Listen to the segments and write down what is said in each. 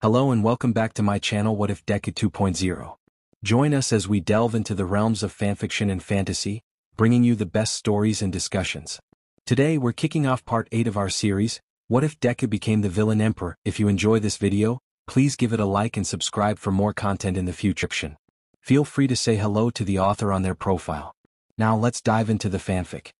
Hello and welcome back to my channel What If Deku 2.0. Join us as we delve into the realms of fanfiction and fantasy, bringing you the best stories and discussions. Today we're kicking off part 8 of our series, What If Deku Became the Villain Emperor. If you enjoy this video, please give it a like and subscribe for more content in the future. Feel free to say hello to the author on their profile. Now let's dive into the fanfic.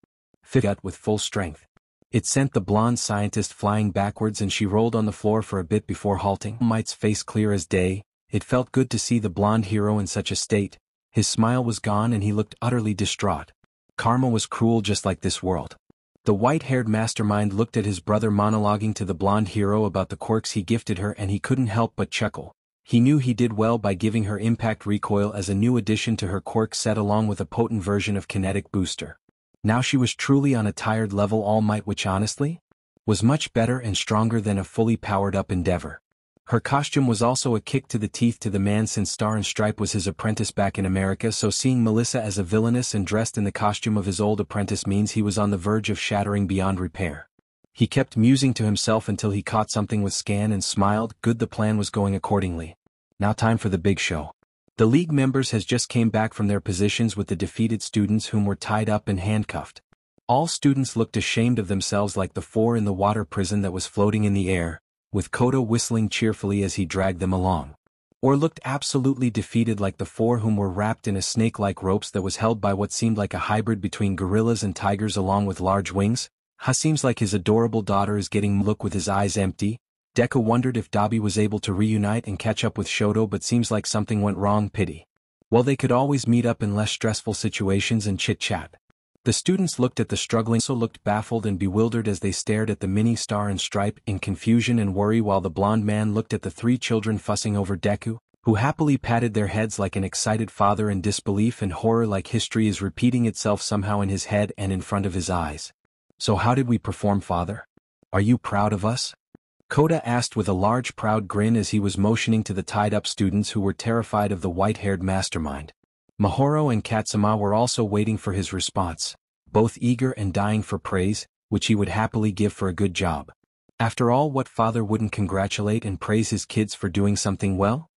Fit with full strength. It sent the blonde scientist flying backwards and she rolled on the floor for a bit before halting. All Might's face clear as day. It felt good to see the blonde hero in such a state. His smile was gone and he looked utterly distraught. Karma was cruel just like this world. The white-haired mastermind looked at his brother monologuing to the blonde hero about the quirks he gifted her and he couldn't help but chuckle. He knew he did well by giving her impact recoil as a new addition to her quirk set along with a potent version of kinetic booster. Now she was truly on a tired level All Might, which honestly was much better and stronger than a fully powered-up Endeavor. Her costume was also a kick to the teeth to the man since Star and Stripe was his apprentice back in America, so seeing Melissa as a villainess and dressed in the costume of his old apprentice means he was on the verge of shattering beyond repair. He kept musing to himself until he caught something with Scan and smiled. Good, the plan was going accordingly. Now time for the big show. The League members has just came back from their positions with the defeated students whom were tied up and handcuffed. All students looked ashamed of themselves like the 4 in the water prison that was floating in the air, with Koda whistling cheerfully as he dragged them along. Or looked absolutely defeated like the 4 whom were wrapped in a snake-like ropes that was held by what seemed like a hybrid between gorillas and tigers along with large wings. Seems like his adorable daughter is getting look with his eyes empty. Deku wondered if Dabi was able to reunite and catch up with Shoto, but seems like something went wrong. Pity. Well, they could always meet up in less stressful situations and chit-chat. The students looked at the struggling, so looked baffled and bewildered as they stared at the mini Star and Stripe in confusion and worry, while the blonde man looked at the 3 children fussing over Deku, who happily patted their heads like an excited father in disbelief and horror, like history is repeating itself somehow in his head and in front of his eyes. So how did we perform, father? Are you proud of us? Koda asked with a large proud grin as he was motioning to the tied-up students who were terrified of the white-haired mastermind. Mahoro and Katsuma were also waiting for his response, both eager and dying for praise, which he would happily give for a good job. After all, what father wouldn't congratulate and praise his kids for doing something well?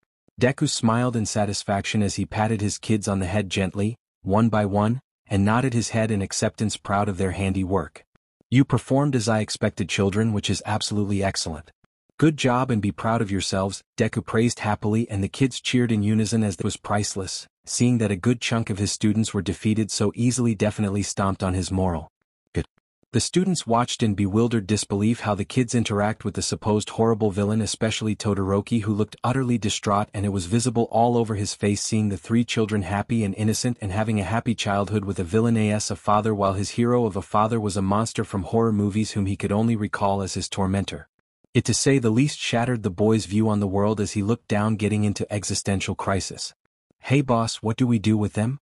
Deku smiled in satisfaction as he patted his kids on the head gently, one by one, and nodded his head in acceptance, proud of their handiwork. You performed as I expected, children, which is absolutely excellent. Good job and be proud of yourselves, Deku praised happily, and the kids cheered in unison as it was priceless, seeing that a good chunk of his students were defeated so easily definitely stomped on his moral. Good. The students watched in bewildered disbelief how the kids interact with the supposed horrible villain, especially Todoroki, who looked utterly distraught, and it was visible all over his face seeing the 3 children happy and innocent and having a happy childhood with a villain as a father, while his hero of a father was a monster from horror movies whom he could only recall as his tormentor. It, to say the least, shattered the boy's view on the world as he looked down, getting into existential crisis. Hey boss, what do we do with them?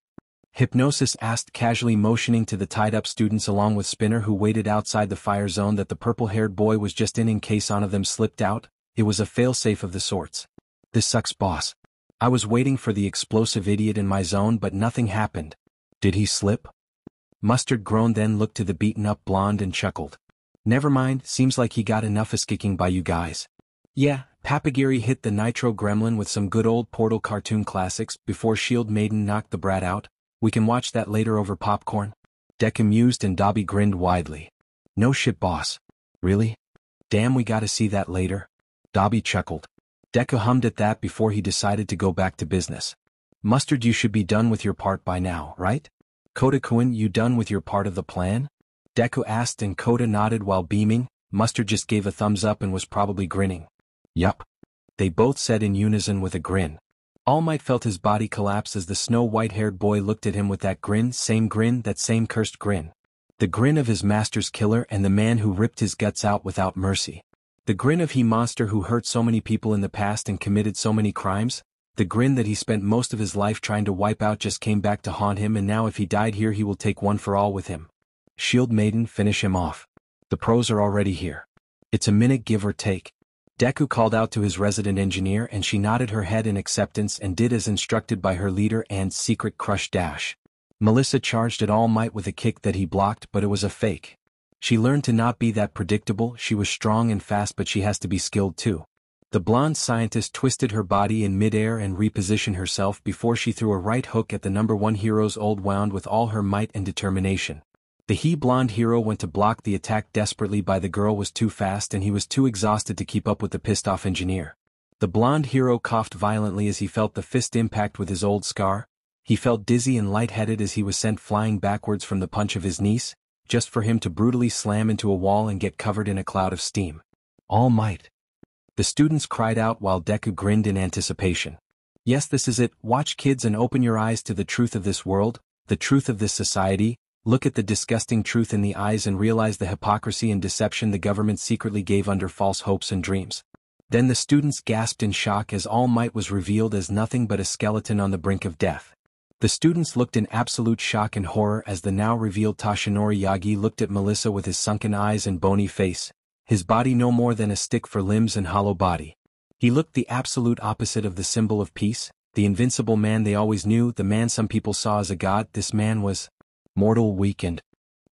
Hypnosis asked, casually motioning to the tied-up students along with Spinner, who waited outside the fire zone that the purple-haired boy was just in case one of them slipped out. It was a failsafe of the sorts. This sucks, boss. I was waiting for the explosive idiot in my zone, but nothing happened. Did he slip? Mustard groaned, then looked to the beaten-up blonde and chuckled. Never mind, seems like he got enough kicking by you guys. Yeah, Papagiri hit the Nitro Gremlin with some good old Portal cartoon classics before Shield Maiden knocked the brat out. We can watch that later over popcorn. Deku mused and Dabi grinned widely. No shit, boss. Really? Damn, we gotta see that later. Dabi chuckled. Deku hummed at that before he decided to go back to business. Mustard, you should be done with your part by now, right? Koda-kun, you done with your part of the plan? Deku asked and Koda nodded while beaming. Mustard just gave a thumbs up and was probably grinning. Yup. They both said in unison with a grin. All Might felt his body collapse as the snow-white-haired boy looked at him with that grin, that same cursed grin. The grin of his master's killer and the man who ripped his guts out without mercy. The grin of he monster who hurt so many people in the past and committed so many crimes. The grin that he spent most of his life trying to wipe out just came back to haunt him, and now if he died here he will take one for all with him. Shield Maiden, finish him off. The pros are already here. It's a minute give or take. Deku called out to his resident engineer and she nodded her head in acceptance and did as instructed by her leader and secret crush Dash. Melissa charged at All Might with a kick that he blocked, but it was a fake. She learned to not be that predictable. She was strong and fast, but she has to be skilled too. The blonde scientist twisted her body in midair and repositioned herself before she threw a right hook at the #1 hero's old wound with all her might and determination. The blonde hero went to block the attack desperately, but the girl was too fast and he was too exhausted to keep up with the pissed-off engineer. The blonde hero coughed violently as he felt the fist impact with his old scar. He felt dizzy and lightheaded as he was sent flying backwards from the punch of his niece, just for him to brutally slam into a wall and get covered in a cloud of steam. All Might. The students cried out while Deku grinned in anticipation. Yes, this is it. Watch, kids, and open your eyes to the truth of this world, the truth of this society. Look at the disgusting truth in the eyes and realize the hypocrisy and deception the government secretly gave under false hopes and dreams. Then the students gasped in shock as All Might was revealed as nothing but a skeleton on the brink of death. The students looked in absolute shock and horror as the now revealed Toshinori Yagi looked at Melissa with his sunken eyes and bony face, his body no more than a stick for limbs and hollow body. He looked the absolute opposite of the symbol of peace, the invincible man they always knew, the man some people saw as a god. This man was mortal, weak, and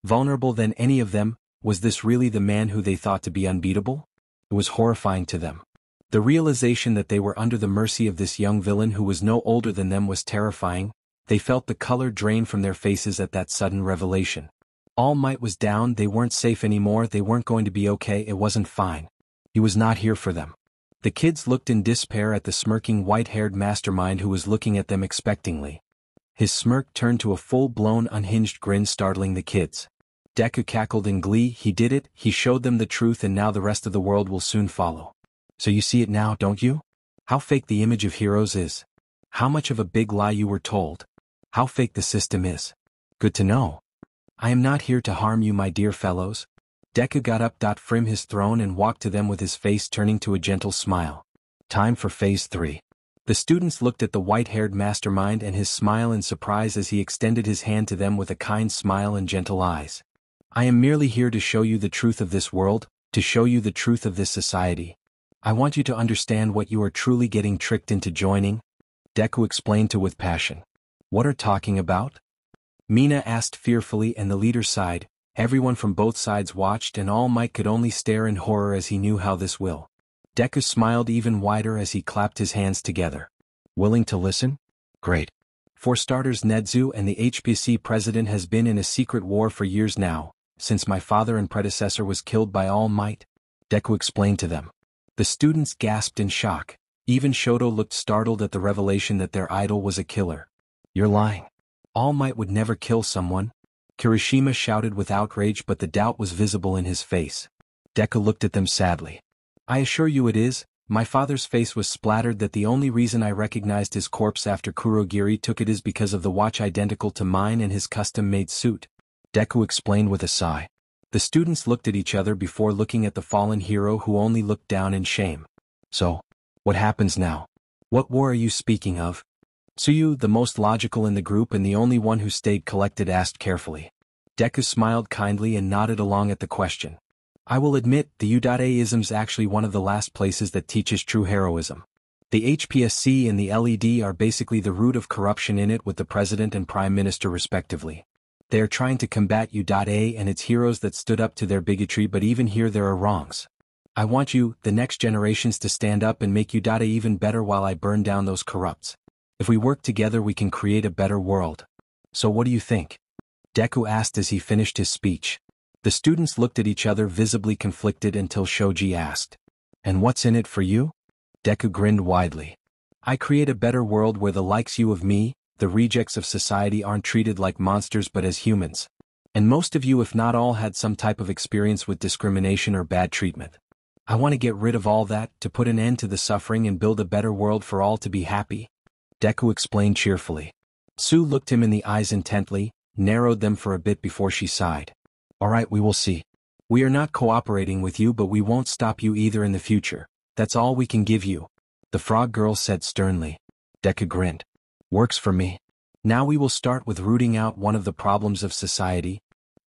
vulnerable than any of them. Was this really the man who they thought to be unbeatable? It was horrifying to them. The realization that they were under the mercy of this young villain who was no older than them was terrifying. They felt the color drain from their faces at that sudden revelation. All Might was down, they weren't safe anymore, they weren't going to be okay, it wasn't fine. He was not here for them. The kids looked in despair at the smirking white-haired mastermind who was looking at them expectingly. His smirk turned to a full-blown unhinged grin, startling the kids. Deku cackled in glee. He did it, he showed them the truth, and now the rest of the world will soon follow. So you see it now, don't you? How fake the image of heroes is. How much of a big lie you were told. How fake the system is. Good to know. I am not here to harm you, my dear fellows. Deku got up from his throne and walked to them with his face turning to a gentle smile. Time for Phase 3. The students looked at the white-haired mastermind and his smile in surprise as he extended his hand to them with a kind smile and gentle eyes. I am merely here to show you the truth of this world, to show you the truth of this society. I want you to understand what you are truly getting tricked into joining, Deku explained with passion. What are talking about? Mina asked fearfully, and the leader sighed. Everyone from both sides watched, and All Might could only stare in horror as he knew how this will. Deku smiled even wider as he clapped his hands together. Willing to listen? Great. For starters, Nedzu and the HPC president has been in a secret war for years now, since my father and predecessor was killed by All Might, Deku explained to them. The students gasped in shock. Even Shoto looked startled at the revelation that their idol was a killer. You're lying. All Might would never kill someone, Kirishima shouted with outrage, but the doubt was visible in his face. Deku looked at them sadly. I assure you it is. My father's face was splattered that the only reason I recognized his corpse after Kurogiri took it is because of the watch identical to mine and his custom-made suit, Deku explained with a sigh. The students looked at each other before looking at the fallen hero, who only looked down in shame. So, what happens now? What war are you speaking of? Tsuyu, the most logical in the group and the only one who stayed collected, asked carefully. Deku smiled kindly and nodded along at the question. I will admit, the U.A-ism's actually one of the last places that teaches true heroism. The HPSC and the LED are basically the root of corruption in it, with the president and prime minister respectively. They are trying to combat U.A and its heroes that stood up to their bigotry, but even here there are wrongs. I want you, the next generations, to stand up and make U.A even better while I burn down those corrupts. If we work together we can create a better world. So what do you think? Deku asked as he finished his speech. The students looked at each other visibly conflicted until Shoji asked, And what's in it for you? Deku grinned widely. I create a better world where the likes you of me, the rejects of society, aren't treated like monsters but as humans. And most of you, if not all, had some type of experience with discrimination or bad treatment. I want to get rid of all that, to put an end to the suffering and build a better world for all to be happy, Deku explained cheerfully. Sue looked him in the eyes intently, narrowed them for a bit before she sighed. Alright, we will see. We are not cooperating with you, but we won't stop you either in the future. That's all we can give you, the frog girl said sternly. Deku grinned. Works for me. Now we will start with rooting out one of the problems of society,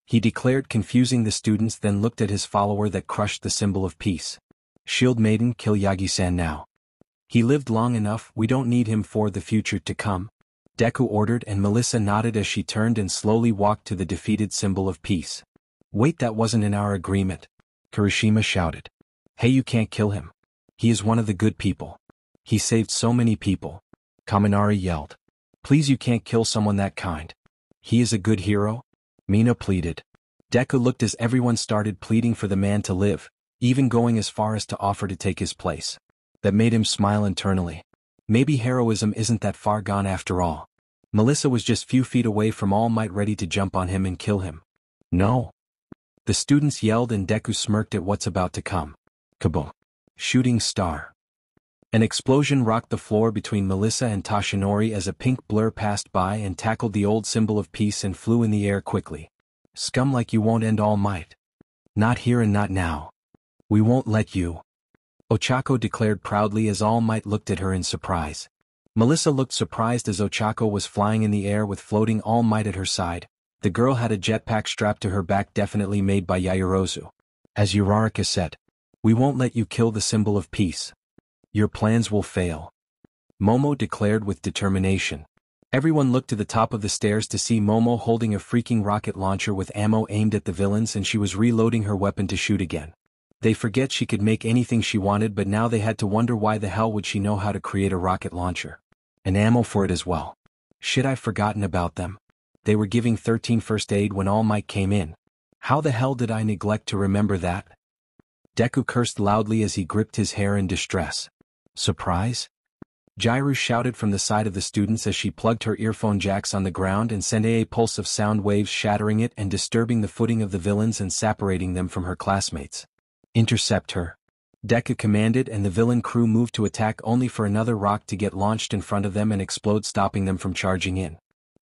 he declared, confusing the students, then looked at his follower that crushed the symbol of peace. Shield Maiden, kill Yagi-san now. He lived long enough, we don't need him for the future to come, Deku ordered, and Melissa nodded as she turned and slowly walked to the defeated symbol of peace. Wait, that wasn't in our agreement, Kirishima shouted. Hey, you can't kill him. He is one of the good people. He saved so many people. Kaminari yelled. Please, you can't kill someone that kind. He is a good hero? Mina pleaded. Deku looked as everyone started pleading for the man to live, even going as far as to offer to take his place. That made him smile internally. Maybe heroism isn't that far gone after all. Melissa was just few feet away from All Might, ready to jump on him and kill him. No. The students yelled and Deku smirked at what's about to come. Kaboom. Shooting star. An explosion rocked the floor between Melissa and Toshinori as a pink blur passed by and tackled the old symbol of peace and flew in the air quickly. Scum like you won't end All Might. Not here and not now. We won't let you. Ochako declared proudly as All Might looked at her in surprise. Melissa looked surprised as Ochako was flying in the air with floating All Might at her side. The girl had a jetpack strapped to her back, definitely made by Yaoyorozu. As Uraraka said, we won't let you kill the symbol of peace. Your plans will fail. Momo declared with determination. Everyone looked to the top of the stairs to see Momo holding a freaking rocket launcher with ammo aimed at the villains, and she was reloading her weapon to shoot again. They forget she could make anything she wanted, but now they had to wonder why the hell would she know how to create a rocket launcher. And ammo for it as well. Shit, I've forgotten about them. They were giving 13 first aid when All Might came in. How the hell did I neglect to remember that? Deku cursed loudly as he gripped his hair in distress. Surprise? Jairu shouted from the side of the students as she plugged her earphone jacks on the ground and sent a pulse of sound waves shattering it and disturbing the footing of the villains and separating them from her classmates. Intercept her. Deku commanded, and the villain crew moved to attack, only for another rock to get launched in front of them and explode, stopping them from charging in.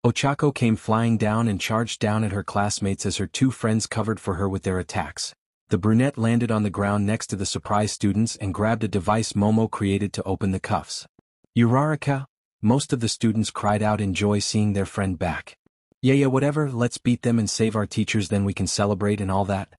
Ochako came flying down and charged down at her classmates as her two friends covered for her with their attacks. The brunette landed on the ground next to the surprised students and grabbed a device Momo created to open the cuffs. Uraraka? Most of the students cried out in joy seeing their friend back. Yeah, whatever, let's beat them and save our teachers, then we can celebrate and all that.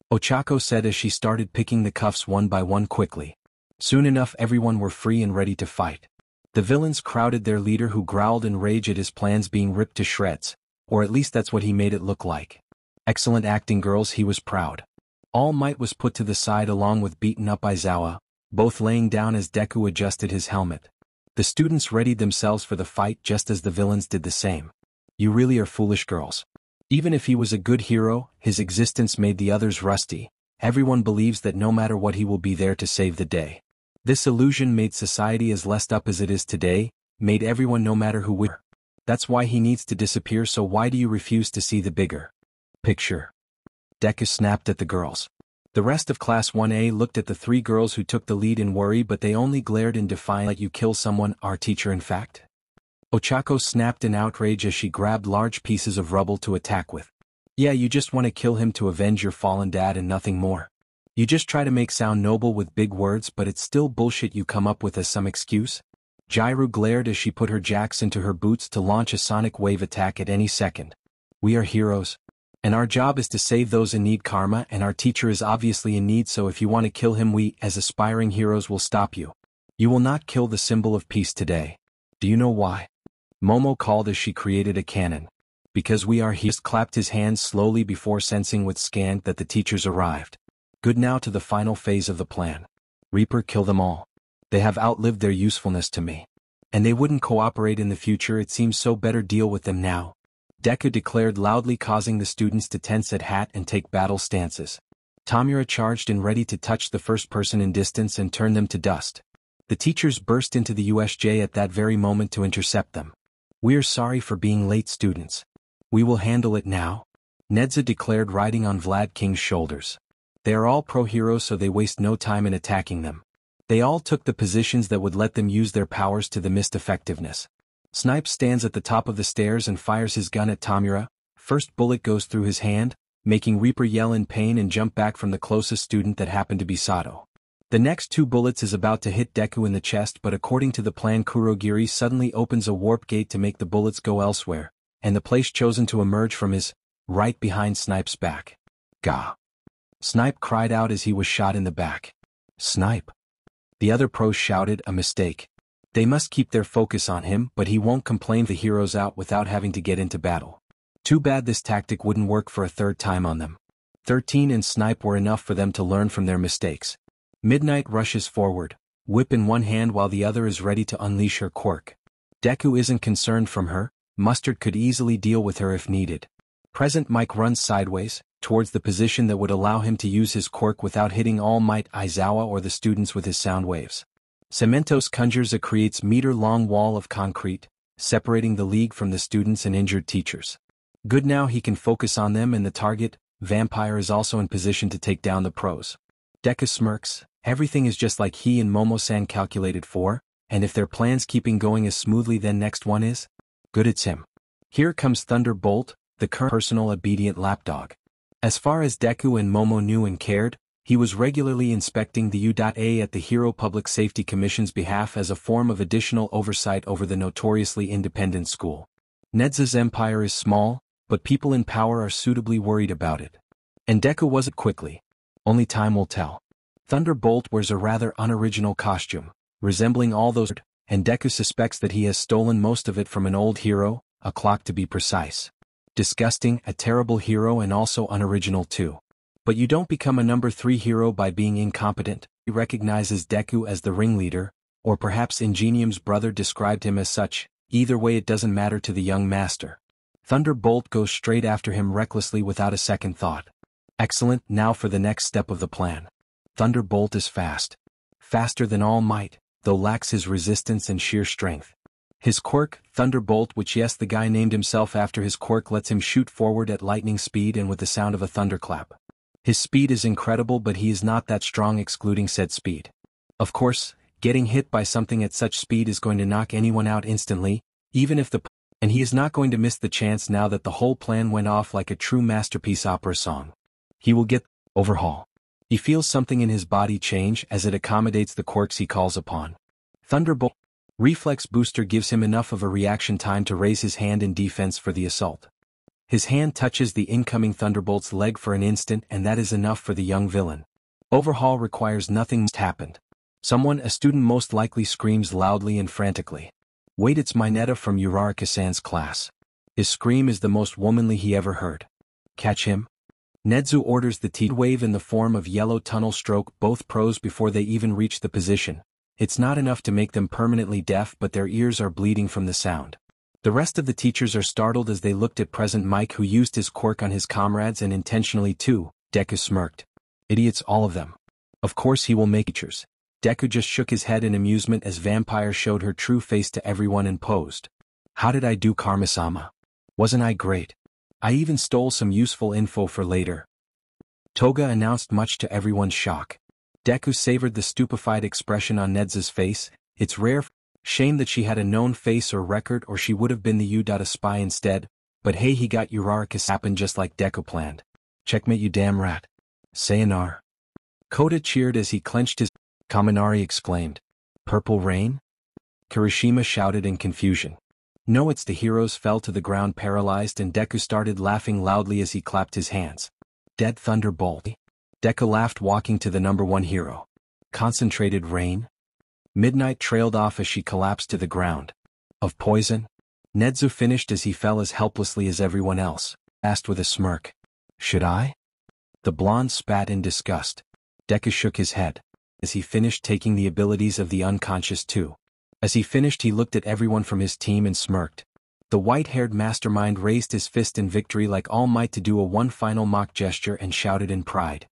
Ochako said as she started picking the cuffs one by one quickly. Soon enough everyone were free and ready to fight. The villains crowded their leader, who growled in rage at his plans being ripped to shreds, or at least that's what he made it look like. Excellent acting, girls, he was proud. All Might was put to the side along with beaten up Aizawa, both laying down as Deku adjusted his helmet. The students readied themselves for the fight just as the villains did the same. You really are foolish, girls. Even if he was a good hero, his existence made the others rusty. Everyone believes that no matter what he will be there to save the day. This illusion made society as lessed up as it is today, made everyone no matter who we are. That's why he needs to disappear, so why do you refuse to see the bigger picture? Deku snapped at the girls. The rest of Class 1A looked at the three girls who took the lead in worry, but they only glared in defiance. Like you kill someone, our teacher in fact? Ochako snapped in outrage as she grabbed large pieces of rubble to attack with. Yeah, you just want to kill him to avenge your fallen dad and nothing more. You just try to make sound noble with big words, but it's still bullshit you come up with as some excuse? Jairu glared as she put her jacks into her boots to launch a sonic wave attack at any second. We are heroes. And our job is to save those in need, Karma, and our teacher is obviously in need, so if you want to kill him, we, as aspiring heroes, will stop you. You will not kill the symbol of peace today. Do you know why? Momo called as she created a cannon. Because we are here. He clapped his hands slowly before sensing with Scant that the teachers arrived. Good, now to the final phase of the plan. Reaper, kill them all. They have outlived their usefulness to me. And they wouldn't cooperate in the future, it seems, so better deal with them now. Deku declared loudly, causing the students to tense at hat and take battle stances. Tamura charged in, ready to touch the first person in distance and turn them to dust. The teachers burst into the USJ at that very moment to intercept them. We're sorry for being late, students. We will handle it now. Nedza declared, riding on Vlad King's shoulders. They are all pro-heroes, so they waste no time in attacking them. They all took the positions that would let them use their powers to the most effectiveness. Snipe stands at the top of the stairs and fires his gun at Tamura. First bullet goes through his hand, making Reaper yell in pain and jump back from the closest student that happened to be Sato. The next two bullets is about to hit Deku in the chest, but according to the plan, Kurogiri suddenly opens a warp gate to make the bullets go elsewhere, and the place chosen to emerge from is right behind Snipe's back. Gah! Snipe cried out as he was shot in the back. Snipe! The other pros shouted, a mistake. They must keep their focus on him, but he won't complain the heroes out without having to get into battle. Too bad this tactic wouldn't work for a third time on them. 13 and Snipe were enough for them to learn from their mistakes. Midnight rushes forward, whip in one hand while the other is ready to unleash her quirk. Deku isn't concerned from her, Mustard could easily deal with her if needed. Present Mike runs sideways, towards the position that would allow him to use his quirk without hitting All Might Aizawa or the students with his sound waves. Cementos conjures a creates meter-long wall of concrete, separating the league from the students and injured teachers. Good, now he can focus on them and the target. Vampire is also in position to take down the pros. Deku smirks, everything is just like he and Momo-san calculated for, and if their plan's keeping going as smoothly then next one is? Good, it's him. Here comes Thunderbolt, the current personal obedient lapdog. As far as Deku and Momo knew and cared, he was regularly inspecting the U.A at the Hero Public Safety Commission's behalf as a form of additional oversight over the notoriously independent school. Nedza's empire is small, but people in power are suitably worried about it. And Deku wasn't quickly. Only time will tell. Thunderbolt wears a rather unoriginal costume, resembling all those, and Deku suspects that he has stolen most of it from an old hero, a clock to be precise. Disgusting, a terrible hero and also unoriginal too. But you don't become a number 3 hero by being incompetent. He recognizes Deku as the ringleader, or perhaps Ingenium's brother described him as such. Either way it doesn't matter to the young master. Thunderbolt goes straight after him recklessly without a second thought. Excellent, now for the next step of the plan. Thunderbolt is fast. Faster than All Might, though lacks his resistance and sheer strength. His quirk, Thunderbolt, which yes the guy named himself after his quirk, lets him shoot forward at lightning speed and with the sound of a thunderclap. His speed is incredible but he is not that strong excluding said speed. Of course, getting hit by something at such speed is going to knock anyone out instantly, even if and he is not going to miss the chance now that the whole plan went off like a true masterpiece opera song. He will get overhaul. He feels something in his body change as it accommodates the quirks he calls upon. Thunderbolt Reflex Booster gives him enough of a reaction time to raise his hand in defense for the assault. His hand touches the incoming Thunderbolt's leg for an instant and that is enough for the young villain. Overhaul requires nothing happened. Someone, a student most likely, screams loudly and frantically. Wait, it's Mineta from Uraraka-san's class. His scream is the most womanly he ever heard. Catch him? Nedzu orders the T-wave in the form of yellow tunnel stroke both pros before they even reach the position. It's not enough to make them permanently deaf but their ears are bleeding from the sound. The rest of the teachers are startled as they looked at present Mike, who used his quirk on his comrades and intentionally too. Deku smirked. Idiots, all of them. Of course he will make teachers. Deku just shook his head in amusement as Vampire showed her true face to everyone and posed. How did I do, Karma-sama? Wasn't I great? I even stole some useful info for later. Toga announced, much to everyone's shock. Deku savored the stupefied expression on Nedza's face. It's rare. Shame that she had a known face or record or she would have been the U.A spy instead, but hey, he got Uraraka happened just like Deku planned. Checkmate, you damn rat. Sayonara. Kota cheered as he clenched his. Kaminari exclaimed. Purple Rain? Kirishima shouted in confusion. No, it's the heroes fell to the ground paralyzed and Deku started laughing loudly as he clapped his hands. Dead Thunderbolt. Deku laughed, walking to the number 1 hero. Concentrated Rain? Midnight trailed off as she collapsed to the ground. Of poison? Nedzu finished as he fell as helplessly as everyone else, asked with a smirk. Should I? The blonde spat in disgust. Deku shook his head. As he finished taking the abilities of the unconscious too. As he finished he looked at everyone from his team and smirked. The white-haired mastermind raised his fist in victory like All Might to do one final mock gesture and shouted in pride.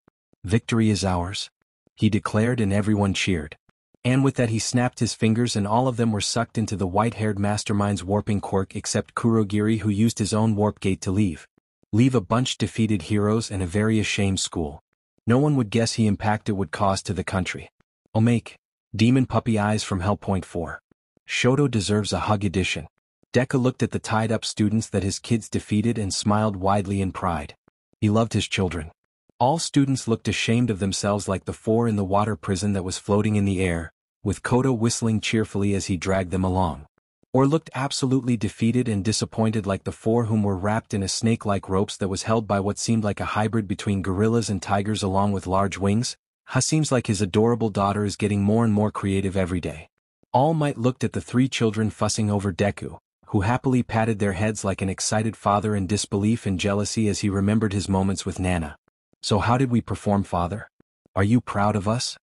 Victory is ours, he declared, and everyone cheered. And with that he snapped his fingers and all of them were sucked into the white-haired mastermind's warping quirk except Kurogiri, who used his own warp gate to leave. Leave a bunch defeated heroes and a very ashamed school. No one would guess the impact it would cause to the country. Omake. Demon Puppy Eyes from Hellpoint 4. Shoto deserves a hug edition. Deku looked at the tied-up students that his kids defeated and smiled widely in pride. He loved his children. All students looked ashamed of themselves like the 4 in the water prison that was floating in the air, with Koto whistling cheerfully as he dragged them along. Or looked absolutely defeated and disappointed like the 4 whom were wrapped in a snake-like ropes that was held by what seemed like a hybrid between gorillas and tigers along with large wings. Seems like his adorable daughter is getting more and more creative every day. All Might looked at the 3 children fussing over Deku, who happily patted their heads like an excited father in disbelief and jealousy as he remembered his moments with Nana. So how did we perform, father? Are you proud of us?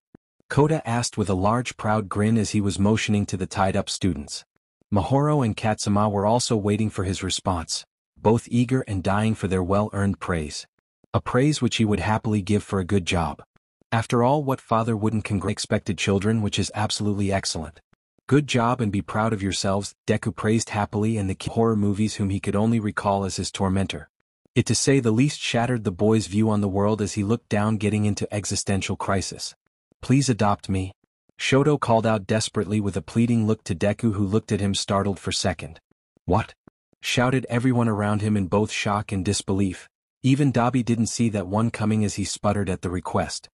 Kota asked with a large proud grin as he was motioning to the tied-up students. Mahoro and Katsuma were also waiting for his response, both eager and dying for their well-earned praise. A praise which he would happily give for a good job. After all, what father wouldn't congratulate expected children, which is absolutely excellent. Good job and be proud of yourselves, Deku praised happily, and the horror movies whom he could only recall as his tormentor. It to say the least shattered the boy's view on the world as he looked down, getting into existential crisis. Please adopt me. Shoto called out desperately with a pleading look to Deku, who looked at him startled for a second. What? Shouted everyone around him in both shock and disbelief. Even Dabi didn't see that one coming as he sputtered at the request.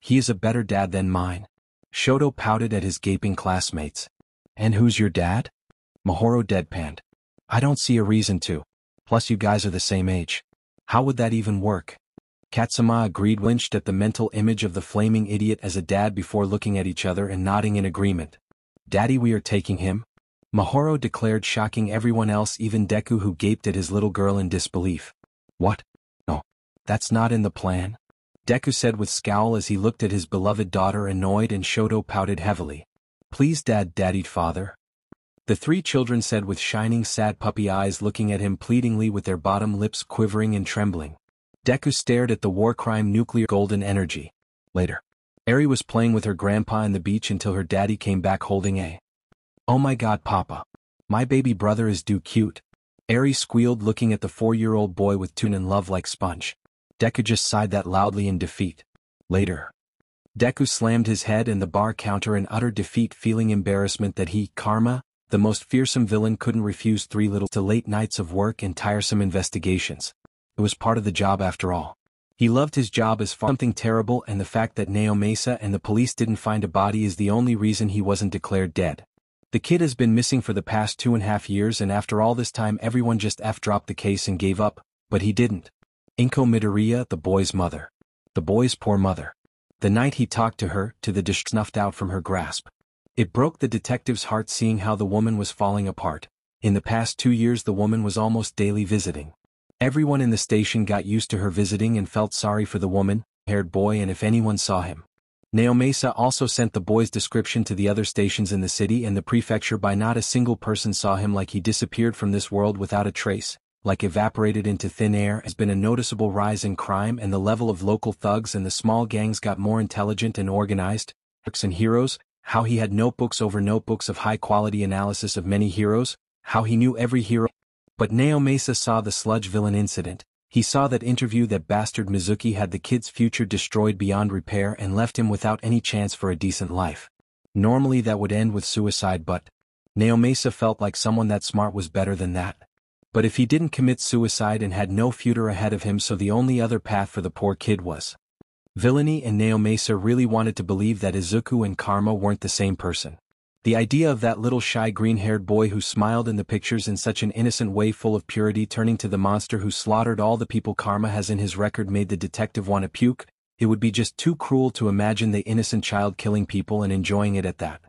He is a better dad than mine. Shoto pouted at his gaping classmates. And who's your dad? Mahoro deadpanned. I don't see a reason to. Plus you guys are the same age. How would that even work? Katsuma agreed, winched at the mental image of the flaming idiot as a dad before looking at each other and nodding in agreement. Daddy, we are taking him? Mahoro declared, shocking everyone else, even Deku, who gaped at his little girl in disbelief. What? No. That's not in the plan. Deku said with scowl as he looked at his beloved daughter, annoyed, and Shoto pouted heavily. Please dad, daddied father. The three children said with shining sad puppy eyes, looking at him pleadingly with their bottom lips quivering and trembling. Deku stared at the war crime nuclear golden energy. Later. Eri was playing with her grandpa on the beach until her daddy came back holding a. Oh my god, Papa. My baby brother is too cute. Eri squealed, looking at the 4-year-old boy with tune and love like sponge. Deku just sighed that loudly in defeat. Later. Deku slammed his head in the bar counter in utter defeat, feeling embarrassment that he, Karma, the most fearsome villain, couldn't refuse 3 little to late nights of work and tiresome investigations. It was part of the job after all. He loved his job as far something terrible, and the fact that Naomasa and the police didn't find a body is the only reason he wasn't declared dead. The kid has been missing for the past 2.5 years, and after all this time everyone just dropped the case and gave up, but he didn't. Inko Midoriya, the boy's mother. The boy's poor mother. The night he talked to her, to the dish snuffed out from her grasp. It broke the detective's heart seeing how the woman was falling apart. In the past 2 years the woman was almost daily visiting. Everyone in the station got used to her visiting and felt sorry for the woman-haired boy, and if anyone saw him. Naomasa also sent the boy's description to the other stations in the city and the prefecture, by not a single person saw him, like he disappeared from this world without a trace, like evaporated into thin air. Has been a noticeable rise in crime, and the level of local thugs and the small gangs got more intelligent and organized. And heroes, how he had notebooks over notebooks of high-quality analysis of many heroes, how he knew every hero. But Naomasa saw the sludge villain incident. He saw that interview that bastard Mizuki had the kid's future destroyed beyond repair and left him without any chance for a decent life. Normally that would end with suicide, but Naomasa felt like someone that smart was better than that. But if he didn't commit suicide and had no future ahead of him, so the only other path for the poor kid was villainy, and Naomasa really wanted to believe that Izuku and Karma weren't the same person. The idea of that little shy green-haired boy who smiled in the pictures in such an innocent way, full of purity, turning to the monster who slaughtered all the people Karma has in his record, made the detective want to puke. It would be just too cruel to imagine the innocent child killing people and enjoying it at that.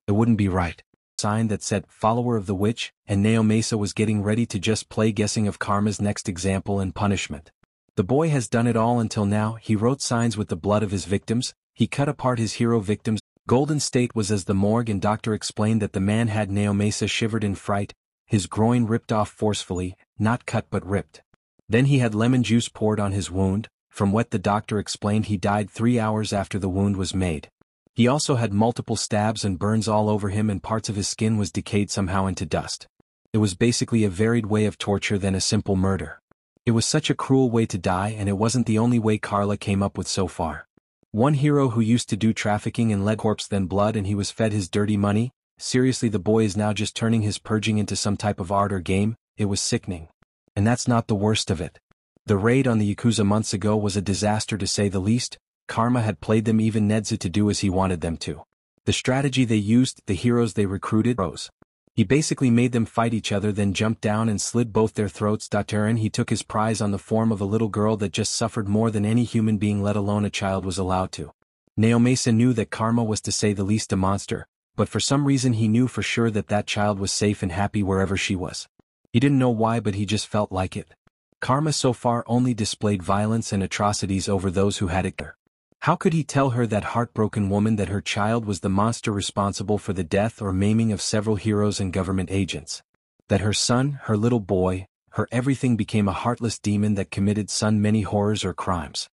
It wouldn't be right. Sign that said follower of the witch, and Naomasa was getting ready to just play guessing of Karma's next example and punishment. The boy has done it all until now. He wrote signs with the blood of his victims. He cut apart his hero victims. Golden State was as the morgue and doctor explained that the man had. Naomasa shivered in fright, his groin ripped off forcefully, not cut but ripped. Then he had lemon juice poured on his wound. From what the doctor explained, he died 3 hours after the wound was made. He also had multiple stabs and burns all over him, and parts of his skin was decayed somehow into dust. It was basically a varied way of torture than a simple murder. It was such a cruel way to die, and it wasn't the only way Carla came up with so far. One hero who used to do trafficking in lead corpse then blood, and he was fed his dirty money. Seriously, the boy is now just turning his purging into some type of art or game. It was sickening. And that's not the worst of it. The raid on the Yakuza months ago was a disaster to say the least. Karma had played them, even Nedza, to do as he wanted them to. The strategy they used, the heroes they recruited, rose. He basically made them fight each other, then jumped down and slid both their throats. And he took his prize on the form of a little girl that just suffered more than any human being, let alone a child, was allowed to. Naomasa knew that Karma was to say the least a monster, but for some reason he knew for sure that that child was safe and happy wherever she was. He didn't know why, but he just felt like it. Karma so far only displayed violence and atrocities over those who had it there. How could he tell her, that heartbroken woman, that her child was the monster responsible for the death or maiming of several heroes and government agents? That her son, her little boy, her everything became a heartless demon that committed so many horrors or crimes?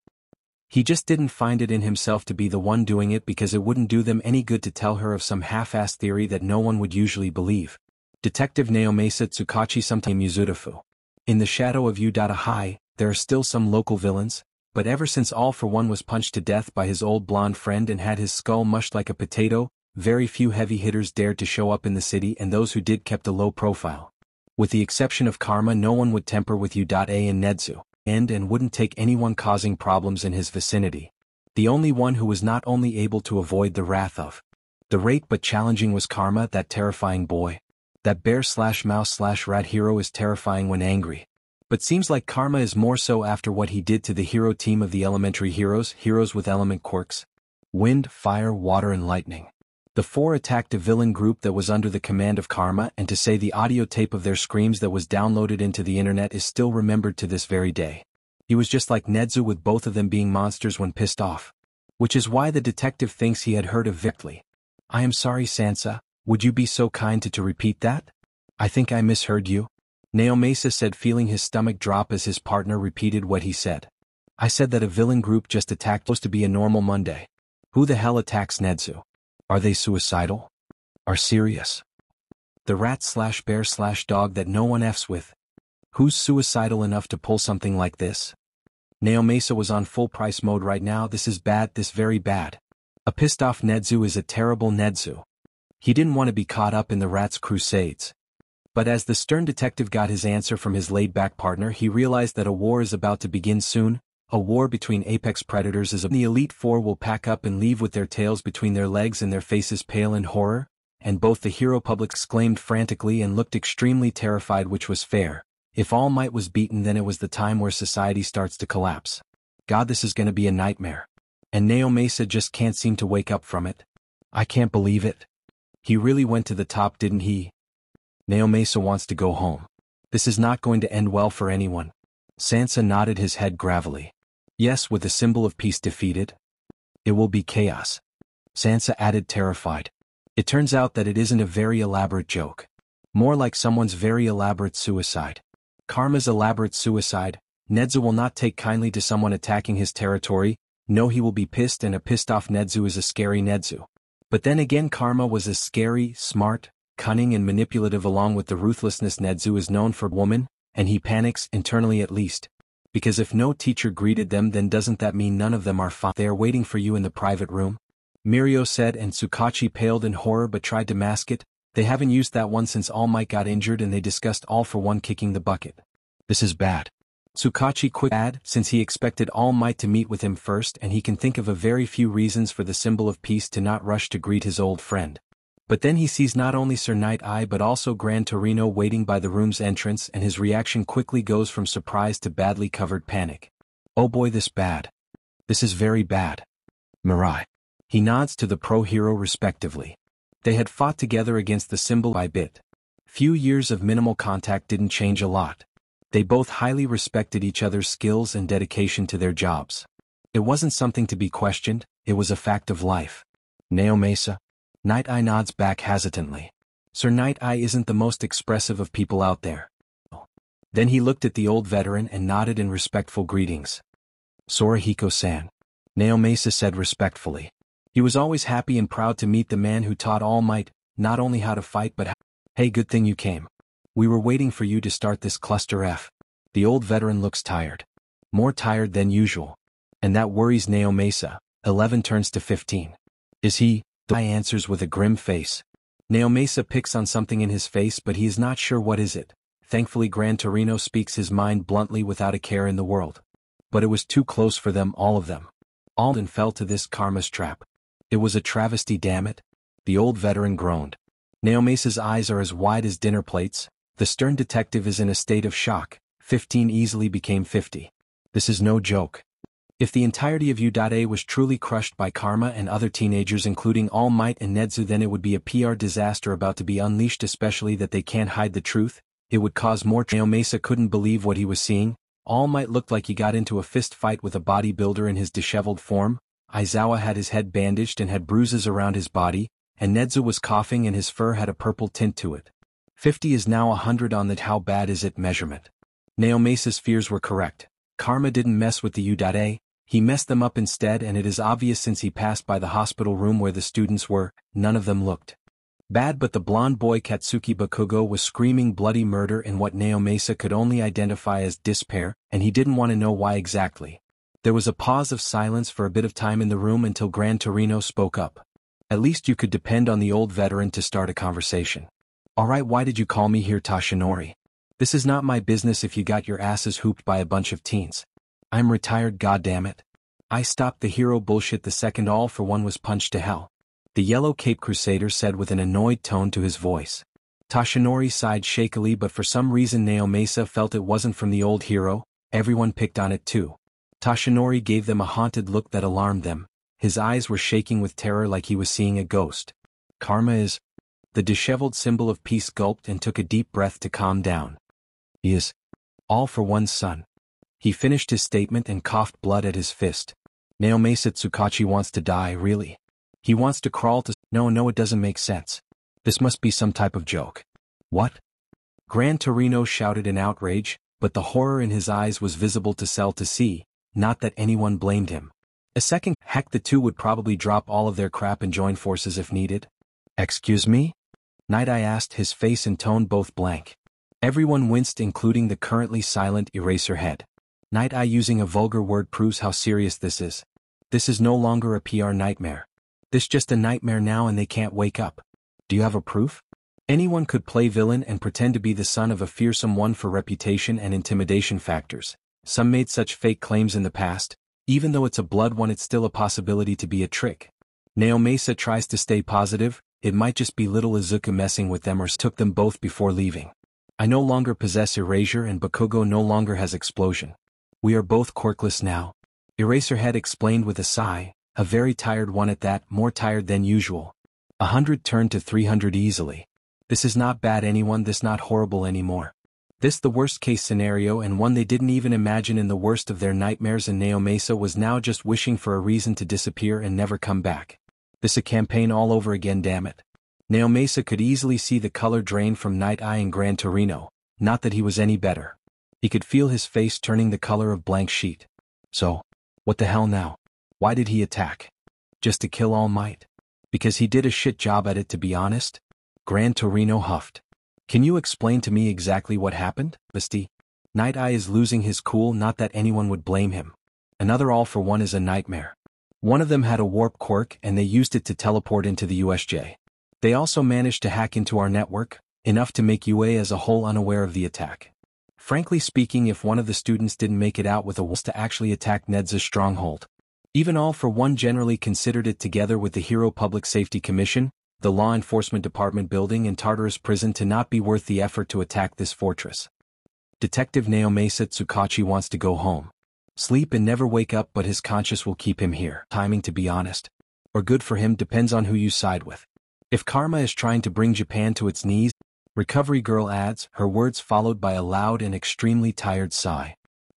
He just didn't find it in himself to be the one doing it, because it wouldn't do them any good to tell her of some half-assed theory that no one would usually believe. Detective Naomasa Tsukachi sometime Yuzutafu. In the shadow of High, there are still some local villains, but ever since All for One was punched to death by his old blonde friend and had his skull mushed like a potato, very few heavy hitters dared to show up in the city, and those who did kept a low profile. With the exception of Karma, no one would temper with A and Nedzu, and wouldn't take anyone causing problems in his vicinity. The only one who was not only able to avoid the wrath of the rate but challenging was Karma, that terrifying boy. That bear/mouse/rat hero is terrifying when angry. But seems like Karma is more so after what he did to the hero team of the elementary heroes with element quirks. Wind, fire, water and lightning. The four attacked a villain group that was under the command of Karma, and to say the audio tape of their screams that was downloaded into the internet is still remembered to this very day. He was just like Nedzu, with both of them being monsters when pissed off. Which is why the detective thinks he had heard of Victly. I am sorry, Sansa, would you be so kind to repeat that? I think I misheard you. Naomasa said, feeling his stomach drop as his partner repeated what he said. I said that a villain group just attacked. Supposed to be a normal Monday. Who the hell attacks Nedzu? Are they suicidal? Are serious? The rat/bear/dog that no one f's with. Who's suicidal enough to pull something like this? Naomasa was on full price mode right now. This is bad, this very bad. A pissed off Nedzu is a terrible Nedzu. He didn't want to be caught up in the rat's crusades. But as the stern detective got his answer from his laid-back partner, he realized that a war is about to begin soon. A war between apex predators is the Elite Four will pack up and leave with their tails between their legs and their faces pale in horror, and both the hero public exclaimed frantically and looked extremely terrified, which was fair. If All Might was beaten, then it was the time where society starts to collapse. God, this is gonna be a nightmare. And Naomasa just can't seem to wake up from it. I can't believe it. He really went to the top, didn't he? Naomasa wants to go home. This is not going to end well for anyone. Sansa nodded his head gravely. Yes, with the symbol of peace defeated, it will be chaos. Sansa added, terrified. It turns out that it isn't a very elaborate joke. More like someone's very elaborate suicide. Karma's elaborate suicide. Nedzu will not take kindly to someone attacking his territory. No, he will be pissed, and a pissed off Nedzu is a scary Nedzu. But then again, Karma was as scary, smart, cunning and manipulative along with the ruthlessness Nedzu is known for. Woman, and he panics, internally at least. Because if no teacher greeted them, then doesn't that mean none of them are fine? They are waiting for you in the private room? Mirio said, and Tsukachi paled in horror but tried to mask it. They haven't used that one since All Might got injured, and they discussed All for One kicking the bucket. This is bad. Tsukachi quick add, since he expected All Might to meet with him first, and he can think of a very few reasons for the symbol of peace to not rush to greet his old friend. But then he sees not only Sir Night Eye but also Gran Torino waiting by the room's entrance, and his reaction quickly goes from surprise to badly covered panic. Oh boy, this bad. This is very bad. Mirai. He nods to the pro-hero respectively. They had fought together against the symbol by bit. Few years of minimal contact didn't change a lot. They both highly respected each other's skills and dedication to their jobs. It wasn't something to be questioned, it was a fact of life. Naomasa. Night Eye nods back hesitantly. Sir Night Eye isn't the most expressive of people out there. Then he looked at the old veteran and nodded in respectful greetings. Sorahiko-san. Naomasa said respectfully. He was always happy and proud to meet the man who taught All Might not only how to fight but how. Hey, good thing you came. We were waiting for you to start this cluster F. The old veteran looks tired. More tired than usual. And that worries Naomasa. 11 turns to 15. Is he? The guy answers with a grim face. Naomasa picks on something in his face, but he is not sure what is it. Thankfully Gran Torino speaks his mind bluntly without a care in the world. But it was too close for them, all of them. Alden fell to this Karma's trap. It was a travesty, damn it. The old veteran groaned. Naomasa's eyes are as wide as dinner plates. The stern detective is in a state of shock. 15 easily became 50. This is no joke. If the entirety of U.A was truly crushed by Karma and other teenagers including All Might and Nedzu, then it would be a PR disaster about to be unleashed, especially that they can't hide the truth. It would cause more. Naomasa couldn't believe what he was seeing. All Might looked like he got into a fist fight with a bodybuilder in his disheveled form. Aizawa had his head bandaged and had bruises around his body, and Nedzu was coughing and his fur had a purple tint to it. 50 is now 100 on that how bad is it measurement. Naomesa's fears were correct. Karma didn't mess with the U.A, he messed them up instead, and it is obvious since he passed by the hospital room where the students were, none of them looked bad, but the blonde boy Katsuki Bakugo was screaming bloody murder in what Naomesa could only identify as despair, and he didn't want to know why exactly. There was a pause of silence for a bit of time in the room until Gran Torino spoke up. At least you could depend on the old veteran to start a conversation. Alright, why did you call me here, Tashinori? This is not my business if you got your asses hooped by a bunch of teens. I'm retired, goddammit. I stopped the hero bullshit the second All for One was punched to hell. The Yellow Cape Crusader said with an annoyed tone to his voice. Tashinori sighed shakily, but for some reason Naomesa felt it wasn't from the old hero. Everyone picked on it too. Tashinori gave them a haunted look that alarmed them. His eyes were shaking with terror like he was seeing a ghost. Karma is... The disheveled symbol of peace gulped and took a deep breath to calm down. He is... All for One's son. He finished his statement and coughed blood at his fist. Naomesa Tsukachi wants to die, really? He wants to crawl to... No, it doesn't make sense. This must be some type of joke. What? Gran Torino shouted in outrage, but the horror in his eyes was visible to Cell to see, not that anyone blamed him. A second, heck, the two would probably drop all of their crap and join forces if needed. Excuse me? Night Eye asked, his face and tone both blank. Everyone winced, including the currently silent Eraserhead. Night Eye using a vulgar word proves how serious this is. This is no longer a PR nightmare. This just a nightmare now and they can't wake up. Do you have a proof? Anyone could play villain and pretend to be the son of a fearsome one for reputation and intimidation factors. Some made such fake claims in the past. Even though it's a blood one, it's still a possibility to be a trick. Naomesa tries to stay positive. It might just be little Izuku messing with them or took them both before leaving. I no longer possess Erasure and Bakugo no longer has Explosion. We are both quirkless now. Eraserhead explained with a sigh, a very tired one at that, more tired than usual. 100 turned to 300 easily. This is not bad, anyone, this not horrible anymore. This the worst case scenario and one they didn't even imagine in the worst of their nightmares, and Naomesa was now just wishing for a reason to disappear and never come back. This a campaign all over again, damn it. Naomesa could easily see the color drain from Night Eye and Gran Torino, not that he was any better. He could feel his face turning the color of blank sheet. So, what the hell now? Why did he attack? Just to kill All Might? Because he did a shit job at it, to be honest? Gran Torino huffed. Can you explain to me exactly what happened, Bestie? Night Eye is losing his cool, not that anyone would blame him. Another All for One is a nightmare. One of them had a warp quirk and they used it to teleport into the USJ. They also managed to hack into our network, enough to make UA as a whole unaware of the attack. Frankly speaking, if one of the students didn't make it out with a will to actually attack Ned's stronghold. Even All for One generally considered it, together with the Hero Public Safety Commission, the Law Enforcement Department building and Tartarus prison, to not be worth the effort to attack this fortress. Detective Naomesa Tsukachi wants to go home. Sleep and never wake up, but his conscience will keep him here. Timing, to be honest. Or good for him, depends on who you side with. If Karma is trying to bring Japan to its knees, Recovery Girl adds, her words followed by a loud and extremely tired sigh.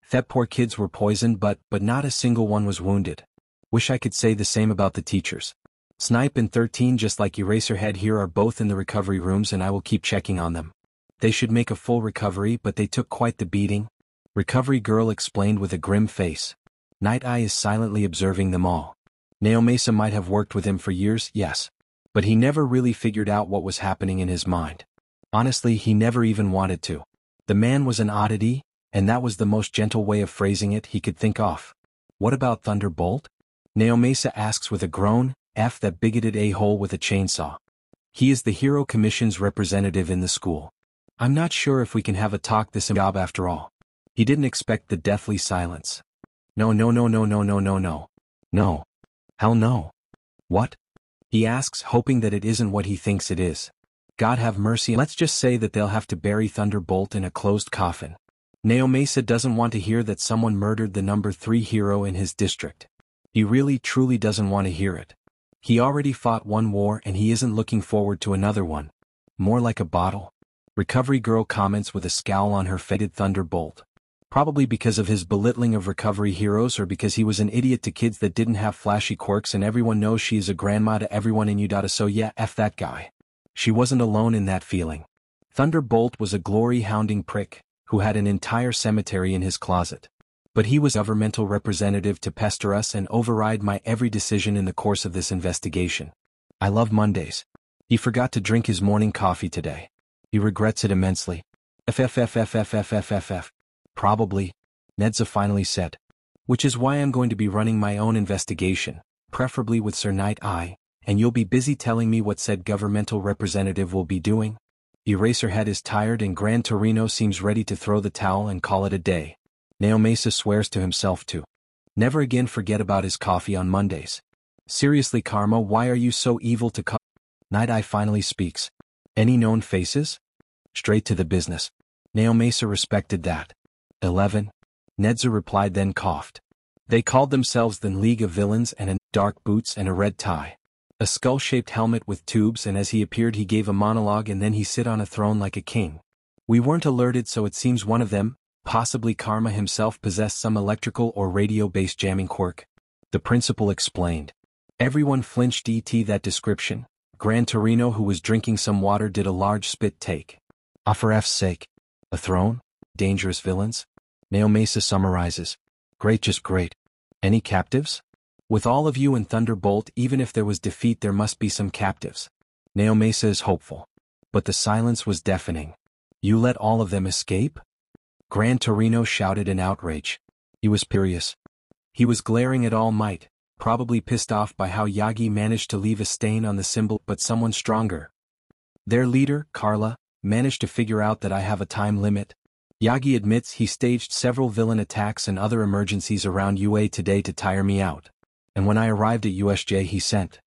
That poor kids were poisoned, but not a single one was wounded. Wish I could say the same about the teachers. Snipe and 13, just like Eraserhead here, are both in the recovery rooms and I will keep checking on them. They should make a full recovery, but they took quite the beating. Recovery Girl explained with a grim face. Night Eye is silently observing them all. Naomesa might have worked with him for years, yes. But he never really figured out what was happening in his mind. Honestly, he never even wanted to. The man was an oddity, and that was the most gentle way of phrasing it he could think of. What about Thunderbolt? Naomesa asks with a groan, F that bigoted a-hole with a chainsaw. He is the Hero Commission's representative in the school. I'm not sure if we can have a talk this job after all. He didn't expect the deathly silence. No. No. Hell no. What? He asks, hoping that it isn't what he thinks it is. God have mercy, let's just say that they'll have to bury Thunderbolt in a closed coffin. Naomesa doesn't want to hear that someone murdered the number 3 hero in his district. He really truly doesn't want to hear it. He already fought one war and he isn't looking forward to another one. More like a bottle. Recovery Girl comments with a scowl on her faded Thunderbolt. Probably because of his belittling of recovery heroes or because he was an idiot to kids that didn't have flashy quirks and everyone knows she is a grandma to everyone in Udata, so yeah, F that guy. She wasn't alone in that feeling. Thunderbolt was a glory-hounding prick, who had an entire cemetery in his closet. But he was a governmental representative to pester us and override my every decision in the course of this investigation. I love Mondays. He forgot to drink his morning coffee today. He regrets it immensely. FFFFFFFFF. Probably, Nedza finally said. Which is why I'm going to be running my own investigation, preferably with Sir Night Eye, and you'll be busy telling me what said governmental representative will be doing? Eraserhead is tired and Gran Torino seems ready to throw the towel and call it a day. Neomesa swears to himself to never again forget about his coffee on Mondays. Seriously, Karma, why are you so evil to Night Eye finally speaks. Any known faces? Straight to the business. Neomesa respected that. 11. Nedza replied, then coughed. They called themselves the League of Villains and in dark boots and a red tie. A skull-shaped helmet with tubes, and as he appeared he gave a monologue and then he sit on a throne like a king. We weren't alerted, so it seems one of them, possibly Karma himself, possessed some electrical or radio-based jamming quirk. The principal explained. Everyone flinched at that description. Gran Torino, who was drinking some water, did a large spit take. Ah, for F's sake. A throne? Dangerous villains? Neomesa summarizes. Great, just great. Any captives? With all of you and Thunderbolt, even if there was defeat there must be some captives. Neomesa is hopeful. But the silence was deafening. You let all of them escape? Gran Torino shouted in outrage. He was furious. He was glaring at All Might, probably pissed off by how Yagi managed to leave a stain on the symbol, but someone stronger. Their leader, Carla, managed to figure out that I have a time limit. Yagi admits he staged several villain attacks and other emergencies around UA today to tire me out. And when I arrived at USJ he sent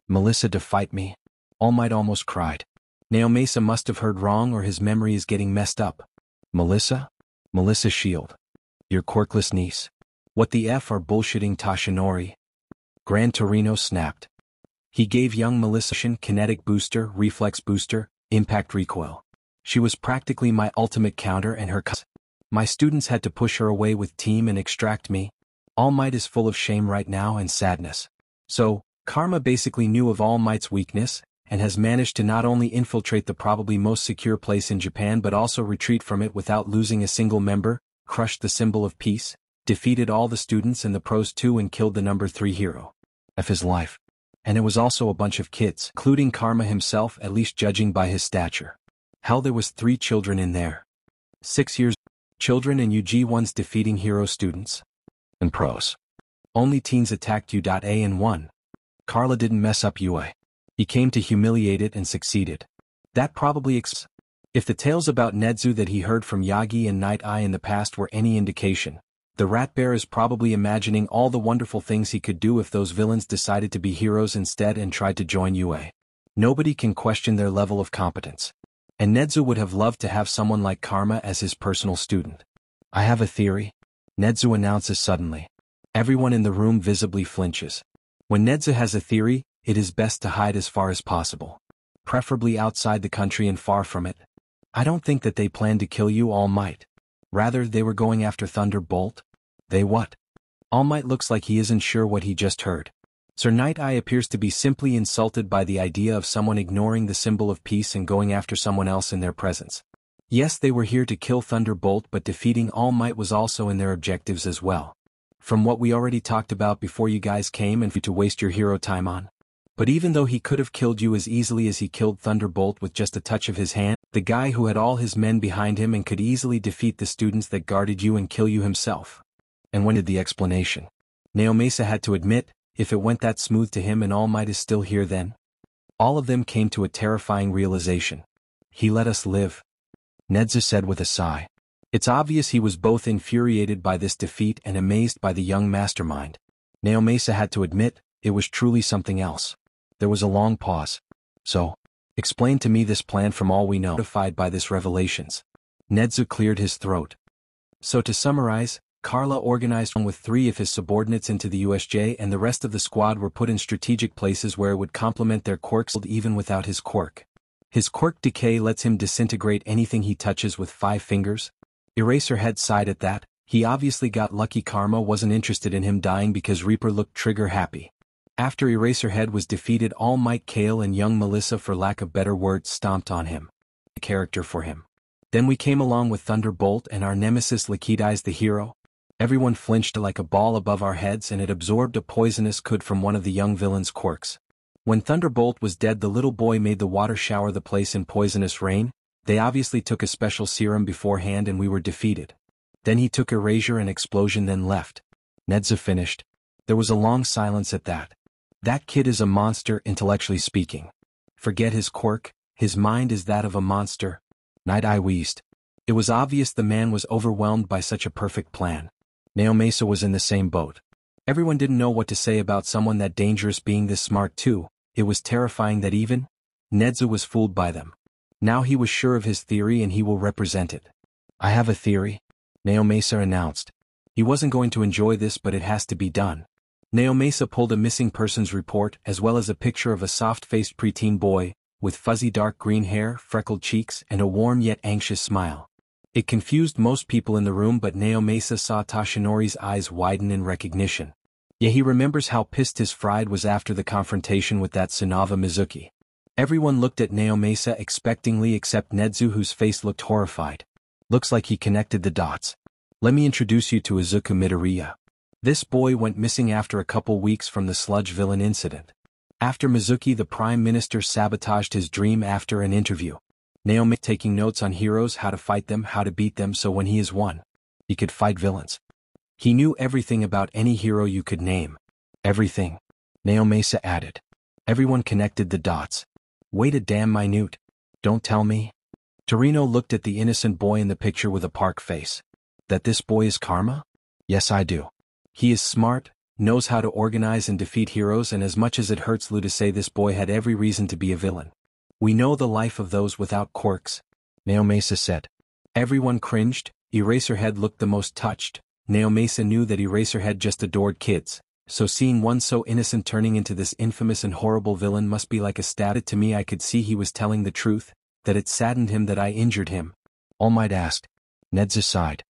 Melissa to fight me. All Might almost cried. Neomesa must have heard wrong or his memory is getting messed up. Melissa? Melissa Shield. Your quirkless niece. What the F are bullshitting Tashinori? Gran Torino snapped. He gave young Melissa kinetic booster, reflex booster, impact recoil. She was practically my ultimate counter and her my students had to push her away with team and extract me. All Might is full of shame right now and sadness. So, Karma basically knew of All Might's weakness, and has managed to not only infiltrate the probably most secure place in Japan but also retreat from it without losing a single member, crushed the symbol of peace, defeated all the students and the pros too and killed the number 3 hero of his life. And it was also a bunch of kids, including Karma himself, at least judging by his stature. Hell, there was 3 children in there. 6 years children and UG1's defeating hero students. And pros. Only teens attacked U.A and won. Carla didn't mess up UA. He came to humiliate it and succeeded. That probably if the tales about Nedzu that he heard from Yagi and Night Eye in the past were any indication, the Rat Bear is probably imagining all the wonderful things he could do if those villains decided to be heroes instead and tried to join UA. Nobody can question their level of competence. And Nedzu would have loved to have someone like Karma as his personal student. I have a theory. Nedzu announces suddenly. Everyone in the room visibly flinches. When Nedzu has a theory, it is best to hide as far as possible. Preferably outside the country and far from it. I don't think that they planned to kill you, All Might. Rather, they were going after Thunderbolt. They what? All Might looks like he isn't sure what he just heard. Sir Night Eye appears to be simply insulted by the idea of someone ignoring the symbol of peace and going after someone else in their presence. Yes, they were here to kill Thunderbolt, but defeating All Might was also in their objectives as well. From what we already talked about before you guys came and to waste your hero time on. But even though he could have killed you as easily as he killed Thunderbolt with just a touch of his hand, the guy who had all his men behind him and could easily defeat the students that guarded you and kill you himself. And when did the explanation? Neomesa had to admit, if it went that smooth to him and All Might is still here then? All of them came to a terrifying realization. He let us live. Nedza said with a sigh. It's obvious he was both infuriated by this defeat and amazed by the young mastermind. Neomesa had to admit, it was truly something else. There was a long pause. So, explain to me this plan from all we know. Notified by this revelations. Nedza cleared his throat. So to summarize, Carla organized with 3 of his subordinates into the USJ and the rest of the squad were put in strategic places where it would complement their quirks even without his quirk. His quirk decay lets him disintegrate anything he touches with 5 fingers. Eraserhead sighed at that. He obviously got lucky. Karma wasn't interested in him dying because Reaper looked trigger happy. After Eraserhead was defeated, All Might Kale and young Melissa, for lack of better words, stomped on him. A character for him. Then we came along with Thunderbolt and our nemesis Lakidize the hero. Everyone flinched like a ball above our heads, and it absorbed a poisonous could from one of the young villain's quirks. When Thunderbolt was dead, the little boy made the water shower the place in poisonous rain. They obviously took a special serum beforehand and we were defeated. Then he took Erasure and Explosion, then left. Nedza finished. There was a long silence at that. That kid is a monster, intellectually speaking. Forget his quirk, his mind is that of a monster. Night Eye wheezed. It was obvious the man was overwhelmed by such a perfect plan. Naomasa was in the same boat. Everyone didn't know what to say about someone that dangerous being this smart too. It was terrifying that even Nedza was fooled by them. Now he was sure of his theory and he will represent it. I have a theory, Naomasa announced. He wasn't going to enjoy this, but it has to be done. Naomasa pulled a missing persons report as well as a picture of a soft-faced preteen boy, with fuzzy dark green hair, freckled cheeks, and a warm yet anxious smile. It confused most people in the room, but Naomasa saw Toshinori's eyes widen in recognition. Yeah, he remembers how pissed his fried was after the confrontation with that Tsunaga Mizuki. Everyone looked at Naomasa expectingly except Nedzu, whose face looked horrified. Looks like he connected the dots. Let me introduce you to Izuku Midoriya. This boy went missing after a couple weeks from the sludge villain incident. After Mizuki the Prime Minister sabotaged his dream after an interview. Naomasa taking notes on heroes, how to fight them, how to beat them, so when he is one, he could fight villains. He knew everything about any hero you could name. Everything, Naomasa added. Everyone connected the dots. Wait a damn minute. Don't tell me. Torino looked at the innocent boy in the picture with a park face. That this boy is Karma? Yes, I do. He is smart, knows how to organize and defeat heroes, and as much as it hurts Lou to say, this boy had every reason to be a villain. We know the life of those without quirks, Naomasa said. Everyone cringed. Eraserhead looked the most touched. Naomasa knew that Eraserhead just adored kids, so seeing one so innocent turning into this infamous and horrible villain must be like a stab. To me, I could see he was telling the truth, that it saddened him that I injured him. All Might asked. Nedza sighed.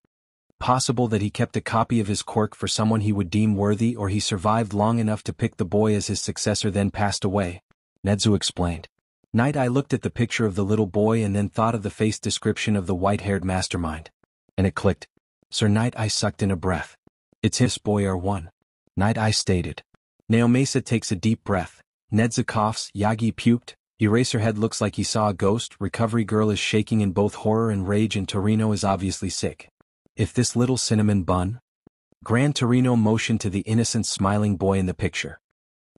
Possible that he kept a copy of his quirk for someone he would deem worthy, or he survived long enough to pick the boy as his successor then passed away, Nedzu explained. Night Eye looked at the picture of the little boy and then thought of the face description of the white-haired mastermind. And it clicked. Sir Night Eye sucked in a breath. It's his boy R1. Night Eye stated. Naomasa takes a deep breath. Nedza coughs. Yagi puked. Eraserhead looks like he saw a ghost. Recovery Girl is shaking in both horror and rage, and Torino is obviously sick. If this little cinnamon bun? Gran Torino motioned to the innocent smiling boy in the picture.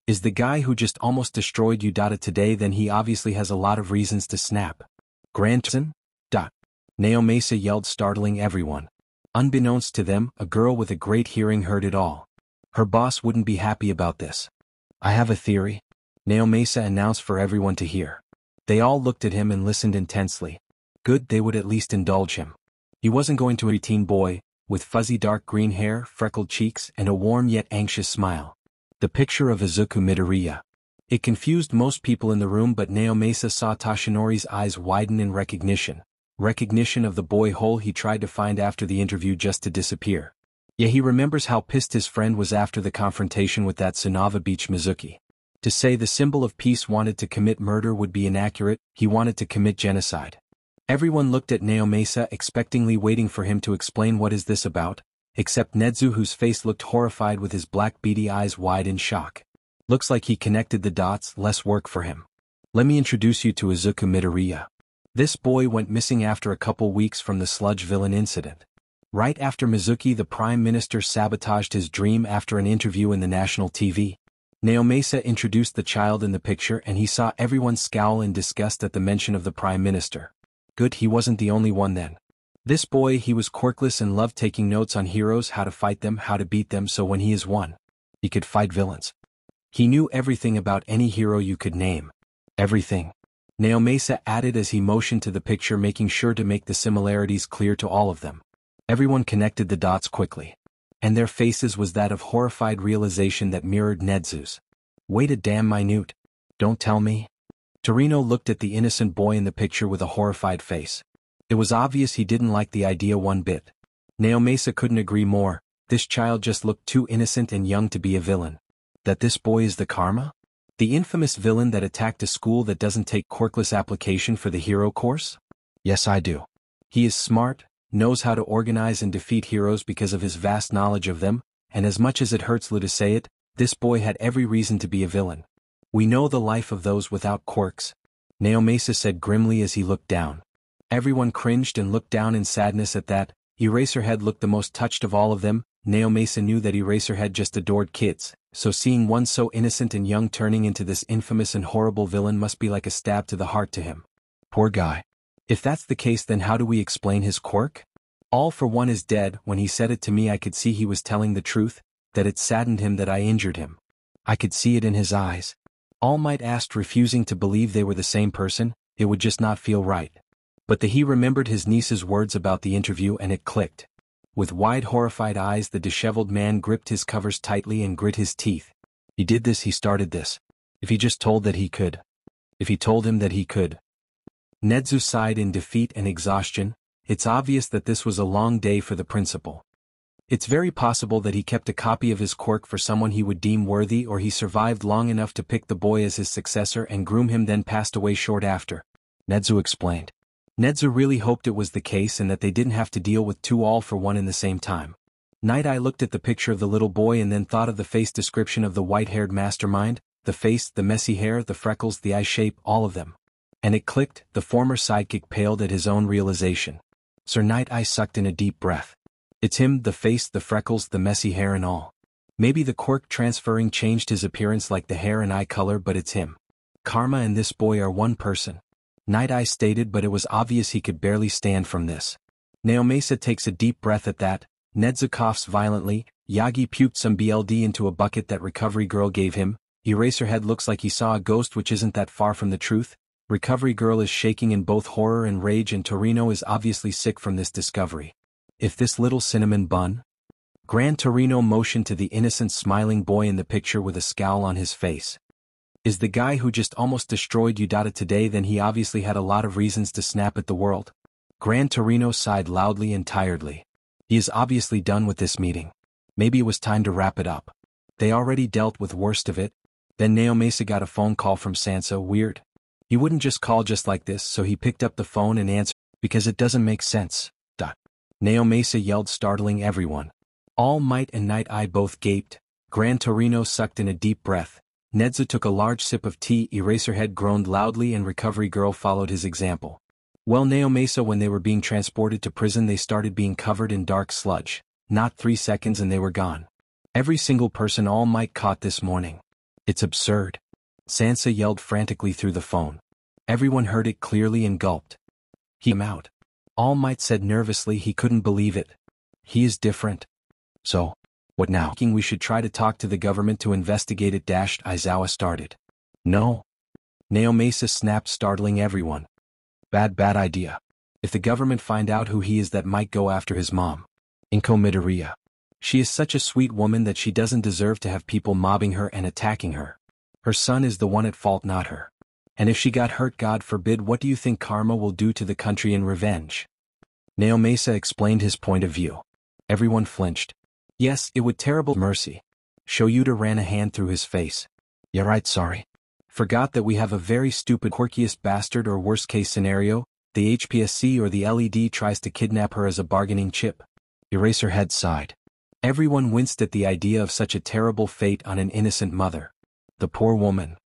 Is the guy who just almost destroyed you today, then he obviously has a lot of reasons to snap. Gran Naomasa yelled, startling everyone. Unbeknownst to them, a girl with a great hearing heard it all. Her boss wouldn't be happy about this. I have a theory, Naomasa announced for everyone to hear. They all looked at him and listened intensely. Good, they would at least indulge him. He wasn't going to a teen boy, with fuzzy dark green hair, freckled cheeks, and a warm yet anxious smile. The picture of Izuku Midoriya. It confused most people in the room, but Naomasa saw Toshinori's eyes widen in recognition. Recognition of the boy hole he tried to find after the interview just to disappear. Yeah, he remembers how pissed his friend was after the confrontation with that Tsunaga Beach Mizuki. To say the symbol of peace wanted to commit murder would be inaccurate. He wanted to commit genocide. Everyone looked at Naomasa expectingly, waiting for him to explain what is this about, except Nedzu, whose face looked horrified with his black beady eyes wide in shock. Looks like he connected the dots. Less work for him. Let me introduce you to Izuku Midoriya. This boy went missing after a couple weeks from the sludge villain incident. Right after Mizuki the Prime Minister sabotaged his dream after an interview in the national TV. Naomasa introduced the child in the picture and he saw everyone scowl in disgust at the mention of the Prime Minister. Good, he wasn't the only one then. This boy, he was quirkless and loved taking notes on heroes, how to fight them, how to beat them, so when he is one, he could fight villains. He knew everything about any hero you could name. Everything. Naomasa added as he motioned to the picture, making sure to make the similarities clear to all of them. Everyone connected the dots quickly. And their faces was that of horrified realization that mirrored Nedzu's. Wait a damn minute. Don't tell me. Torino looked at the innocent boy in the picture with a horrified face. It was obvious he didn't like the idea one bit. Naomasa couldn't agree more. This child just looked too innocent and young to be a villain. That this boy is the Karma? The infamous villain that attacked a school that doesn't take quirkless application for the hero course? Yes, I do. He is smart, knows how to organize and defeat heroes because of his vast knowledge of them, and as much as it hurts Lou to say it, this boy had every reason to be a villain. We know the life of those without quirks, Naomasa said grimly as he looked down. Everyone cringed and looked down in sadness at that. Eraserhead looked the most touched of all of them. Naomasa knew that Eraserhead just adored kids, so seeing one so innocent and young turning into this infamous and horrible villain must be like a stab to the heart to him. Poor guy. If that's the case, then how do we explain his quirk? All for One is dead. When he said it to me, I could see he was telling the truth, that it saddened him that I injured him. I could see it in his eyes. All Might asked, refusing to believe they were the same person. It would just not feel right. But he remembered his niece's words about the interview and it clicked. With wide horrified eyes, the disheveled man gripped his covers tightly and grit his teeth. He did this, he started this. If he just told that he could. If he told him that he could. Nezu sighed in defeat and exhaustion. It's obvious that this was a long day for the principal. It's very possible that he kept a copy of his quirk for someone he would deem worthy, or he survived long enough to pick the boy as his successor and groom him, then passed away short after. Nezu explained. Nezu really hoped it was the case and that they didn't have to deal with two All for One in the same time. Night Eye looked at the picture of the little boy and then thought of the face description of the white-haired mastermind, the face, the messy hair, the freckles, the eye shape, all of them. And it clicked. The former sidekick paled at his own realization. Sir Night Eye sucked in a deep breath. It's him, the face, the freckles, the messy hair and all. Maybe the quirk transferring changed his appearance like the hair and eye color, but it's him. Karma and this boy are one person. Night Eye stated, but it was obvious he could barely stand from this. Naomasa takes a deep breath at that. Nezu coughs violently. Yagi puked some BLD into a bucket that Recovery Girl gave him. Eraserhead looks like he saw a ghost, which isn't that far from the truth. Recovery Girl is shaking in both horror and rage, and Torino is obviously sick from this discovery. If this little cinnamon bun? Gran Torino motioned to the innocent smiling boy in the picture with a scowl on his face. Is the guy who just almost destroyed Udata today? Then he obviously had a lot of reasons to snap at the world. Gran Torino sighed loudly and tiredly. He is obviously done with this meeting. Maybe it was time to wrap it up. They already dealt with worst of it. Then Naomasa got a phone call from Sansa. Weird. He wouldn't just call just like this, so he picked up the phone and answered, because it doesn't make sense. Naomasa yelled, startling everyone. All Might and Night Eye both gaped. Gran Torino sucked in a deep breath. Nezu took a large sip of tea. Eraserhead groaned loudly and Recovery Girl followed his example. Well, Naomasa, when they were being transported to prison, they started being covered in dark sludge. Not 3 seconds and they were gone. Every single person All Might caught this morning. It's absurd. Sansa yelled frantically through the phone. Everyone heard it clearly and gulped. He's out. All Might said nervously he couldn't believe it. He is different. So, what now? We should try to talk to the government to investigate it. Aizawa started. No. Naomasa snapped, startling everyone. Bad idea. If the government find out who he is, that might go after his mom. Inko Midoriya. She is such a sweet woman that she doesn't deserve to have people mobbing her and attacking her. Her son is the one at fault, not her. And if she got hurt, God forbid, what do you think Karma will do to the country in revenge? Naomasa explained his point of view. Everyone flinched. Yes, it would. Terrible mercy. Shoyuta ran a hand through his face. Yeah, right, sorry. Forgot that we have a very stupid, quirkiest bastard, or worst case scenario, the HPSC or the LED tries to kidnap her as a bargaining chip. Eraserhead sighed. Everyone winced at the idea of such a terrible fate on an innocent mother. The poor woman.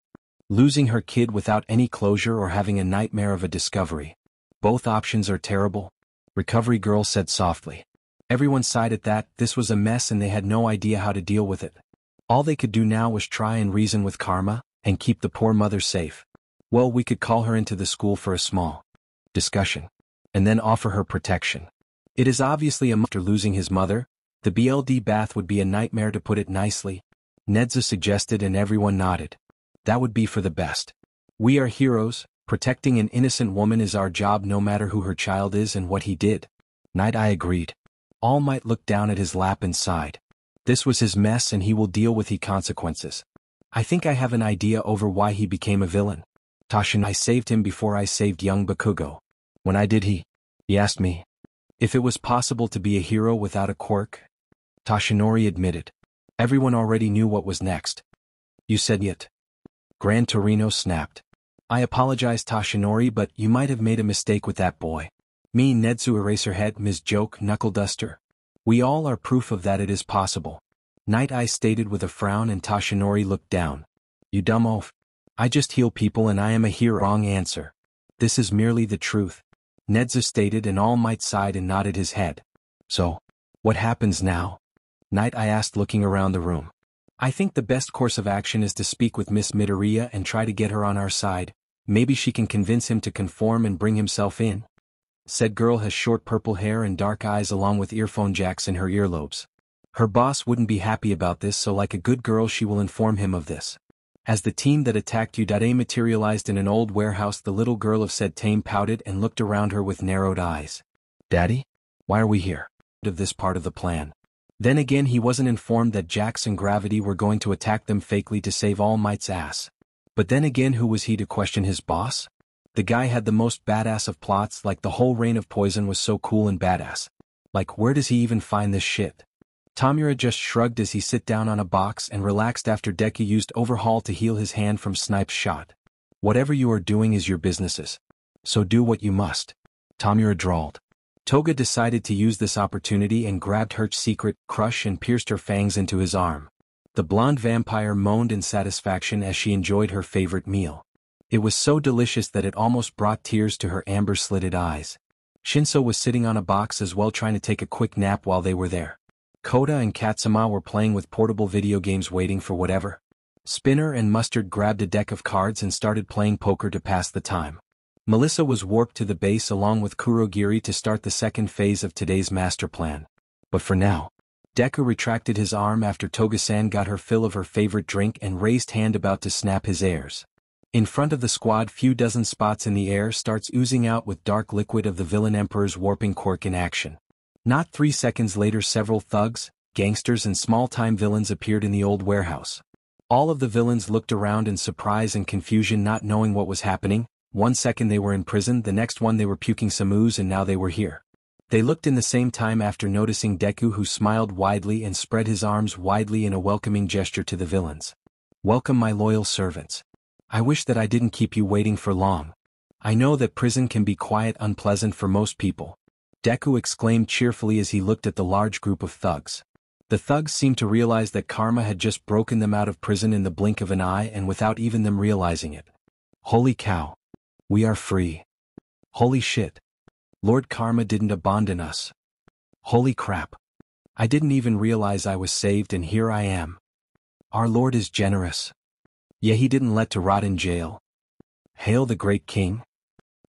Losing her kid without any closure or having a nightmare of a discovery. Both options are terrible. Recovery Girl said softly. Everyone sighed at that. This was a mess and they had no idea how to deal with it. All they could do now was try and reason with Karma, and keep the poor mother safe. Well, we could call her into the school for a small discussion. And then offer her protection. It is obviously after losing his mother, the BLD bath would be a nightmare, to put it nicely. Nezu suggested and everyone nodded. That would be for the best. We are heroes. Protecting an innocent woman is our job, no matter who her child is and what he did. Night Eye agreed. All Might looked down at his lap and sighed. This was his mess and he will deal with the consequences. I think I have an idea over why he became a villain. Tashin, I saved him before I saved young Bakugo. When I did, he He asked me if it was possible to be a hero without a quirk. Toshinori admitted. Everyone already knew what was next. You said it. Gran Torino snapped. I apologize, Toshinori, but you might have made a mistake with that boy. Me, Netsu Eraserhead, Ms. Joke, Knuckle Duster. We all are proof of that it is possible. Night Eye stated with a frown, and Toshinori looked down. You dumb oaf. I just heal people and I am a hero. Wrong answer. This is merely the truth. Nedza stated, and All Might sighed and nodded his head. So, what happens now? Night Eye asked, looking around the room. I think the best course of action is to speak with Miss Midoriya and try to get her on our side. Maybe she can convince him to conform and bring himself in. Said girl has short purple hair and dark eyes along with earphone jacks in her earlobes. Her boss wouldn't be happy about this, so like a good girl she will inform him of this. As the team that attacked Udade materialized in an old warehouse, the little girl of said team pouted and looked around her with narrowed eyes. Daddy? Why are we here? Of this part of the plan. Then again, he wasn't informed that Jax and Gravity were going to attack them fakely to save All Might's ass. But then again, who was he to question his boss? The guy had the most badass of plots, like the whole Reign of Poison was so cool and badass. Like, where does he even find this shit? Tamura just shrugged as he sit down on a box and relaxed after Deku used Overhaul to heal his hand from Snipe's shot. Whatever you are doing is your businesses. So do what you must. Tamura drawled. Toga decided to use this opportunity and grabbed Herc's secret crush and pierced her fangs into his arm. The blonde vampire moaned in satisfaction as she enjoyed her favorite meal. It was so delicious that it almost brought tears to her amber-slitted eyes. Shinso was sitting on a box as well, trying to take a quick nap while they were there. Koda and Katsuma were playing with portable video games, waiting for whatever. Spinner and Mustard grabbed a deck of cards and started playing poker to pass the time. Melissa was warped to the base along with Kurogiri to start the second phase of today's master plan. But for now, Deku retracted his arm after Toga-san got her fill of her favorite drink and raised hand about to snap his airs. In front of the squad, few dozen spots in the air starts oozing out with dark liquid of the villain Emperor's warping quirk in action. Not 3 seconds later, several thugs, gangsters and small-time villains appeared in the old warehouse. All of the villains looked around in surprise and confusion, not knowing what was happening. 1 second they were in prison, the next one they were puking some ooze, and now they were here. They looked in the same time after noticing Deku, who smiled widely and spread his arms widely in a welcoming gesture to the villains. Welcome, my loyal servants. I wish that I didn't keep you waiting for long. I know that prison can be quite unpleasant for most people. Deku exclaimed cheerfully as he looked at the large group of thugs. The thugs seemed to realize that Karma had just broken them out of prison in the blink of an eye and without even them realizing it. Holy cow. We are free. Holy shit. Lord Karma didn't abandon us. Holy crap. I didn't even realize I was saved, and here I am. Our Lord is generous. Yeah, he didn't let to rot in jail. Hail the great king.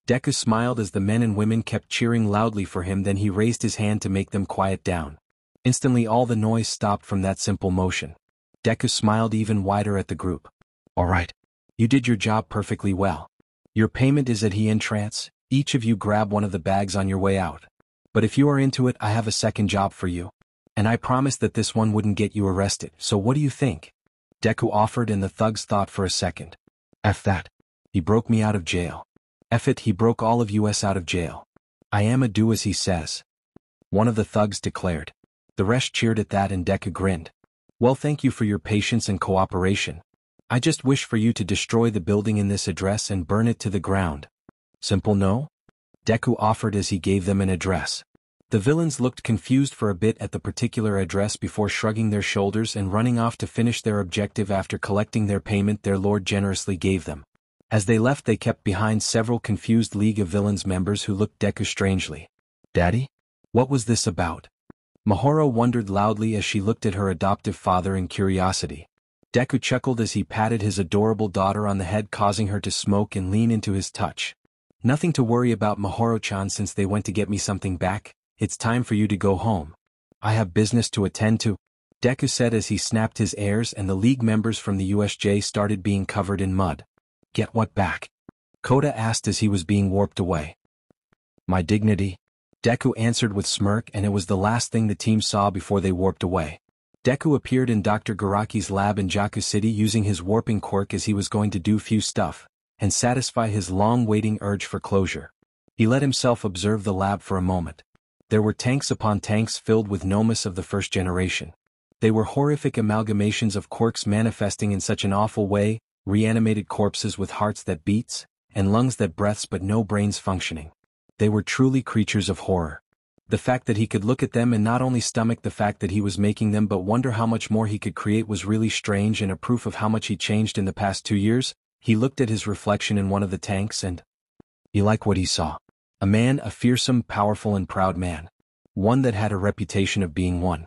Deku smiled as the men and women kept cheering loudly for him, then he raised his hand to make them quiet down. Instantly all the noise stopped from that simple motion. Deku smiled even wider at the group. Alright. You did your job perfectly well. Your payment is at the entrance. Each of you grab one of the bags on your way out. But if you are into it, I have a second job for you. And I promised that this one wouldn't get you arrested, so what do you think? Deku offered, and the thugs thought for a second. F that. He broke me out of jail. F it, he broke all of us out of jail. I am a do as he says. One of the thugs declared. The rest cheered at that, and Deku grinned. Well, thank you for your patience and cooperation. I just wish for you to destroy the building in this address and burn it to the ground. Simple, no? Deku offered as he gave them an address. The villains looked confused for a bit at the particular address before shrugging their shoulders and running off to finish their objective after collecting their payment their lord generously gave them. As they left, they kept behind several confused League of Villains members who looked Deku strangely. Daddy? What was this about? Mahoro wondered loudly as she looked at her adoptive father in curiosity. Deku chuckled as he patted his adorable daughter on the head, causing her to smoke and lean into his touch. Nothing to worry about, Mahoro-chan, since they went to get me something back. It's time for you to go home. I have business to attend to, Deku said as he snapped his airs, and the League members from the USJ started being covered in mud. Get what back? Koda asked as he was being warped away. My dignity, Deku answered with smirk, and it was the last thing the team saw before they warped away. Deku appeared in Dr. Garaki's lab in Jaku City using his warping quirk as he was going to do few stuff and satisfy his long-waiting urge for closure. He let himself observe the lab for a moment. There were tanks upon tanks filled with Nomus of the first generation. They were horrific amalgamations of quirks manifesting in such an awful way, reanimated corpses with hearts that beats, and lungs that breathes but no brains functioning. They were truly creatures of horror. The fact that he could look at them and not only stomach the fact that he was making them but wonder how much more he could create was really strange and a proof of how much he changed in the past 2 years. He looked at his reflection in one of the tanks and he liked what he saw. A man, a fearsome, powerful and proud man. One that had a reputation of being one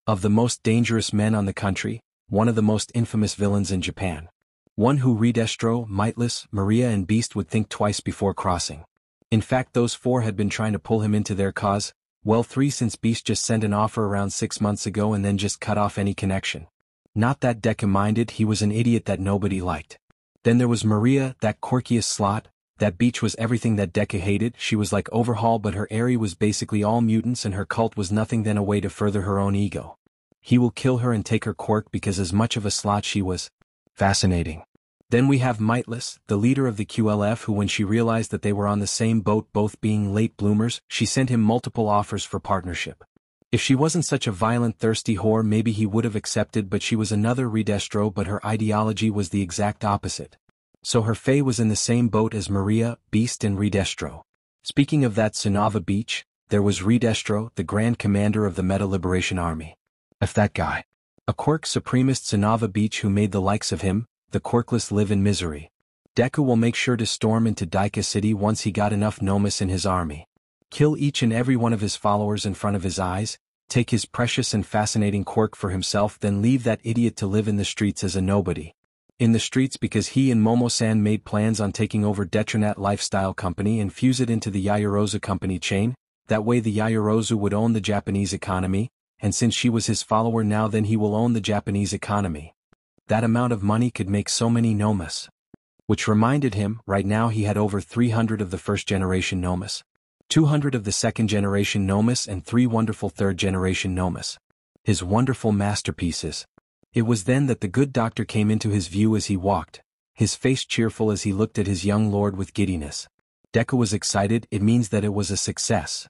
of the most dangerous men on the country, one of the most infamous villains in Japan. One who Redestro, Mightless, Maria and Beast would think twice before crossing. In fact, those 4 had been trying to pull him into their cause, well 3 since Beast just sent an offer around 6 months ago and then just cut off any connection. Not that Deku minded, he was an idiot that nobody liked. Then there was Maria, that quirkiest slot. That beach was everything that Deku hated. She was like Overhaul but her area was basically all mutants and her cult was nothing than a way to further her own ego. He will kill her and take her quirk because as much of a slot she was. Fascinating. Then we have Mightless, the leader of the QLF who when she realized that they were on the same boat both being late bloomers, she sent him multiple offers for partnership. If she wasn't such a violent thirsty whore maybe he would have accepted but she was another Redestro but her ideology was the exact opposite. So her fae was in the same boat as Maria, Beast and Redestro. Speaking of that Sonava Beach, there was Redestro, the Grand Commander of the Meta Liberation Army. If that guy. A quirk supremist Sonava Beach who made the likes of him, the quirkless live in misery. Deku will make sure to storm into Daika City once he got enough Nomus in his army. Kill each and every one of his followers in front of his eyes, take his precious and fascinating quirk for himself then leave that idiot to live in the streets as a nobody. In the streets because he and Momo-san made plans on taking over Detronat Lifestyle Company and fuse it into the Yaoyorozu Company chain, that way the Yaoyorozu would own the Japanese economy, and since she was his follower now then he will own the Japanese economy. That amount of money could make so many Nomus. Which reminded him, right now he had over 300 of the first generation Nomus, 200 of the second generation Nomus and 3 wonderful third generation Nomus. His wonderful masterpieces. It was then that the good doctor came into his view as he walked, his face cheerful as he looked at his young lord with giddiness. Deku was excited, it means that it was a success.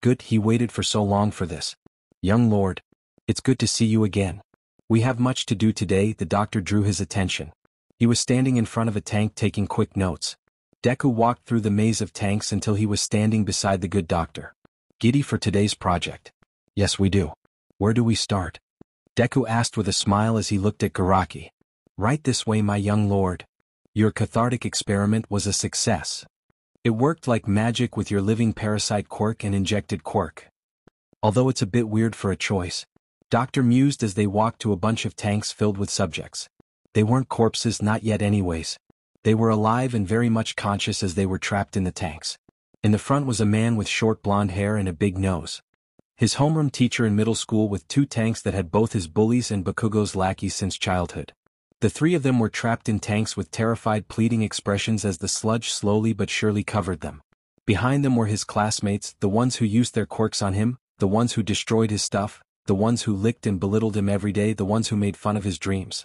Good, he waited for so long for this. Young lord, it's good to see you again. We have much to do today. The doctor drew his attention. He was standing in front of a tank taking quick notes. Deku walked through the maze of tanks until he was standing beside the good doctor. Giddy for today's project? Yes we do. Where do we start? Deku asked with a smile as he looked at Garaki. Right this way my young lord. Your cathartic experiment was a success. It worked like magic with your living parasite quirk and injected quirk. Although it's a bit weird for a choice. Doctor mused as they walked to a bunch of tanks filled with subjects. They weren't corpses, not yet anyways. They were alive and very much conscious as they were trapped in the tanks. In the front was a man with short blonde hair and a big nose. His homeroom teacher in middle school with 2 tanks that had both his bullies and Bakugo's lackeys since childhood. The 3 of them were trapped in tanks with terrified pleading expressions as the sludge slowly but surely covered them. Behind them were his classmates, the ones who used their quirks on him, the ones who destroyed his stuff, the ones who licked and belittled him every day, the ones who made fun of his dreams.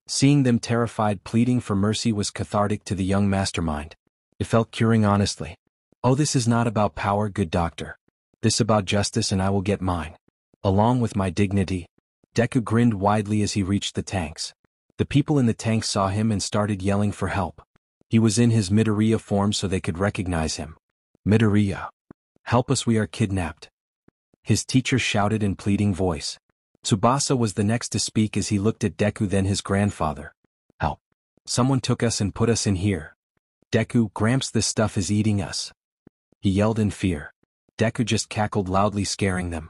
Seeing them terrified pleading for mercy was cathartic to the young mastermind. It felt curing honestly. Oh, this is not about power, good doctor. This about justice and I will get mine. Along with my dignity. Deku grinned widely as he reached the tanks. The people in the tanks saw him and started yelling for help. He was in his Midoriya form so they could recognize him. Midoriya. Help us, we are kidnapped. His teacher shouted in pleading voice. Tsubasa was the next to speak as he looked at Deku then his grandfather. Help. Someone took us and put us in here. Deku, Gramps, this stuff is eating us. He yelled in fear. Deku just cackled loudly scaring them.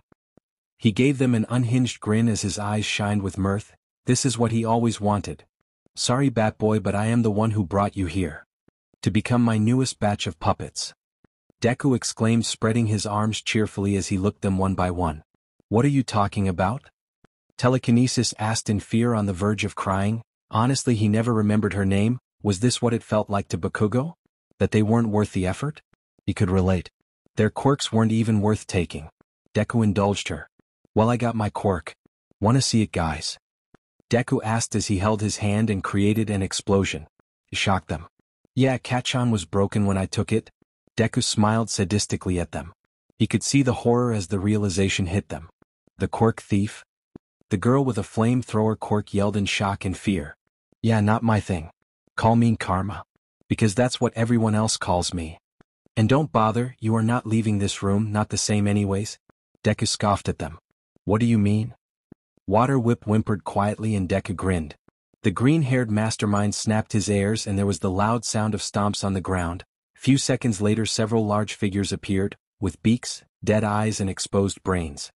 He gave them an unhinged grin as his eyes shined with mirth. This is what he always wanted. Sorry Batboy but I am the one who brought you here. To become my newest batch of puppets. Deku exclaimed spreading his arms cheerfully as he looked them one by one. What are you talking about? Telekinesis asked in fear on the verge of crying. Honestly he never remembered her name. Was this what it felt like to Bakugo? That they weren't worth the effort? He could relate. Their quirks weren't even worth taking. Deku indulged her. Well I got my quirk. Wanna see it guys? Deku asked as he held his hand and created an explosion. It shocked them. Yeah, Kachan was broken when I took it. Deku smiled sadistically at them. He could see the horror as the realization hit them. The quirk thief? The girl with a flamethrower quirk yelled in shock and fear. Yeah, not my thing. Call me Karma. Because that's what everyone else calls me. And don't bother, you are not leaving this room, not the same anyways. Deku scoffed at them. What do you mean? Water Whip whimpered quietly and Deku grinned. The green-haired mastermind snapped his airs and there was the loud sound of stomps on the ground. Few seconds later several large figures appeared, with beaks, dead eyes and exposed brains.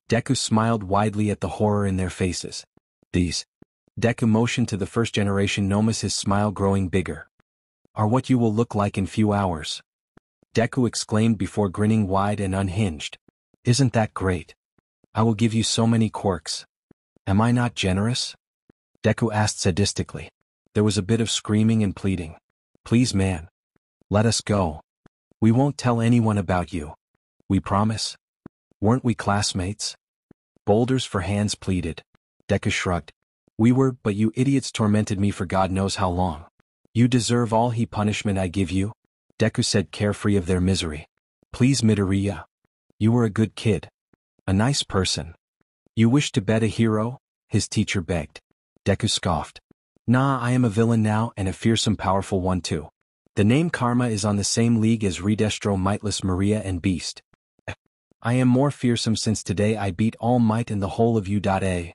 Deku smiled widely at the horror in their faces. These. Deku motioned to the first-generation Nomus, his smile growing bigger. Are what you will look like in few hours. Deku exclaimed before grinning wide and unhinged. Isn't that great? I will give you so many quirks. Am I not generous? Deku asked sadistically. There was a bit of screaming and pleading. Please man. Let us go. We won't tell anyone about you. We promise. Weren't we classmates? Boulders for hands pleaded. Deku shrugged. We were, but you idiots tormented me for God knows how long. You deserve all the punishment I give you. Deku said carefree of their misery. Please Midoriya. You were a good kid. A nice person. You wish to bet a hero? His teacher begged. Deku scoffed. Nah, I am a villain now and a fearsome powerful one too. The name Karma is on the same league as Redestro, Mightless, Maria and Beast. I am more fearsome since today I beat All Might and the whole of you.A.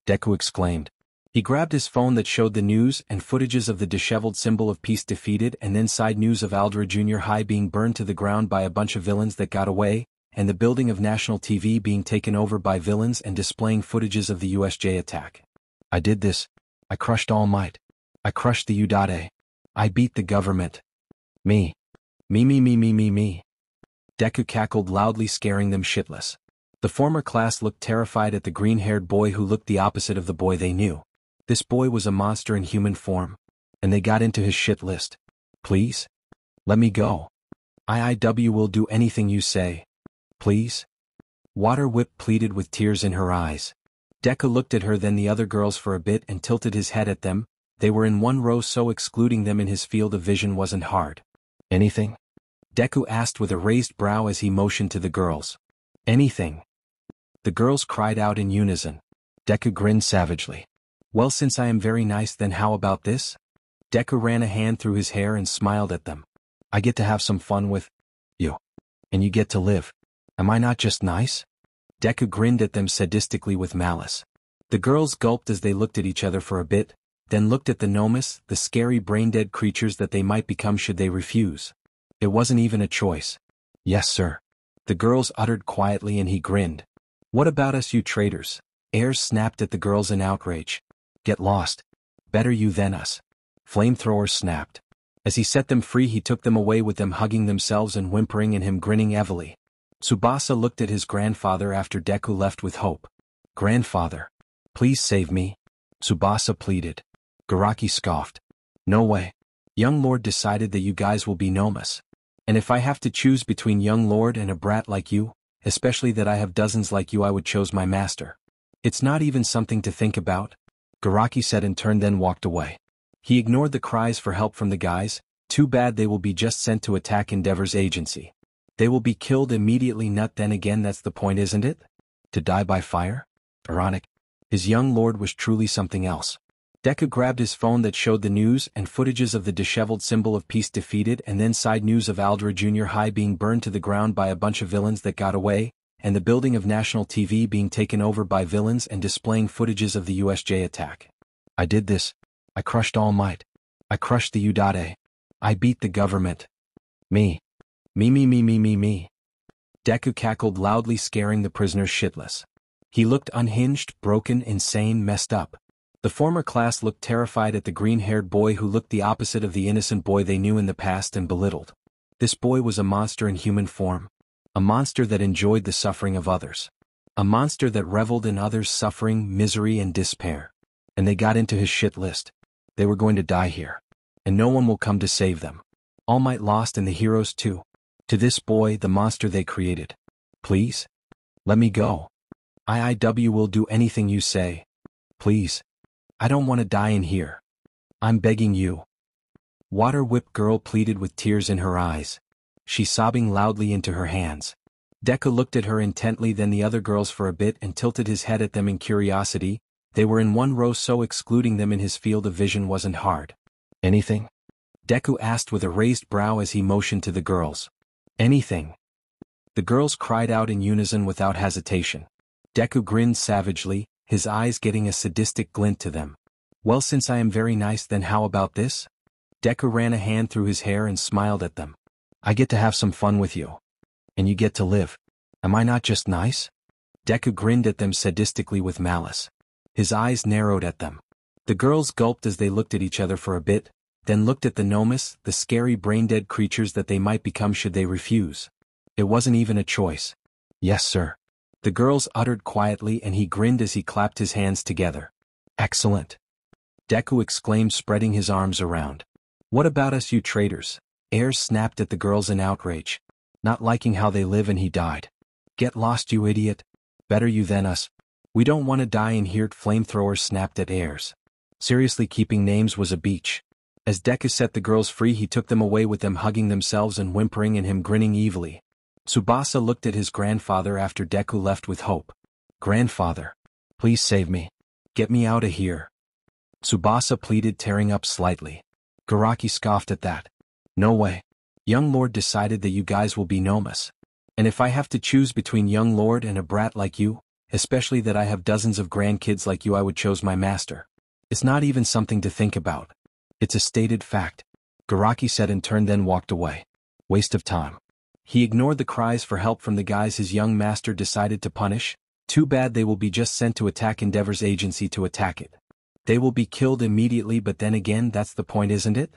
Deku exclaimed. He grabbed his phone that showed the news and footages of the disheveled symbol of peace defeated and then side news of Aldera Junior High being burned to the ground by a bunch of villains that got away, and the building of national TV being taken over by villains and displaying footages of the USJ attack. I did this. I crushed All Might. I crushed the U.A. I beat the government. Me. Me. Deku cackled loudly, scaring them shitless. The former class looked terrified at the green-haired boy who looked the opposite of the boy they knew. This boy was a monster in human form. And they got into his shit list. Please? Let me go. IIW will do anything you say. Please? Water Whip pleaded with tears in her eyes. Deku looked at her then the other girls for a bit and tilted his head at them. They were in one row, so excluding them in his field of vision wasn't hard. Anything? Deku asked with a raised brow as he motioned to the girls. Anything. The girls cried out in unison. Deku grinned savagely. Well, since I am very nice, then how about this? Deku ran a hand through his hair and smiled at them. I get to have some fun with you. And you get to live. Am I not just nice? Deku grinned at them sadistically with malice. The girls gulped as they looked at each other for a bit, then looked at the Nomus, the scary brain-dead creatures that they might become should they refuse. It wasn't even a choice. Yes, sir. The girls uttered quietly and he grinned. What about us, you traitors? Ayers snapped at the girls in outrage. Get lost. Better you than us. Flamethrower snapped. As he set them free, he took them away with them hugging themselves and whimpering and him grinning heavily. Tsubasa looked at his grandfather after Deku left with hope. Grandfather. Please save me. Tsubasa pleaded. Garaki scoffed. No way. Young Lord decided that you guys will be Nomus. And if I have to choose between young Lord and a brat like you, especially that I have dozens like you, I would choose my master. It's not even something to think about. Garaki said and turned then walked away. He ignored the cries for help from the guys. Too bad, they will be just sent to attack Endeavor's agency. They will be killed immediately. Not then again, that's the point, isn't it? To die by fire? Ironic. His young lord was truly something else. Deku grabbed his phone that showed the news and footages of the disheveled symbol of peace defeated and then side news of Aldera Junior High being burned to the ground by a bunch of villains that got away, and the building of national TV being taken over by villains and displaying footages of the USJ attack. I did this. I crushed All Might. I crushed the U.A. I beat the government. Me. Me. Deku cackled loudly, scaring the prisoners shitless. He looked unhinged, broken, insane, messed up. The former class looked terrified at the green-haired boy who looked the opposite of the innocent boy they knew in the past and belittled. This boy was a monster in human form. A monster that enjoyed the suffering of others. A monster that reveled in others' suffering, misery, and despair. And they got into his shit list. They were going to die here. And no one will come to save them. All Might lost and the heroes too. To this boy, the monster they created. Please? Let me go. IIW will do anything you say. Please. I don't want to die in here. I'm begging you. Water Whip girl pleaded with tears in her eyes. she sobbing loudly into her hands. Deku looked at her intently, then the other girls for a bit, and tilted his head at them in curiosity. They were in one row, so excluding them in his field of vision wasn't hard. Anything? Deku asked with a raised brow as he motioned to the girls. Anything. The girls cried out in unison without hesitation. Deku grinned savagely, his eyes getting a sadistic glint to them. Well, since I am very nice, then how about this? Deku ran a hand through his hair and smiled at them. I get to have some fun with you. And you get to live. Am I not just nice? Deku grinned at them sadistically with malice. His eyes narrowed at them. The girls gulped as they looked at each other for a bit, then looked at the Nomus, the scary brain-dead creatures that they might become should they refuse. It wasn't even a choice. Yes, sir. The girls uttered quietly, and he grinned as he clapped his hands together. Excellent. Deku exclaimed, spreading his arms around. What about us, you traitors? Ayers snapped at the girls in outrage. Not liking how they live, and he died. Get lost, you idiot. Better you than us. We don't want to die in here. Flamethrower snapped at Ayers. Seriously, keeping names was a beach. As Deku set the girls free, he took them away with them hugging themselves and whimpering and him grinning evilly. Tsubasa looked at his grandfather after Deku left with hope. Grandfather. Please save me. Get me out of here. Tsubasa pleaded, tearing up slightly. Garaki scoffed at that. No way. Young Lord decided that you guys will be Nomus. And if I have to choose between young Lord and a brat like you, especially that I have dozens of grandkids like you, I would choose my master. It's not even something to think about. It's a stated fact. Garaki said in turn, then walked away. Waste of time. He ignored the cries for help from the guys his young master decided to punish. Too bad, they will be just sent to attack Endeavor's agency to attack it. They will be killed immediately, but then again, that's the point, isn't it?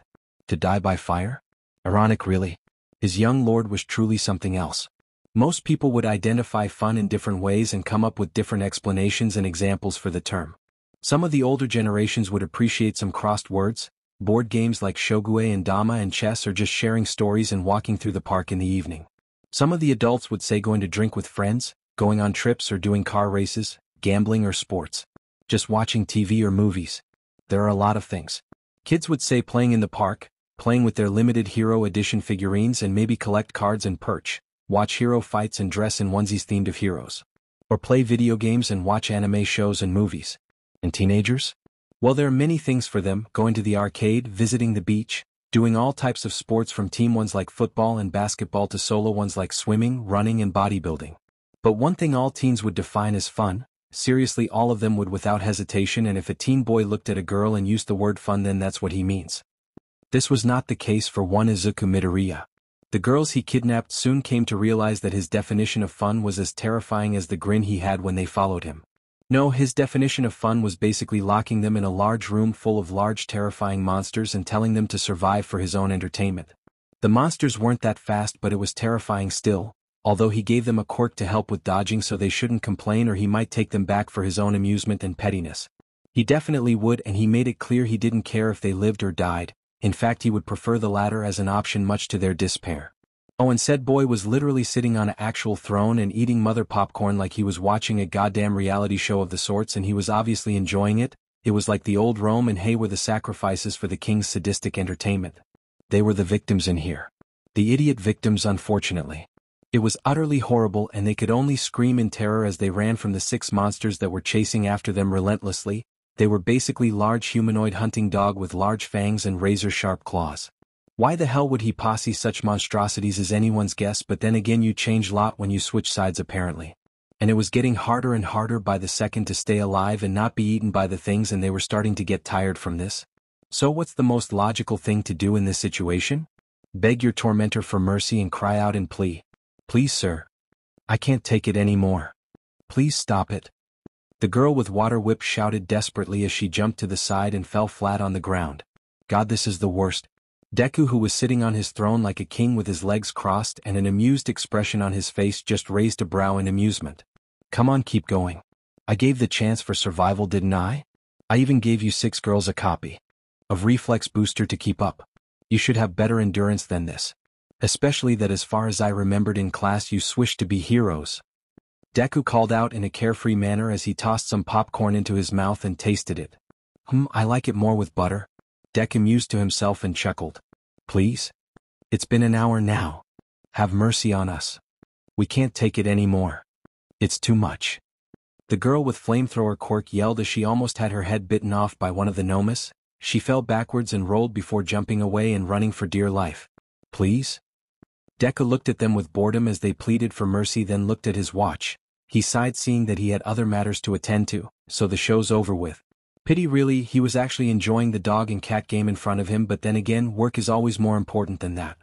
To die by fire? Ironic, really. His young lord was truly something else. Most people would identify fun in different ways and come up with different explanations and examples for the term. Some of the older generations would appreciate some crossed words, board games like shogue and dama and chess, or just sharing stories and walking through the park in the evening. Some of the adults would say going to drink with friends, going on trips or doing car races, gambling or sports. Just watching TV or movies. There are a lot of things. Kids would say playing in the park, playing with their limited hero edition figurines and maybe collect cards and perch, watch hero fights and dress in onesies themed of heroes. Or play video games and watch anime shows and movies. And teenagers? Well, there are many things for them, going to the arcade, visiting the beach, doing all types of sports from team ones like football and basketball to solo ones like swimming, running and bodybuilding. But one thing all teens would define as fun, seriously all of them would without hesitation, and if a teen boy looked at a girl and used the word fun, then that's what he means. This was not the case for one Izuku Midoriya. The girls he kidnapped soon came to realize that his definition of fun was as terrifying as the grin he had when they followed him. No, his definition of fun was basically locking them in a large room full of large terrifying monsters and telling them to survive for his own entertainment. The monsters weren't that fast, but it was terrifying still, although he gave them a quirk to help with dodging so they shouldn't complain, or he might take them back for his own amusement and pettiness. He definitely would, and he made it clear he didn't care if they lived or died. In fact, he would prefer the latter as an option, much to their despair. Oh, and said boy was literally sitting on an actual throne and eating mother popcorn like he was watching a goddamn reality show of the sorts, and he was obviously enjoying it. It was like the old Rome and Hay were the sacrifices for the king's sadistic entertainment. They were the victims in here. The idiot victims, unfortunately. It was utterly horrible, and they could only scream in terror as they ran from the 6 monsters that were chasing after them relentlessly. They were basically large humanoid hunting dog with large fangs and razor-sharp claws. Why the hell would he posse such monstrosities is anyone's guess, but then again you change lot when you switch sides apparently. And it was getting harder and harder by the second to stay alive and not be eaten by the things, and they were starting to get tired from this. So what's the most logical thing to do in this situation? Beg your tormentor for mercy and cry out in plea. Please, sir. I can't take it anymore. Please stop it. The girl with water whip shouted desperately as she jumped to the side and fell flat on the ground. God, this is the worst. Deku, who was sitting on his throne like a king with his legs crossed and an amused expression on his face, just raised a brow in amusement. Come on, keep going. I gave the chance for survival, didn't I? I even gave you 6 girls a copy of Reflex Booster to keep up. You should have better endurance than this. Especially that as far as I remembered in class you swished to be heroes. Deku called out in a carefree manner as he tossed some popcorn into his mouth and tasted it. I like it more with butter. Deku mused to himself and chuckled. Please? It's been an hour now. Have mercy on us. We can't take it anymore. It's too much. The girl with flamethrower quirk yelled as she almost had her head bitten off by one of the Nomus. She fell backwards and rolled before jumping away and running for dear life. Please? Deku looked at them with boredom as they pleaded for mercy, then looked at his watch. He sighed, seeing that he had other matters to attend to, so the show's over with. Pity really, he was actually enjoying the dog and cat game in front of him, but then again, work is always more important than that.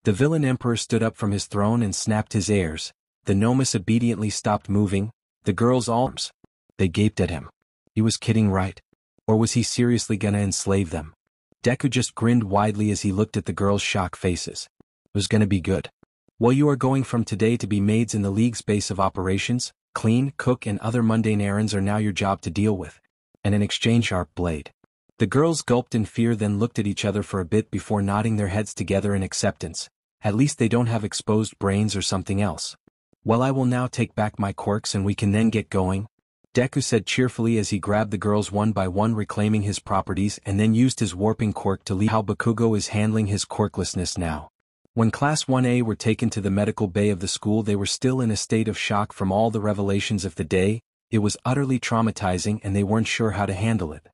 The villain emperor stood up from his throne and snapped his ears. The Nomus obediently stopped moving. The girls' arms. They gaped at him. He was kidding, right? Or was he seriously gonna enslave them? Deku just grinned widely as he looked at the girls' shocked faces. It was gonna be good. Well, you are going from today to be maids in the League's base of operations. Clean, cook and other mundane errands are now your job to deal with. And in exchange, sharp blade. The girls gulped in fear, then looked at each other for a bit before nodding their heads together in acceptance. At least they don't have exposed brains or something else. Well, I will now take back my quirks and we can then get going, Deku said cheerfully as he grabbed the girls one by one, reclaiming his properties, and then used his warping quirk to lead. How Bakugo is handling his quirklessness now. When Class 1A were taken to the medical bay of the school, they were still in a state of shock from all the revelations of the day. It was utterly traumatizing and they weren't sure how to handle it.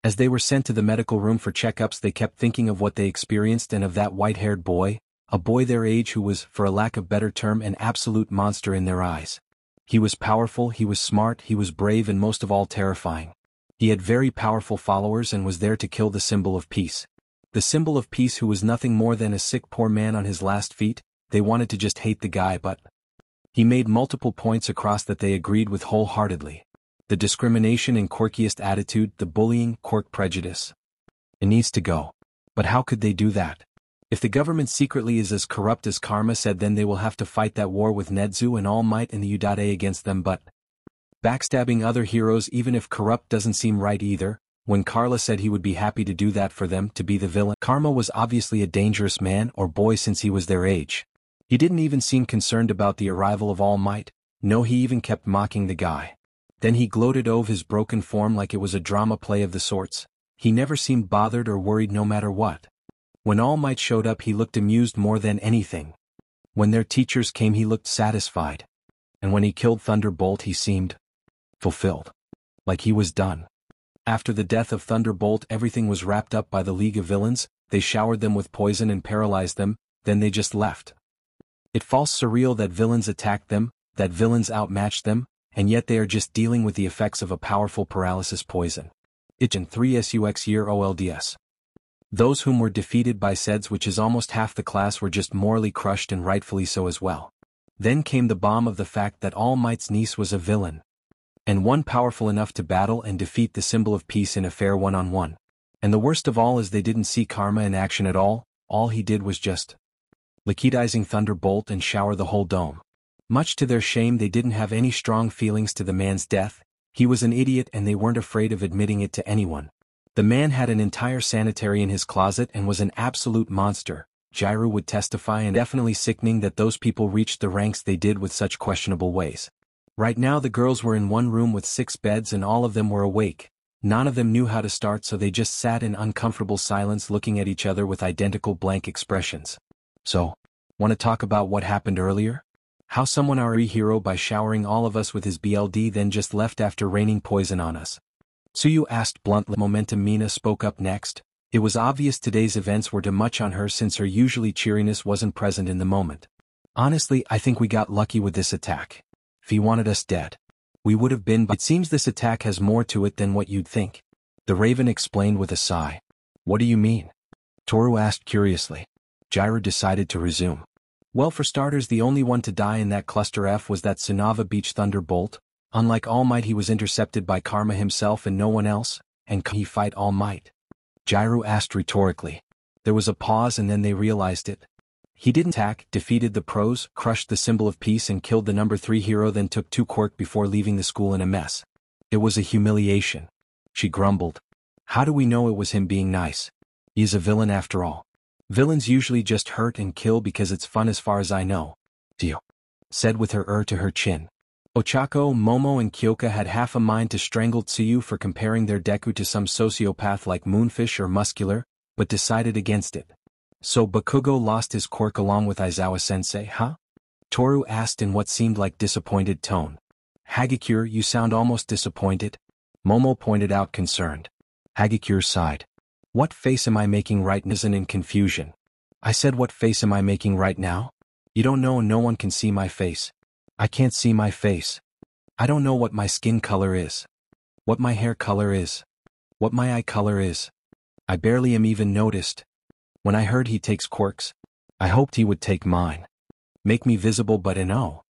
As they were sent to the medical room for checkups, they kept thinking of what they experienced and of that white-haired boy, a boy their age who was, for a lack of better term, an absolute monster in their eyes. He was powerful, he was smart, he was brave, and most of all terrifying. He had very powerful followers and was there to kill the symbol of peace. The symbol of peace, who was nothing more than a sick poor man on his last feet. They wanted to just hate the guy, but he made multiple points across that they agreed with wholeheartedly. The discrimination and quirkiest attitude, the bullying, quirk prejudice. It needs to go. But how could they do that? If the government secretly is as corrupt as Karma said, then they will have to fight that war with Nezu and All Might and the U.A against them, but backstabbing other heroes, even if corrupt, doesn't seem right either. When Carla said he would be happy to do that for them, to be the villain, Karma was obviously a dangerous man or boy since he was their age. He didn't even seem concerned about the arrival of All Might. No, he even kept mocking the guy. Then he gloated over his broken form like it was a drama play of the sorts. He never seemed bothered or worried no matter what. When All Might showed up, he looked amused more than anything. When their teachers came, he looked satisfied. And when he killed Thunderbolt, he seemed fulfilled. Like he was done. After the death of Thunderbolt, everything was wrapped up by the League of Villains. They showered them with poison and paralyzed them, then they just left. It false surreal that villains attacked them, that villains outmatched them, and yet they are just dealing with the effects of a powerful paralysis poison. It in 3 SUX year OLDS. Those whom were defeated by SEDS, which is almost half the class, were just morally crushed, and rightfully so as well. Then came the bomb of the fact that All Might's niece was a villain. And one powerful enough to battle and defeat the symbol of peace in a fair one-on-one. And the worst of all is they didn't see Karma in action at all. All he did was just liquidizing Thunderbolt and shower the whole dome. Much to their shame, they didn't have any strong feelings to the man's death. He was an idiot and they weren't afraid of admitting it to anyone. The man had an entire sanitary in his closet and was an absolute monster, Jiru would testify, and definitely sickening that those people reached the ranks they did with such questionable ways. Right now the girls were in one room with 6 beds and all of them were awake. None of them knew how to start, so they just sat in uncomfortable silence looking at each other with identical blank expressions. So, want to talk about what happened earlier? How someone our hero by showering all of us with his BLD then just left after raining poison on us. Suyu asked bluntly. Momentum Mina spoke up next. It was obvious today's events were too much on her since her usually cheeriness wasn't present in the moment. Honestly, I think we got lucky with this attack. If he wanted us dead, we would have been, but it seems this attack has more to it than what you'd think. The Raven explained with a sigh. What do you mean? Toru asked curiously. Jiru decided to resume. Well, for starters, the only one to die in that Cluster F was that Tsunava Beach Thunderbolt. Unlike All Might, he was intercepted by Karma himself and no one else. And could he fight All Might? Jiru asked rhetorically. There was a pause and then they realized it. He didn't attack, defeated the pros, crushed the symbol of peace and killed the number 3 hero, then took 2 quirk before leaving the school in a mess. It was a humiliation. She grumbled. How do we know it was him being nice? He's a villain after all. Villains usually just hurt and kill because it's fun as far as I know. Dio said with her to her chin. Ochako, Momo and Kyoka had half a mind to strangle Tsuyu for comparing their Deku to some sociopath like Moonfish or Muscular, but decided against it. So Bakugo lost his quirk along with Aizawa-sensei, huh? Toru asked in what seemed like disappointed tone. Hagakure, you sound almost disappointed. Momo pointed out concerned. Hagakure sighed. What face am I making right now? In confusion. I said what face am I making right now? You don't know and no one can see my face. I can't see my face. I don't know what my skin color is. What my hair color is. What my eye color is. I barely am even noticed. When I heard he takes quirks, I hoped he would take mine. Make me visible but no.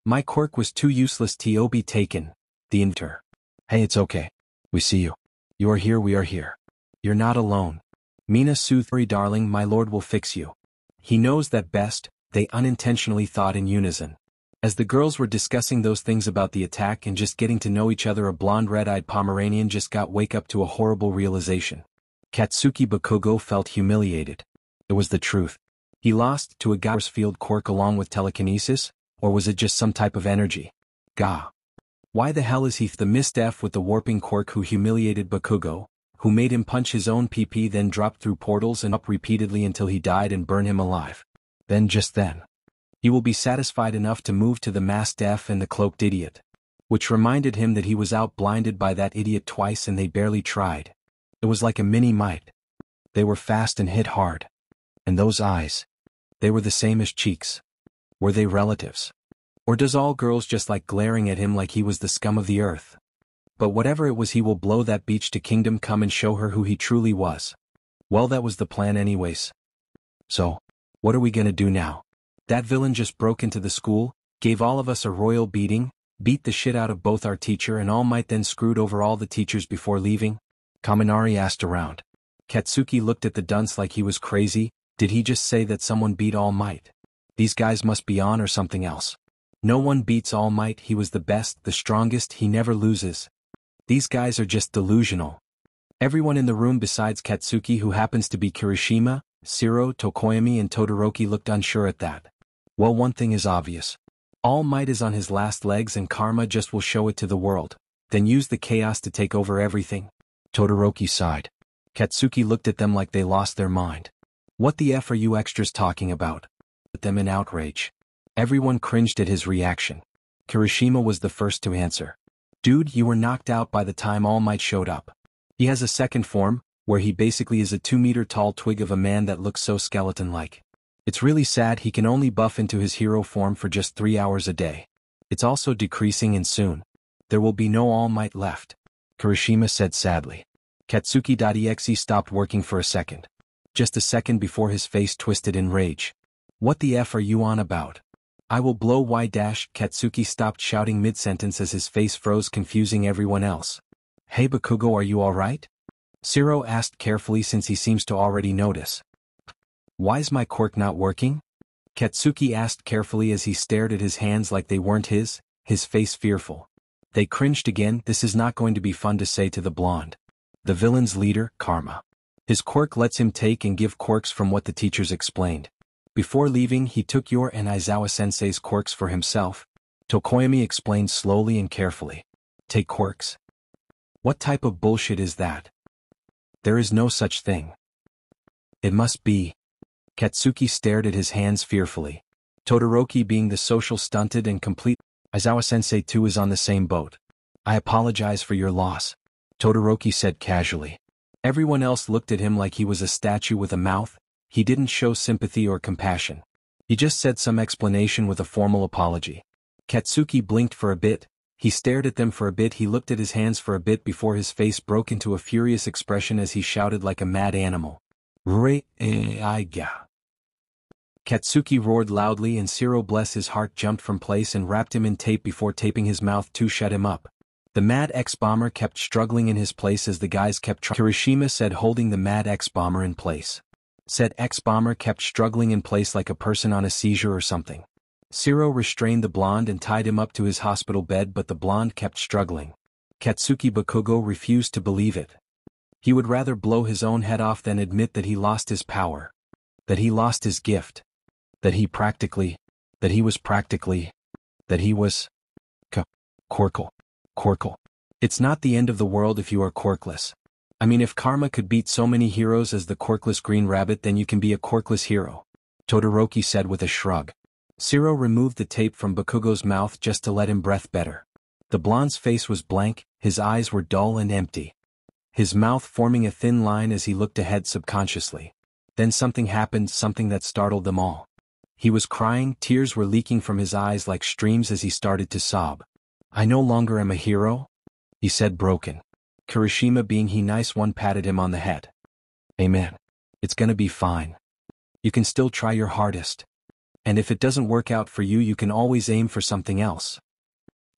My quirk was too useless to be taken. The inter. Hey, it's okay. We see you. You are here, we are here. You're not alone. Mina soothed her, darling, my lord will fix you. He knows that best, they unintentionally thought in unison. As the girls were discussing those things about the attack and just getting to know each other, a blonde red-eyed Pomeranian just got wake up to a horrible realization. Katsuki Bakugo felt humiliated. It was the truth. He lost to a Force field quirk along with telekinesis, or was it just some type of energy? Gah. Why the hell is he the missed F with the warping quirk who humiliated Bakugo, who made him punch his own PP then dropped through portals and up repeatedly until he died and burned him alive? Then just then. He will be satisfied enough to move to the masked F and the cloaked idiot. Which reminded him that he was out blinded by that idiot twice and they barely tried. It was like a mini-might. They were fast and hit hard. And those eyes. They were the same as cheeks. Were they relatives? Or does all girls just like glaring at him like he was the scum of the earth? But whatever it was, he will blow that beach to Kingdom Come and show her who he truly was. Well, that was the plan anyways. So, what are we gonna do now? That villain just broke into the school, gave all of us a royal beating, beat the shit out of both our teacher and All Might, then screwed over all the teachers before leaving? Kaminari asked around. Katsuki looked at the dunce like he was crazy. Did he just say that someone beat All Might? These guys must be on or something else. No one beats All Might, he was the best, the strongest, he never loses. These guys are just delusional. Everyone in the room besides Katsuki, who happens to be Kirishima, Shiro, Tokoyami and Todoroki, looked unsure at that. Well, one thing is obvious. All Might is on his last legs and Karma just will show it to the world, then use the chaos to take over everything. Todoroki sighed. Katsuki looked at them like they lost their mind. What the F are you extras talking about? At them in outrage. Everyone cringed at his reaction. Kirishima was the first to answer. Dude, you were knocked out by the time All Might showed up. He has a second form, where he basically is a 2-meter tall twig of a man that looks so skeleton-like. It's really sad he can only buff into his hero form for just 3 hours a day. It's also decreasing and soon. There will be no All Might left. Kirishima said sadly. Katsuki.exe stopped working for a second. Just a second before his face twisted in rage. What the F are you on about? I will blow Y dash. Katsuki stopped shouting mid-sentence as his face froze, confusing everyone else. Hey Bakugo, are you alright? Shiro asked carefully since he seems to already notice. Why's my quirk not working? Katsuki asked carefully as he stared at his hands like they weren't his face fearful. They cringed again. This is not going to be fun to say to the blonde. The villain's leader, Karma. His quirk lets him take and give quirks from what the teachers explained. Before leaving, he took your and Aizawa-sensei's quirks for himself. Tokoyami explained slowly and carefully. Take quirks? What type of bullshit is that? There is no such thing. It must be. Katsuki stared at his hands fearfully. Todoroki, being the social stunted and complete, Aizawa-sensei too is on the same boat. I apologize for your loss, Todoroki said casually. Everyone else looked at him like he was a statue with a mouth. He didn't show sympathy or compassion. He just said some explanation with a formal apology. Katsuki blinked for a bit. He stared at them for a bit. He looked at his hands for a bit before his face broke into a furious expression as he shouted like a mad animal. Re-aiga. Katsuki roared loudly and Shiro, bless his heart, jumped from place and wrapped him in tape before taping his mouth to shut him up. The Mad X-Bomber kept struggling in his place as the guys kept trying. Kirishima said, holding the Mad X-Bomber in place. Said X-Bomber kept struggling in place like a person on a seizure or something. Shiro restrained the blonde and tied him up to his hospital bed, but the blonde kept struggling. Katsuki Bakugo refused to believe it. He would rather blow his own head off than admit that he lost his power. That he lost his gift. That he was Quirkle. It's not the end of the world if you are quirkless. I mean, if karma could beat so many heroes as the quirkless green rabbit, then you can be a quirkless hero, Todoroki said with a shrug. Shiro removed the tape from Bakugo's mouth just to let him breathe better. The blonde's face was blank, his eyes were dull and empty. His mouth forming a thin line as he looked ahead subconsciously. Then something happened, something that startled them all. He was crying, tears were leaking from his eyes like streams as he started to sob. I no longer am a hero? He said broken. Kirishima, being he nice one, patted him on the head. Amen. It's gonna be fine. You can still try your hardest. And if it doesn't work out for you, you can always aim for something else.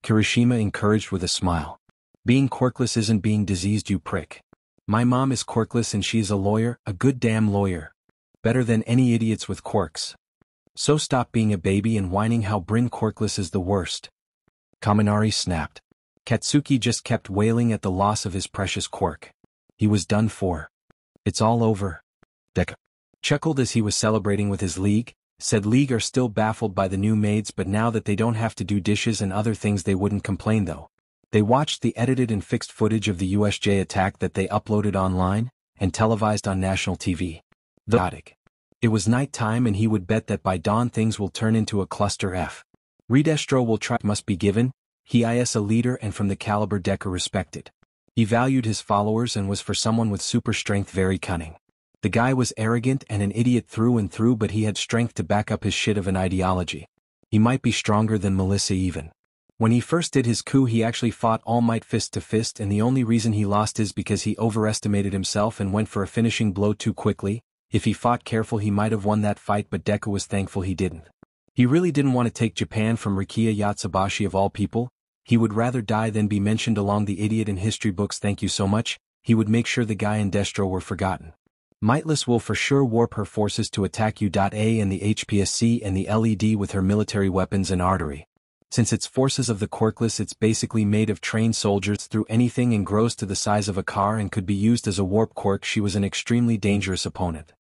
Kirishima encouraged with a smile. Being quirkless isn't being diseased, you prick. My mom is quirkless and she's a lawyer, a good damn lawyer. Better than any idiots with quirks. So stop being a baby and whining how Bryn quirkless is the worst. Kaminari snapped. Katsuki just kept wailing at the loss of his precious quirk. He was done for. It's all over. Deku chuckled as he was celebrating with his league. Said League are still baffled by the new maids, but now that they don't have to do dishes and other things they wouldn't complain though. They watched the edited and fixed footage of the USJ attack that they uploaded online and televised on national TV. It was night time and he would bet that by dawn things will turn into a cluster F. Redestro will try must be given, he is a leader and from the caliber Deku respected. He valued his followers and was for someone with super strength very cunning. The guy was arrogant and an idiot through and through, but he had strength to back up his shit of an ideology. He might be stronger than Melissa even. When he first did his coup he actually fought All Might fist to fist, and the only reason he lost is because he overestimated himself and went for a finishing blow too quickly. If he fought careful he might have won that fight, but Deku was thankful he didn't. He really didn't want to take Japan from Rukia Yatsubashi of all people. He would rather die than be mentioned along the idiot in history books. Thank you so much. He would make sure the guy and Destro were forgotten. Mightless will for sure warp her forces to attack U.A and the HPSC and the LED with her military weapons and artery. Since it's forces of the quirkless, it's basically made of trained soldiers through anything and grows to the size of a car and could be used as a warp quirk. She was an extremely dangerous opponent.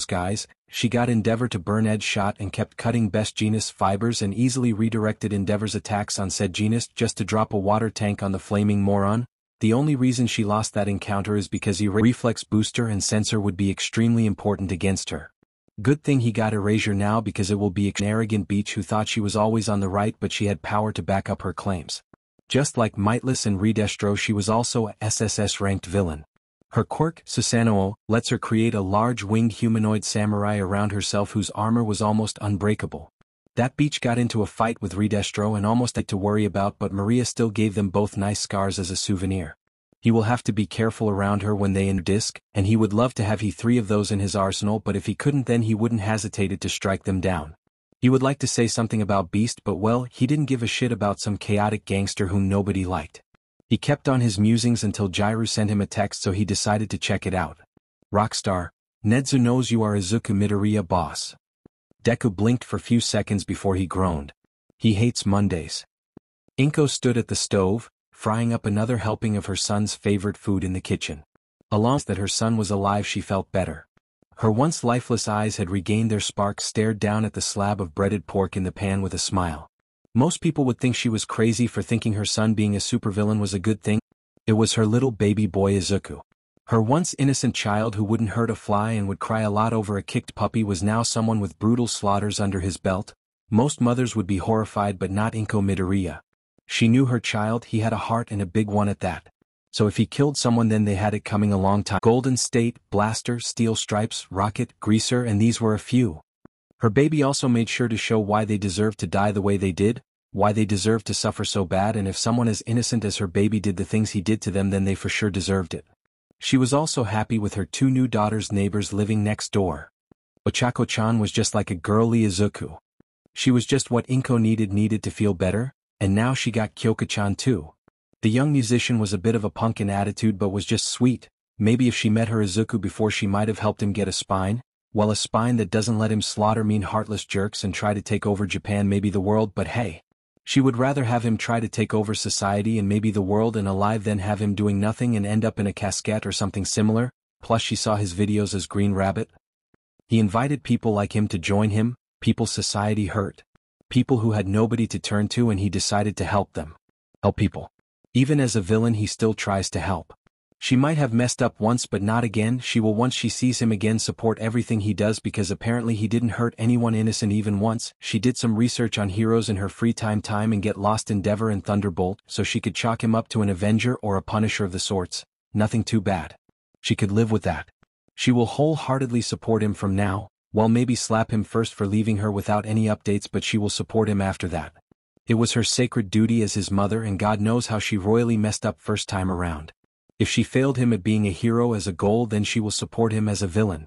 Guys, she got Endeavor to burn Ed's shot and kept cutting Best Jeanist fibers and easily redirected Endeavor's attacks on said Jeanist just to drop a water tank on the flaming moron. The only reason she lost that encounter is because reflex booster and sensor would be extremely important against her. Good thing he got Erasure now, because it will be an arrogant bitch who thought she was always on the right, but she had power to back up her claims. Just like Mightless and Redestro, she was also a SSS-ranked villain. Her quirk, Susanoo, lets her create a large winged humanoid samurai around herself whose armor was almost unbreakable. That bitch got into a fight with Redestro and almost had to worry about, but Maria still gave them both nice scars as a souvenir. He will have to be careful around her when they in disc, and he would love to have three of those in his arsenal, but if he couldn't then he wouldn't hesitate to strike them down. He would like to say something about Beast, but well, he didn't give a shit about some chaotic gangster whom nobody liked. He kept on his musings until Jiru sent him a text, so he decided to check it out. Rockstar, Nezu knows you are Izuku Midoriya boss. Deku blinked for few seconds before he groaned. He hates Mondays. Inko stood at the stove, frying up another helping of her son's favorite food in the kitchen. Along that her son was alive, she felt better. Her once lifeless eyes had regained their spark, stared down at the slab of breaded pork in the pan with a smile. Most people would think she was crazy for thinking her son being a supervillain was a good thing. It was her little baby boy Izuku. Her once innocent child who wouldn't hurt a fly and would cry a lot over a kicked puppy was now someone with brutal slaughters under his belt. Most mothers would be horrified, but not Inko Midoriya. She knew her child, he had a heart and a big one at that. So if he killed someone then they had it coming a long time. Golden State, Blaster, Steel Stripes, Rocket, Greaser, and these were a few. Her baby also made sure to show why they deserved to die the way they did, why they deserved to suffer so bad, and if someone as innocent as her baby did the things he did to them then they for sure deserved it. She was also happy with her two new daughters' neighbors living next door. Ochako-chan was just like a girly Izuku. She was just what Inko needed to feel better, and now she got Kyoka-chan too. The young musician was a bit of a punk in attitude but was just sweet. Maybe if she met her Izuku before she might have helped him get a spine. Well, a spine that doesn't let him slaughter mean heartless jerks and try to take over Japan, maybe the world, but hey. She would rather have him try to take over society and maybe the world and alive than have him doing nothing and end up in a casket or something similar. Plus she saw his videos as Green Rabbit. He invited people like him to join him, people society hurt. People who had nobody to turn to, and he decided to help them. Help people. Even as a villain he still tries to help. She might have messed up once but not again. She will, once she sees him again, support everything he does because apparently he didn't hurt anyone innocent even once. She did some research on heroes in her free time and get lost Endeavor and Thunderbolt so she could chalk him up to an Avenger or a Punisher of the sorts. Nothing too bad. She could live with that. She will wholeheartedly support him from now, well, maybe slap him first for leaving her without any updates, but she will support him after that. It was her sacred duty as his mother, and God knows how she royally messed up first time around. If she failed him at being a hero as a goal, then she will support him as a villain.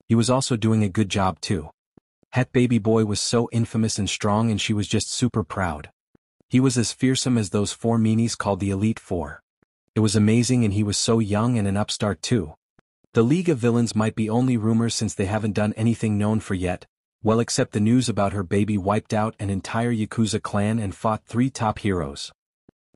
He was also doing a good job too. Het baby boy was so infamous and strong, and she was just super proud. He was as fearsome as those 4 meanies called the Elite Four. It was amazing, and he was so young and an upstart too. The League of Villains might be only rumors since they haven't done anything known for yet, well, except the news about her baby wiped out an entire Yakuza clan and fought 3 top heroes.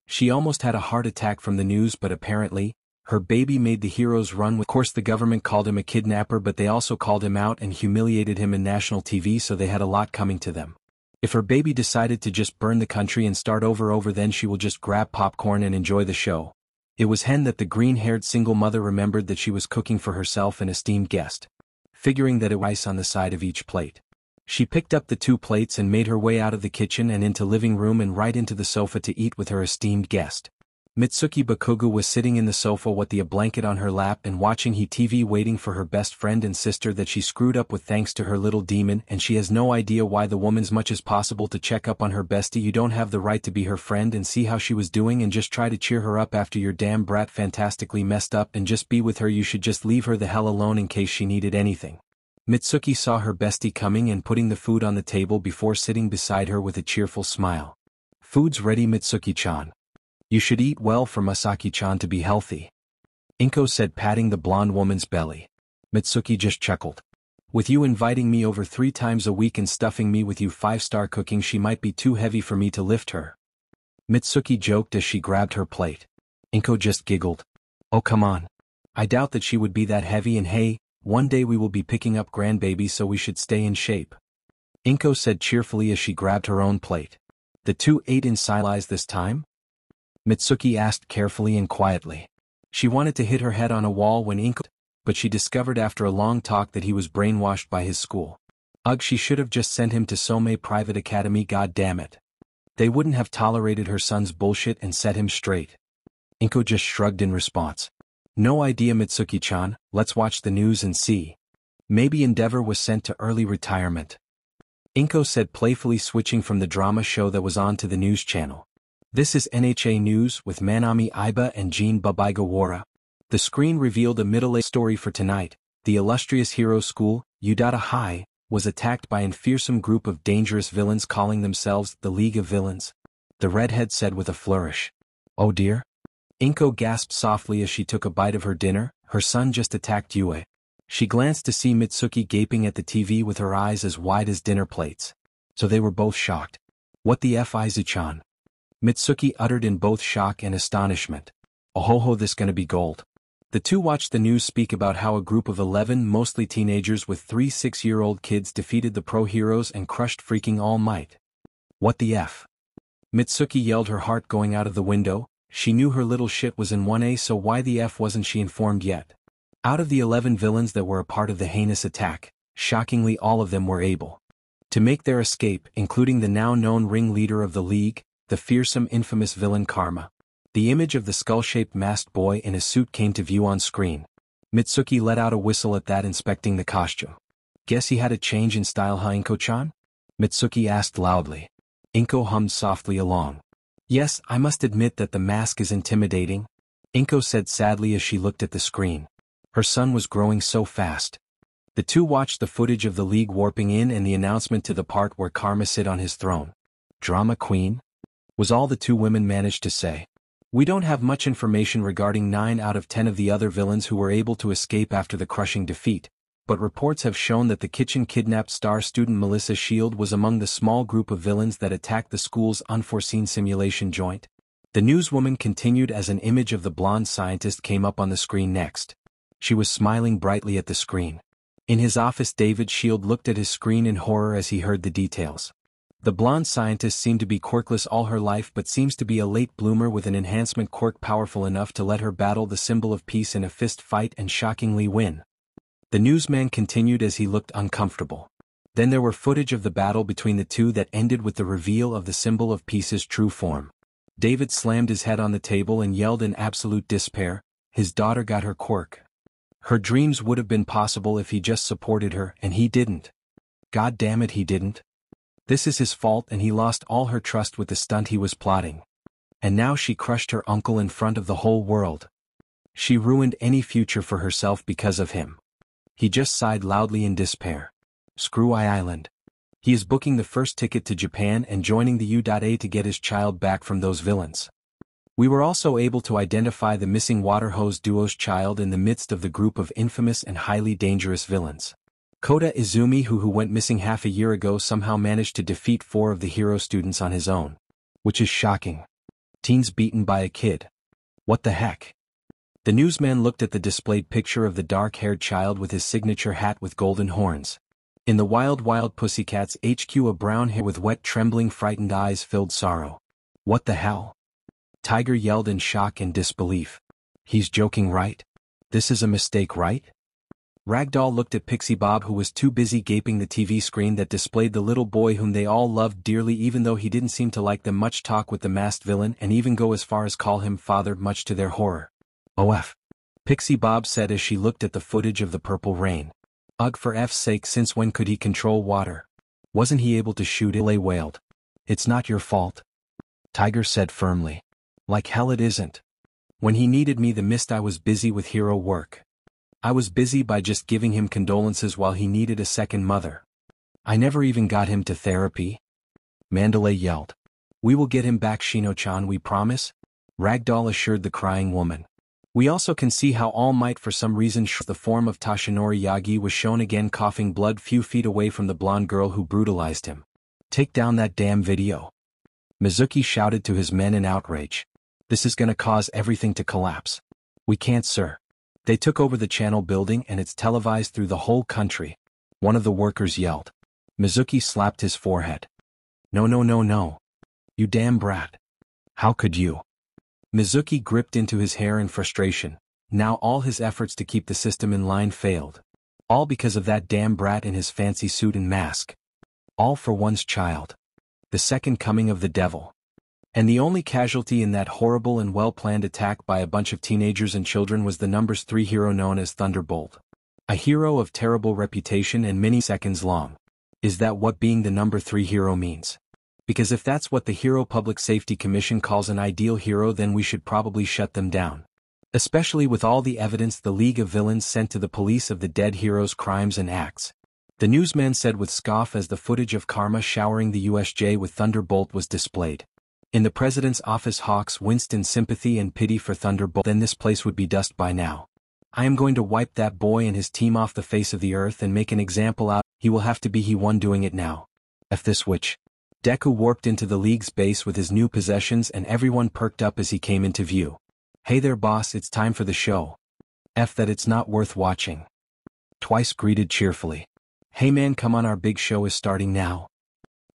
She almost had a heart attack from the news, but apparently, her baby made the heroes run with. Of course, the government called him a kidnapper, but they also called him out and humiliated him in national TV, so they had a lot coming to them. If her baby decided to just burn the country and start over, then she will just grab popcorn and enjoy the show. It was hen that the green-haired single mother remembered that she was cooking for herself and esteemed guest. Figuring that it was ice on the side of each plate. She picked up the 2 plates and made her way out of the kitchen and into living room and right into the sofa to eat with her esteemed guest. Mitsuki Bakugo was sitting in the sofa with a blanket on her lap and watching TV, waiting for her best friend and sister that she screwed up with thanks to her little demon, and she has no idea why. The woman's much as possible to check up on her bestie. You don't have the right to be her friend and see how she was doing and just try to cheer her up after your damn brat fantastically messed up and just be with her. You should just leave her the hell alone in case she needed anything. Mitsuki saw her bestie coming and putting the food on the table before sitting beside her with a cheerful smile. Food's ready, Mitsuki-chan. You should eat well for Masaki-chan to be healthy. Inko said, patting the blonde woman's belly. Mitsuki just chuckled. With you inviting me over 3 times a week and stuffing me with you 5-star cooking, she might be too heavy for me to lift her. Mitsuki joked as she grabbed her plate. Inko just giggled. Oh, come on. I doubt that she would be that heavy, and hey, one day we will be picking up grandbaby, so we should stay in shape. Inko said cheerfully as she grabbed her own plate. The 2 ate in silence this time? Mitsuki asked carefully and quietly. She wanted to hit her head on a wall when Inko, but she discovered after a long talk that he was brainwashed by his school. Ugh, she should have just sent him to Somei Private Academy, god damn it. They wouldn't have tolerated her son's bullshit and set him straight. Inko just shrugged in response. No idea, Mitsuki-chan, let's watch the news and see. Maybe Endeavor was sent to early retirement. Inko said playfully, switching from the drama show that was on to the news channel. This is NHA News with Manami Iba and Jean Babigawara. The screen revealed a middle-aged story for tonight. The illustrious hero school, Udata High, was attacked by a fearsome group of dangerous villains calling themselves the League of Villains. The redhead said with a flourish. Oh dear? Inko gasped softly as she took a bite of her dinner. Her son just attacked Yue. She glanced to see Mitsuki gaping at the TV with her eyes as wide as dinner plates. So they were both shocked. What the F, Izu-chan? Mitsuki uttered in both shock and astonishment. Oh ho ho, this gonna be gold. The 2 watched the news speak about how a group of 11 mostly teenagers with 3 6-year-old kids defeated the pro heroes and crushed freaking All Might. What the F? Mitsuki yelled, her heart going out of the window. She knew her little shit was in 1A, so why the F wasn't she informed yet? Out of the 11 villains that were a part of the heinous attack, shockingly all of them were able to make their escape, including the now known ringleader of the League, the fearsome infamous villain Karma. The image of the skull-shaped masked boy in a suit came to view on screen. Mitsuki let out a whistle at that, inspecting the costume. Guess he had a change in style, huh, Inko-chan? Mitsuki asked loudly. Inko hummed softly along. Yes, I must admit that the mask is intimidating, Inko said sadly as she looked at the screen. Her son was growing so fast. The 2 watched the footage of the League warping in and the announcement to the part where Karma sit on his throne. Drama queen? Was all the 2 women managed to say. We don't have much information regarding 9 out of 10 of the other villains who were able to escape after the crushing defeat, but reports have shown that the kitchen kidnapped star student Melissa Shield was among the small group of villains that attacked the school's unforeseen simulation joint. The newswoman continued as an image of the blonde scientist came up on the screen next. She was smiling brightly at the screen. In his office, David Shield looked at his screen in horror as he heard the details. The blonde scientist seemed to be quirkless all her life but seems to be a late bloomer with an enhancement quirk powerful enough to let her battle the symbol of peace in a fist fight and shockingly win. The newsman continued as he looked uncomfortable. Then there were footage of the battle between the two that ended with the reveal of the symbol of peace's true form. David slammed his head on the table and yelled in absolute despair, his daughter got her quirk. Her dreams would have been possible if he just supported her, and he didn't. God damn it, he didn't. This is his fault, and he lost all her trust with the stunt he was plotting. And now she crushed her uncle in front of the whole world. She ruined any future for herself because of him. He just sighed loudly in despair. Screw Island. He is booking the first ticket to Japan and joining the U.A to get his child back from those villains. We were also able to identify the missing water hose duo's child in the midst of the group of infamous and highly dangerous villains. Kota Izumi, who went missing half a year ago, somehow managed to defeat 4 of the hero students on his own. Which is shocking. Teens beaten by a kid. What the heck? The newsman looked at the displayed picture of the dark-haired child with his signature hat with golden horns. In the Wild Pussycats HQ, a brown hair with wet, trembling, frightened eyes filled sorrow. What the hell? Tiger yelled in shock and disbelief. He's joking, right? This is a mistake, right? Ragdoll looked at Pixie Bob, who was too busy gaping the TV screen that displayed the little boy whom they all loved dearly, even though he didn't seem to like them much, talk with the masked villain and even go as far as call him father, much to their horror. OF. Pixie Bob said as she looked at the footage of the purple rain. Ugh, for F's sake, since when could he control water? Wasn't he able to shoot it? Lay wailed. It's not your fault. Tiger said firmly. Like hell it isn't. When he needed me the mist, I was busy with hero work. I was busy by just giving him condolences while he needed a second mother. I never even got him to therapy. Mandalay yelled. We will get him back, Shino-chan, we promise. Ragdoll assured the crying woman. We also can see how All Might, for some reason, the form of Tashinori Yagi, was shown again coughing blood few feet away from the blonde girl who brutalized him. Take down that damn video. Mizuki shouted to his men in outrage. This is gonna cause everything to collapse. We can't, sir. They took over the channel building and it's televised through the whole country. One of the workers yelled. Mizuki slapped his forehead. No, no, no, no. You damn brat. How could you? Mizuki gripped into his hair in frustration. Now all his efforts to keep the system in line failed. All because of that damn brat in his fancy suit and mask. All for one's child. The second coming of the devil. And the only casualty in that horrible and well-planned attack by a bunch of teenagers and children was the number 3 hero known as Thunderbolt. A hero of terrible reputation and many seconds long. Is that what being the number 3 hero means? Because if that's what the Hero Public Safety Commission calls an ideal hero, then we should probably shut them down. Especially with all the evidence the League of Villains sent to the police of the dead heroes' crimes and acts. The newsman said with scoff as the footage of Karma showering the USJ with Thunderbolt was displayed. In the president's office, Hawks winced in sympathy and pity for Thunderbolt. Then this place would be dust by now. I am going to wipe that boy and his team off the face of the earth and make an example out. He will have to be he one doing it now. F this witch. Deku warped into the League's base with his new possessions and everyone perked up as he came into view. Hey there, boss, it's time for the show. F that, it's not worth watching. Twice greeted cheerfully. Hey man, come on, our big show is starting now.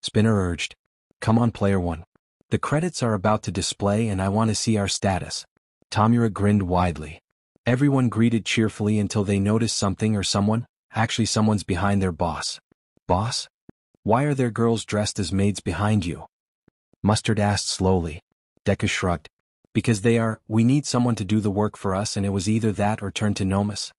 Spinner urged. Come on, player one. The credits are about to display and I want to see our status. Tamura grinned widely. Everyone greeted cheerfully until they noticed something or someone. Actually, someone's behind their boss. Boss? Why are there girls dressed as maids behind you? Mustard asked slowly. Deku shrugged. Because they are. We need someone to do the work for us, and it was either that or turn to Nomus.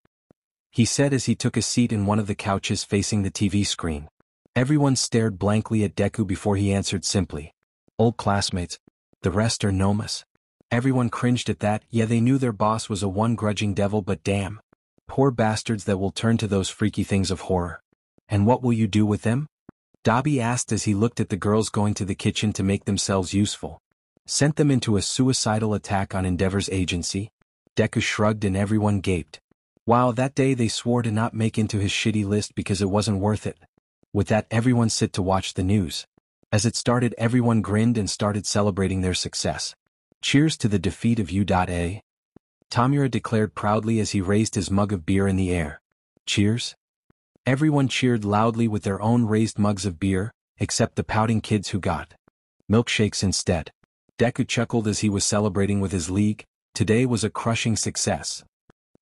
He said as he took a seat in one of the couches facing the TV screen. Everyone stared blankly at Deku before he answered simply. Old classmates. The rest are Nomus. Everyone cringed at that. Yeah, they knew their boss was a one grudging devil, but damn. Poor bastards that will turn to those freaky things of horror. And what will you do with them? Dabi asked as he looked at the girls going to the kitchen to make themselves useful. Sent them into a suicidal attack on Endeavor's agency? Deku shrugged and everyone gaped. Wow, that day they swore to not make into his shitty list because it wasn't worth it. With that, everyone sit to watch the news. As it started, everyone grinned and started celebrating their success. Cheers to the defeat of U.A. Tamura declared proudly as he raised his mug of beer in the air. Cheers? Everyone cheered loudly with their own raised mugs of beer. except the pouting kids who got milkshakes instead. Deku chuckled as he was celebrating with his league. Today was a crushing success.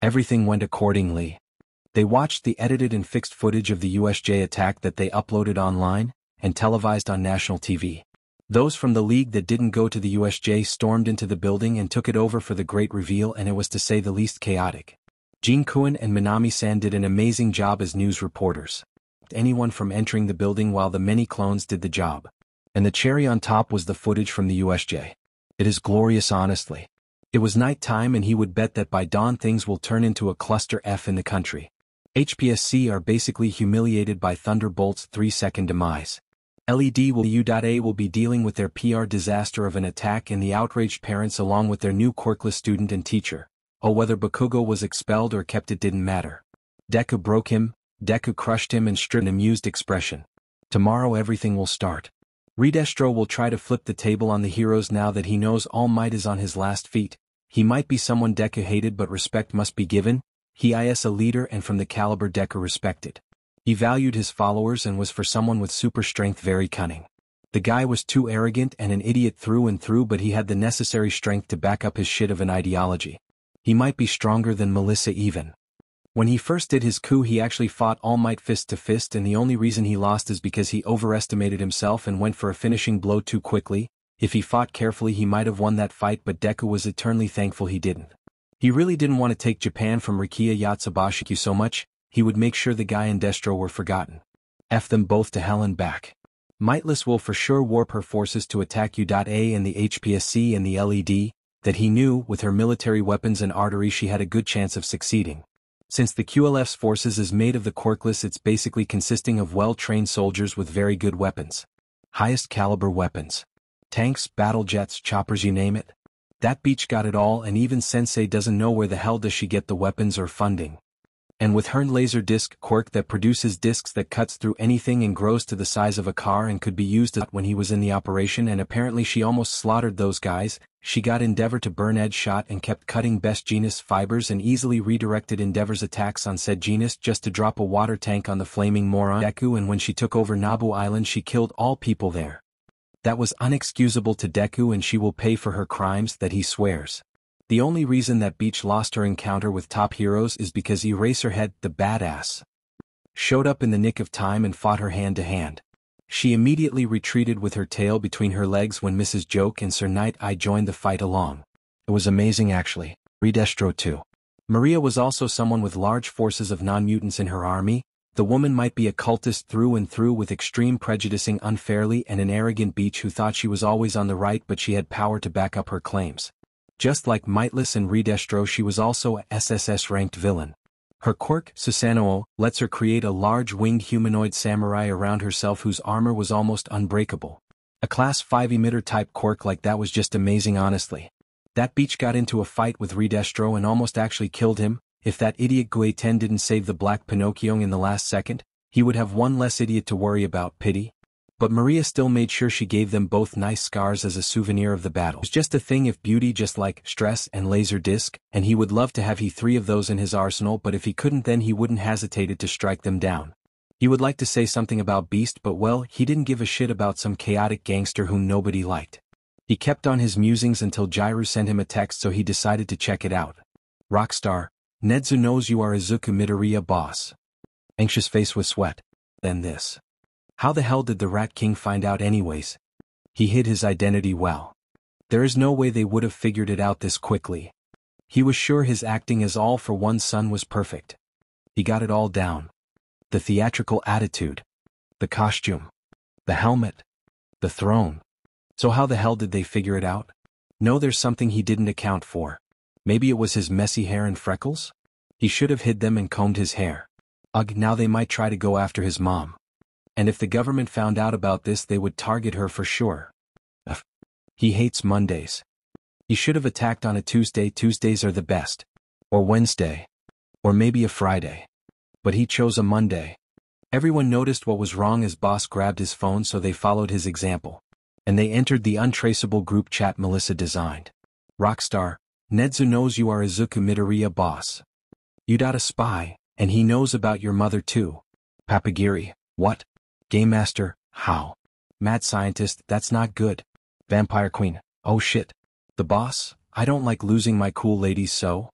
Everything went accordingly. They watched the edited and fixed footage of the USJ attack that they uploaded online and televised on national TV. Those from the league that didn't go to the USJ stormed into the building and took it over for the great reveal, and it was to say the least chaotic. Jin-kun and Minami-san did an amazing job as news reporters. Anyone from entering the building while the many clones did the job. And the cherry on top was the footage from the USJ. It is glorious, honestly. It was night time, and he would bet that by dawn things will turn into a cluster F in the country. HPSC are basically humiliated by Thunderbolt's 3-second demise. LED will be dealing with their PR disaster of an attack and the outraged parents along with their new quirkless student and teacher. Oh, whether Bakugo was expelled or kept, it didn't matter. Deku broke him, Deku crushed him and stripped an amused expression. Tomorrow everything will start. Redestro will try to flip the table on the heroes now that he knows All Might is on his last feet. He might be someone Deku hated, but respect must be given. He is a leader and from the caliber Deku respected. He valued his followers and was for someone with super strength very cunning. The guy was too arrogant and an idiot through and through, but he had the necessary strength to back up his shit of an ideology. He might be stronger than Melissa even. When he first did his coup, he actually fought All Might fist to fist, and the only reason he lost is because he overestimated himself and went for a finishing blow too quickly. If he fought carefully he might have won that fight, but Deku was eternally thankful he didn't. He really didn't want to take Japan from Rukia Yotsubashi so much. He would make sure the guy and Destro were forgotten. F them both to hell and back. Mightless will for sure warp her forces to attack U.A and the HPSC and the LED, that he knew with her military weapons and artery she had a good chance of succeeding. Since the QLF's forces is made of the quirkless, it's basically consisting of well-trained soldiers with very good weapons. Highest caliber weapons. Tanks, battle jets, choppers, you name it. That beach got it all, and even Sensei doesn't know where the hell does she get the weapons or funding. And with her laser disc quirk that produces discs that cuts through anything and grows to the size of a car and could be used when he was in the operation, and apparently she almost slaughtered those guys. She got Endeavor to burn Edge shot and kept cutting Best Jeanist fibers and easily redirected Endeavor's attacks on said Jeanist just to drop a water tank on the flaming moron Deku, and when she took over Nabu Island she killed all people there. That was unexcusable to Deku, and she will pay for her crimes, that he swears. The only reason that Beach lost her encounter with top heroes is because Eraserhead, the badass, showed up in the nick of time and fought her hand to hand. She immediately retreated with her tail between her legs when Mrs. Joke and Sir Night Eye joined the fight along. It was amazing actually. Redestro too. Maria was also someone with large forces of non-mutants in her army. The woman might be a cultist through and through with extreme prejudicing unfairly and an arrogant Beach who thought she was always on the right, but she had power to back up her claims. Just like Mightless and Redestro, she was also a SSS-ranked villain. Her quirk, Susanoo, lets her create a large winged humanoid samurai around herself whose armor was almost unbreakable. A Class 5 emitter-type quirk like that was just amazing honestly. That Beach got into a fight with Redestro and almost actually killed him. If that idiot Gueten didn't save the Black Pinocchio in the last second, he would have one less idiot to worry about, pity. But Maria still made sure she gave them both nice scars as a souvenir of the battle. It was just a thing if beauty just like stress and laser disc, and he would love to have 3 of those in his arsenal, but if he couldn't then he wouldn't hesitate to strike them down. He would like to say something about Beast, but well, he didn't give a shit about some chaotic gangster whom nobody liked. He kept on his musings until Jiru sent him a text, so he decided to check it out. Rockstar, Nedzu knows you are Izuku Midoriya boss. Anxious face with sweat. Then this. How the hell did the Rat King find out anyways? He hid his identity well. There is no way they would have figured it out this quickly. He was sure his acting as All for One son was perfect. He got it all down. The theatrical attitude. The costume. The helmet. The throne. So how the hell did they figure it out? No, there's something he didn't account for. Maybe it was his messy hair and freckles? He should have hid them and combed his hair. Ugh, now they might try to go after his mom. And if the government found out about this they would target her for sure. Ugh. He hates Mondays. He should have attacked on a Tuesday. Tuesdays are the best. Or Wednesday. Or maybe a Friday. But he chose a Monday. Everyone noticed what was wrong as Boss grabbed his phone, so they followed his example. And they entered the untraceable group chat Melissa designed. Rockstar, Nedzu knows you are Izuku Midoriya boss. You got a spy, and he knows about your mother too. Papagiri, what? Game Master, how? Mad scientist, that's not good. Vampire queen, oh shit. The boss, I don't like losing my cool ladies so.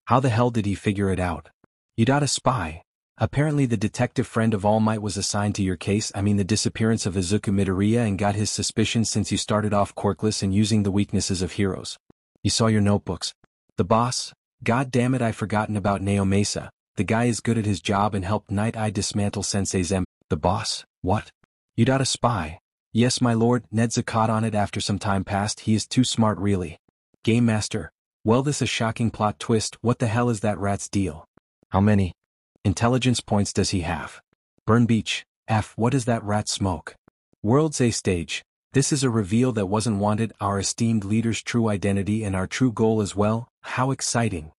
How the hell did he figure it out? You got a spy. Apparently the detective friend of All Might was assigned to your case, the disappearance of Izuku Midoriya, and got his suspicions since you started off quirkless and using the weaknesses of heroes. You saw your notebooks. The boss, god damn it, I've forgotten about Neo Mesa. The guy is good at his job and helped Night Eye dismantle Sensei's The boss, what? You got a spy. Yes my lord, Nedza caught on it after some time passed, he is too smart really. Game Master, well this a shocking plot twist, what the hell is that rat's deal? How many intelligence points does he have? Burn Beach, F, what does that rat smoke? World's A stage, this is a reveal that wasn't wanted, our esteemed leader's true identity and our true goal as well, how exciting.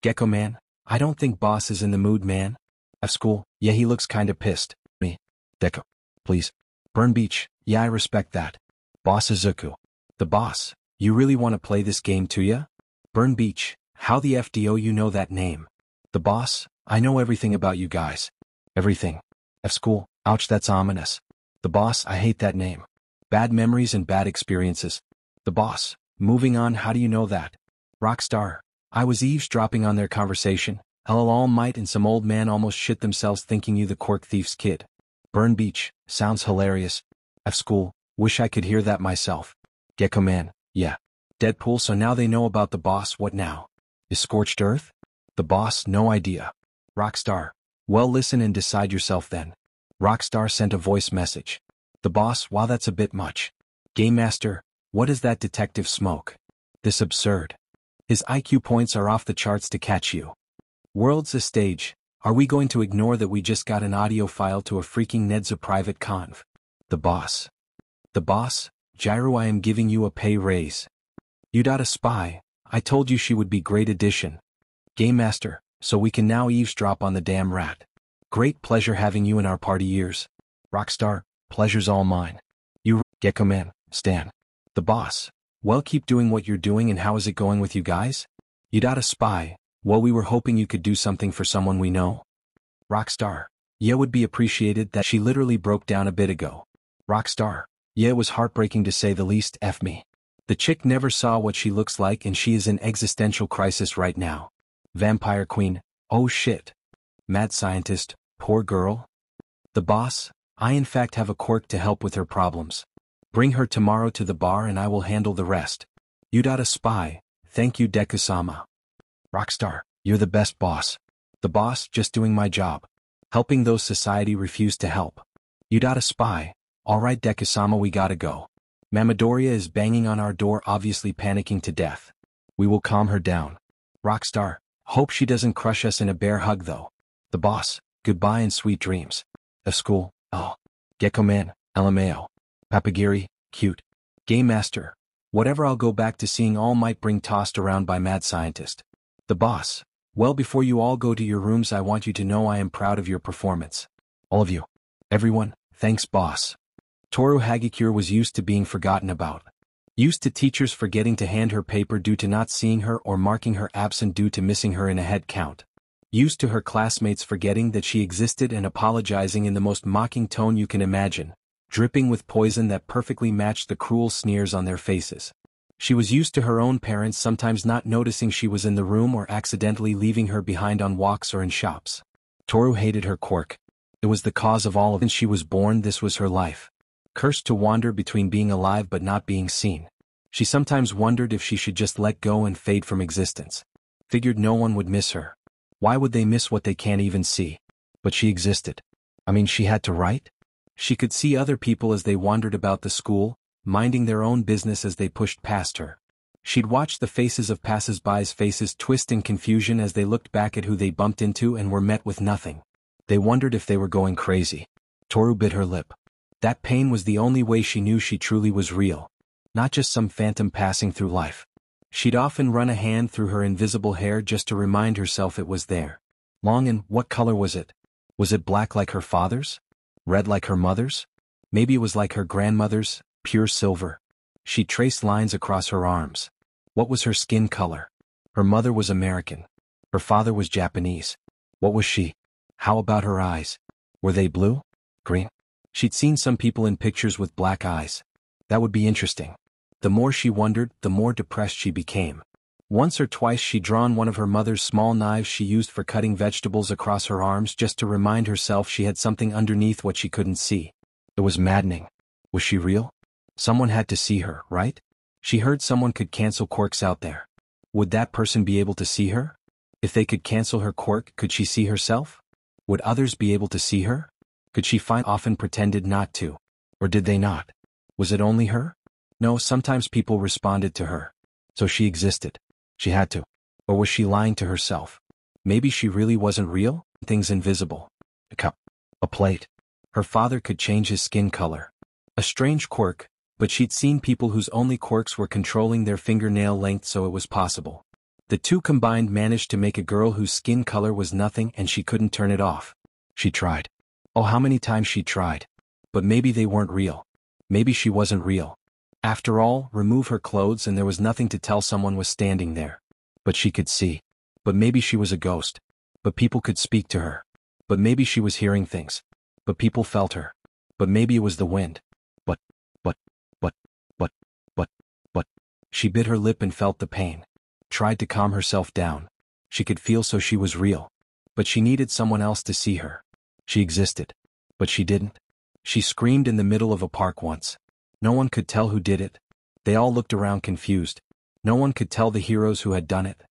Gecko man, I don't think boss is in the mood man. F school, yeah he looks kinda pissed. Me. Deco. Please. Burn Beach, yeah I respect that. Boss Izuku. The boss, you really wanna play this game too ya? Burn Beach, how the FDO you know that name? The boss, I know everything about you guys. Everything. F school, ouch that's ominous. The boss, I hate that name. Bad memories and bad experiences. The boss, moving on, how do you know that? Rockstar, I was eavesdropping on their conversation. All Might and some old man almost shit themselves thinking you the Quirk Thief's kid. Burn Beach, sounds hilarious. F school, wish I could hear that myself. Gecko man, yeah. Deadpool, so now they know about the boss, what now? Is Scorched Earth? The boss, no idea. Rockstar, well listen and decide yourself then. Rockstar sent a voice message. The boss, wow that's a bit much. Game Master, what is that detective smoke? This absurd. His IQ points are off the charts to catch you. World's a stage, are we going to ignore that we just got an audio file to a freaking Nedza private conv? The boss. The boss, Gyro I am giving you a pay raise. You got a spy, I told you she would be great addition. Game Master, so we can now eavesdrop on the damn rat. Great pleasure having you in our party years. Rockstar, pleasure's all mine. You, Gecko man, Stan. The boss, well keep doing what you're doing and how is it going with you guys? You got a spy, well we were hoping you could do something for someone we know. Rockstar, yeah would be appreciated that she literally broke down a bit ago. Rockstar, yeah it was heartbreaking to say the least, F me. The chick never saw what she looks like and she is in existential crisis right now. Vampire Queen, oh shit. Mad Scientist, poor girl. The boss, I in fact have a quirk to help with her problems. Bring her tomorrow to the bar and I will handle the rest. You got a spy, thank you Deku-sama. Rockstar, you're the best boss. The boss, just doing my job. Helping those society refuse to help. You got a spy, alright Deku-sama we gotta go. Mamadoriya is banging on our door obviously panicking to death. We will calm her down. Rockstar, hope she doesn't crush us in a bear hug though. The boss, goodbye and sweet dreams. F school, oh. Gecko man, LMAO. Papagiri, cute. Game Master, whatever I'll go back to seeing All Might bring tossed around by Mad Scientist. The boss, well before you all go to your rooms I want you to know I am proud of your performance. All of you. Everyone, thanks boss. Toru Hagakure was used to being forgotten about. Used to teachers forgetting to hand her paper due to not seeing her or marking her absent due to missing her in a head count. Used to her classmates forgetting that she existed and apologizing in the most mocking tone you can imagine, dripping with poison that perfectly matched the cruel sneers on their faces. She was used to her own parents sometimes not noticing she was in the room or accidentally leaving her behind on walks or in shops. Toru hated her quirk. It was the cause of all of it. Since she was born, this was her life. Cursed to wander between being alive but not being seen. She sometimes wondered if she should just let go and fade from existence. Figured no one would miss her. Why would they miss what they can't even see? But she existed. She had to write? She could see other people as they wandered about the school, minding their own business as they pushed past her. She'd watch the faces of passers-by's faces twist in confusion as they looked back at who they bumped into and were met with nothing. They wondered if they were going crazy. Toru bit her lip. That pain was the only way she knew she truly was real. Not just some phantom passing through life. She'd often run a hand through her invisible hair just to remind herself it was there. Long and what color was it? Was it black like her father's? Red like her mother's? Maybe it was like her grandmother's, pure silver. She traced lines across her arms. What was her skin color? Her mother was American. Her father was Japanese. What was she? How about her eyes? Were they blue? Green? She'd seen some people in pictures with black eyes. That would be interesting. The more she wondered, the more depressed she became. Once or twice she'd drawn one of her mother's small knives she used for cutting vegetables across her arms just to remind herself she had something underneath what she couldn't see. It was maddening. Was she real? Someone had to see her, right? She heard someone could cancel quirks out there. Would that person be able to see her? If they could cancel her quirk, could she see herself? Would others be able to see her? Could she often pretended not to? Or did they not? Was it only her? No, sometimes people responded to her. So she existed. She had to. Or was she lying to herself? Maybe she really wasn't real? Things invisible. A cup. A plate. Her father could change his skin color. A strange quirk, but she'd seen people whose only quirks were controlling their fingernail length, so it was possible. The two combined managed to make a girl whose skin color was nothing and she couldn't turn it off. She tried. Oh, how many times she tried. But maybe they weren't real. Maybe she wasn't real. After all, remove her clothes and there was nothing to tell someone was standing there. But she could see. But maybe she was a ghost. But people could speak to her. But maybe she was hearing things. But people felt her. But maybe it was the wind. But. She bit her lip and felt the pain. Tried to calm herself down. She could feel, so she was real. But she needed someone else to see her. She existed. But she didn't. She screamed in the middle of a park once. No one could tell who did it. They all looked around confused. No one could tell the heroes who had done it.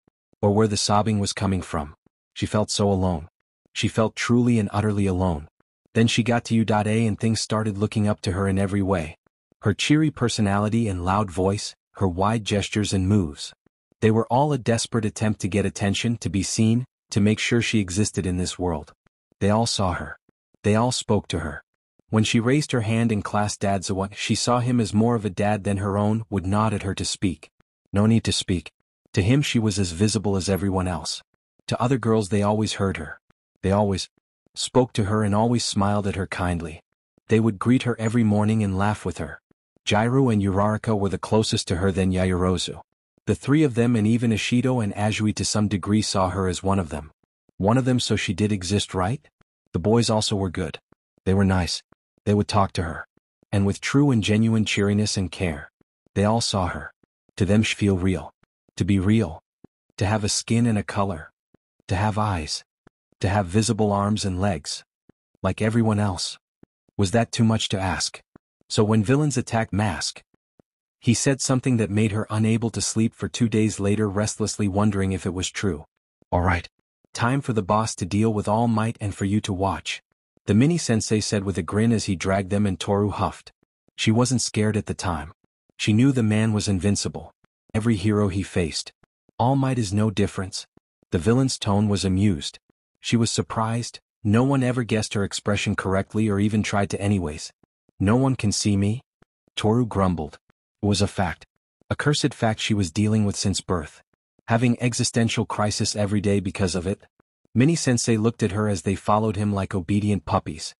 Or where the sobbing was coming from. She felt so alone. She felt truly and utterly alone. Then she got to U.A and things started looking up to her in every way. Her cheery personality and loud voice, her wide gestures and moves. They were all a desperate attempt to get attention, to be seen, to make sure she existed in this world. They all saw her. They all spoke to her. When she raised her hand in class, Dadzawa, she saw him as more of a dad than her own, would nod at her to speak. No need to speak. To him she was as visible as everyone else. To other girls they always heard her. They always spoke to her and always smiled at her kindly. They would greet her every morning and laugh with her. Jairu and Uraraka were the closest to her, then Yaoyorozu. The three of them and even Ishido and Azui to some degree saw her as one of them. One of them, so she did exist, right? The boys also were good. They were nice. They would talk to her. And with true and genuine cheeriness and care. They all saw her. To them she feel real. To be real. To have a skin and a color. To have eyes. To have visible arms and legs. Like everyone else. Was that too much to ask? So when villains attacked Mask, he said something that made her unable to sleep for 2 days later, restlessly wondering if it was true. All right. Time for the boss to deal with All Might and for you to watch. The mini-sensei said with a grin as he dragged them, and Toru huffed. She wasn't scared at the time. She knew the man was invincible. Every hero he faced. All Might is no difference. The villain's tone was amused. She was surprised. No one ever guessed her expression correctly or even tried to anyways. No one can see me? Toru grumbled. It was a fact. A cursed fact she was dealing with since birth. Having existential crisis every day because of it. Mini-sensei looked at her as they followed him like obedient puppies.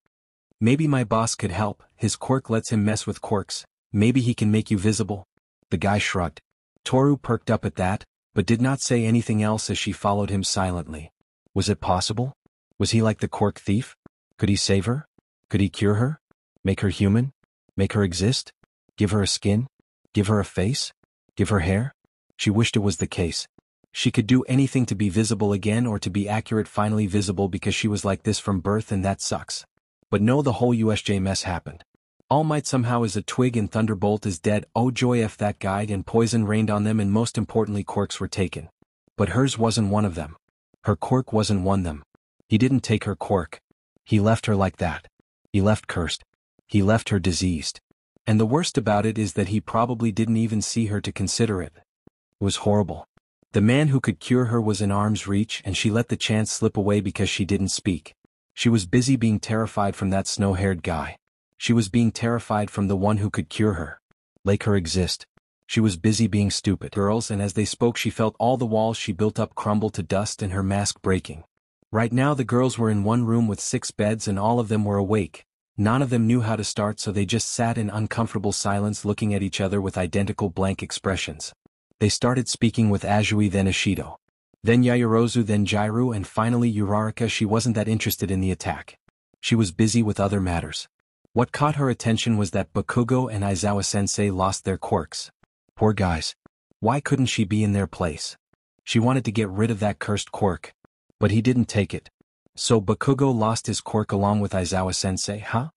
Maybe my boss could help. His quirk lets him mess with quirks. Maybe he can make you visible. The guy shrugged. Toru perked up at that, but did not say anything else as she followed him silently. Was it possible? Was he like the quirk thief? Could he save her? Could he cure her? Make her human? Make her exist? Give her a skin? Give her a face? Give her hair? She wished it was the case. She could do anything to be visible again, or to be accurate, finally visible, because she was like this from birth and that sucks. But no, the whole USJ mess happened. All Might somehow is a twig and Thunderbolt is dead. Oh joy, F that guy, and poison rained on them, and most importantly quirks were taken. But hers wasn't one of them. Her quirk wasn't one of them. He didn't take her quirk. He left her like that. He left cursed. He left her diseased. And the worst about it is that he probably didn't even see her to consider it. It was horrible. The man who could cure her was in arm's reach, and she let the chance slip away because she didn't speak. She was busy being terrified from that snow-haired guy. She was being terrified from the one who could cure her. Make her exist. She was busy being stupid. Girls, and as they spoke she felt all the walls she built up crumble to dust and her mask breaking. Right now the girls were in one room with 6 beds and all of them were awake. None of them knew how to start, so they just sat in uncomfortable silence looking at each other with identical blank expressions. They started speaking with Azui, then Ishido. Then Yaoyorozu, then Jairu, and finally Uraraka. She wasn't that interested in the attack. She was busy with other matters. What caught her attention was that Bakugo and Aizawa-sensei lost their quirks. Poor guys. Why couldn't she be in their place? She wanted to get rid of that cursed quirk. But he didn't take it. So Bakugo lost his quirk along with Aizawa-sensei, huh?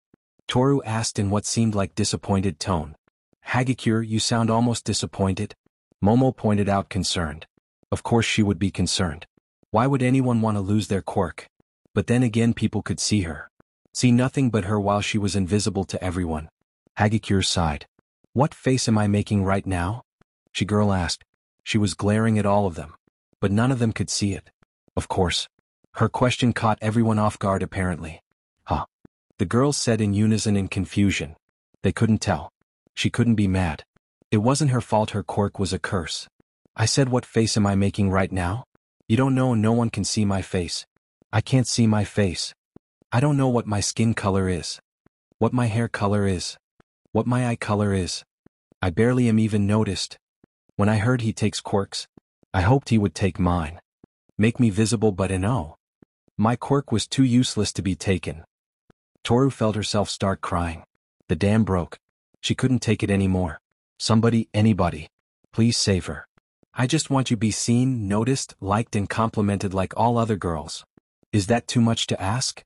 Toru asked in what seemed like disappointed tone. Hagakure, you sound almost disappointed. Momo pointed out, concerned. Of course she would be concerned. Why would anyone want to lose their quirk? But then again, people could see her. See nothing but her while she was invisible to everyone. Hagakure sighed. What face am I making right now? Shigirl asked. She was glaring at all of them. But none of them could see it. Of course. Her question caught everyone off guard apparently. Huh. The girls said in unison in confusion. They couldn't tell. She couldn't be mad. It wasn't her fault her quirk was a curse. I said, what face am I making right now? You don't know, no one can see my face. I can't see my face. I don't know what my skin color is. What my hair color is. What my eye color is. I barely am even noticed. When I heard he takes quirks, I hoped he would take mine. Make me visible, but no. My quirk was too useless to be taken. Toru felt herself start crying. The dam broke. She couldn't take it anymore. Somebody, anybody. Please save her. I just want you to be seen, noticed, liked and complimented like all other girls. Is that too much to ask?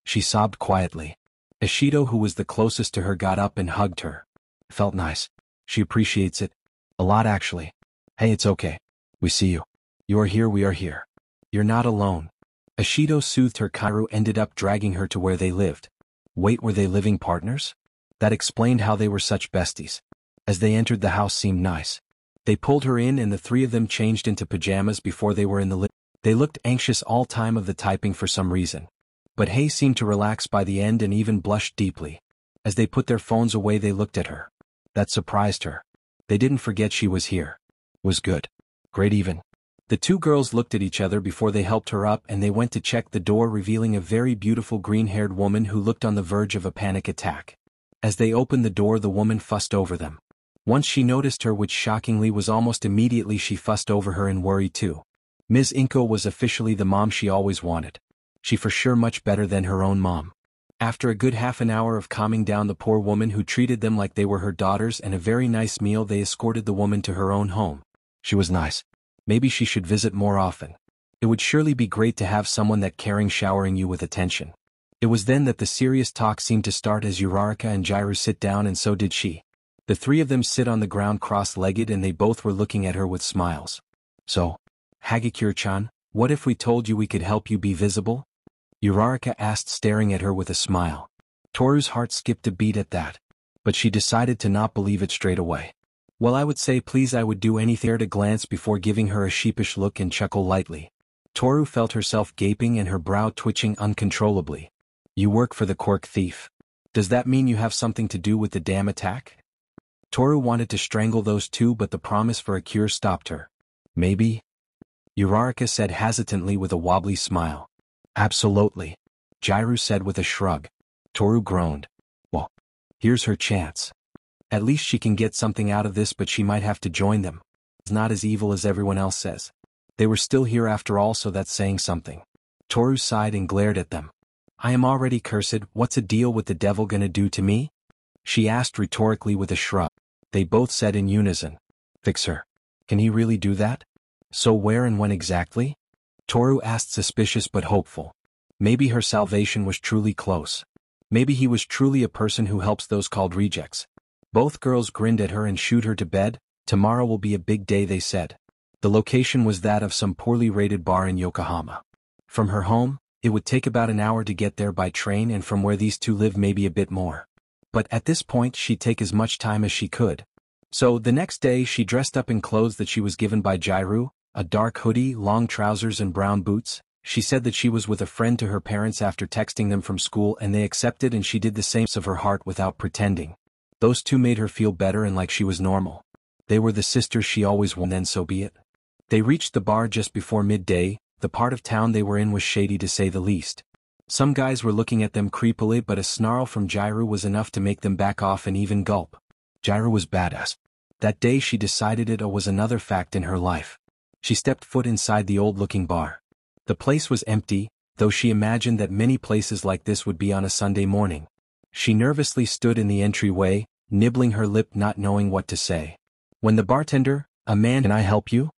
She sobbed quietly. Ishido, who was the closest to her, got up and hugged her. Felt nice. She appreciates it. A lot actually. Hey, it's okay. We see you. You are here, we are here. You're not alone. Ishido soothed her. Kaoru ended up dragging her to where they lived. Wait, were they living partners? That explained how they were such besties. As they entered, the house seemed nice. They pulled her in and the three of them changed into pajamas before they were in the living. They looked anxious all time of the typing for some reason. But Hei seemed to relax by the end and even blushed deeply. As they put their phones away, they looked at her. That surprised her. They didn't forget she was here. Was good. Great even. The two girls looked at each other before they helped her up, and they went to check the door, revealing a very beautiful green-haired woman who looked on the verge of a panic attack. As they opened the door, the woman fussed over them. Once she noticed her, which shockingly was almost immediately, she fussed over her in worry too. Ms. Inko was officially the mom she always wanted. She for sure much better than her own mom. After a good half an hour of calming down the poor woman who treated them like they were her daughters and a very nice meal, they escorted the woman to her own home. She was nice. Maybe she should visit more often. It would surely be great to have someone that caring, showering you with attention. It was then that the serious talk seemed to start as Uraraka and Jairu sit down, and so did she. The three of them sit on the ground cross-legged, and they both were looking at her with smiles. So, Hagakure-chan, what if we told you we could help you be visible? Uraraka asked, staring at her with a smile. Toru's heart skipped a beat at that. But she decided to not believe it straight away. Well, I would say please, I would do anything. At a glance before giving her a sheepish look and chuckle lightly. Toru felt herself gaping and her brow twitching uncontrollably. You work for the quirk thief. Does that mean you have something to do with the dam attack? Toru wanted to strangle those two, but the promise for a cure stopped her. Maybe? Uraraka said hesitantly with a wobbly smile. Absolutely. Jairu said with a shrug. Toru groaned. Well, here's her chance. At least she can get something out of this, but she might have to join them. It's not as evil as everyone else says. They were still here after all, so that's saying something. Toru sighed and glared at them. I am already cursed, what's a deal with the devil gonna do to me? She asked rhetorically with a shrug. They both said in unison. Fix her. Can he really do that? So where and when exactly? Toru asked, suspicious but hopeful. Maybe her salvation was truly close. Maybe he was truly a person who helps those called rejects. Both girls grinned at her and shooed her to bed. Tomorrow will be a big day, they said. The location was that of some poorly rated bar in Yokohama. From her home, it would take about an hour to get there by train, and from where these two live maybe a bit more. But at this point she'd take as much time as she could. So the next day she dressed up in clothes that she was given by Jairu, a dark hoodie, long trousers and brown boots. She said that she was with a friend to her parents after texting them from school, and they accepted, and she did the same of her heart without pretending. Those two made her feel better and like she was normal. They were the sisters she always wanted, then so be it. They reached the bar just before midday. The part of town they were in was shady to say the least. Some guys were looking at them creepily, but a snarl from Jairu was enough to make them back off and even gulp. Jairu was badass. That day she decided it was another fact in her life. She stepped foot inside the old-looking bar. The place was empty, though she imagined that many places like this would be on a Sunday morning. She nervously stood in the entryway, nibbling her lip not knowing what to say. When the bartender, a man, can I help you?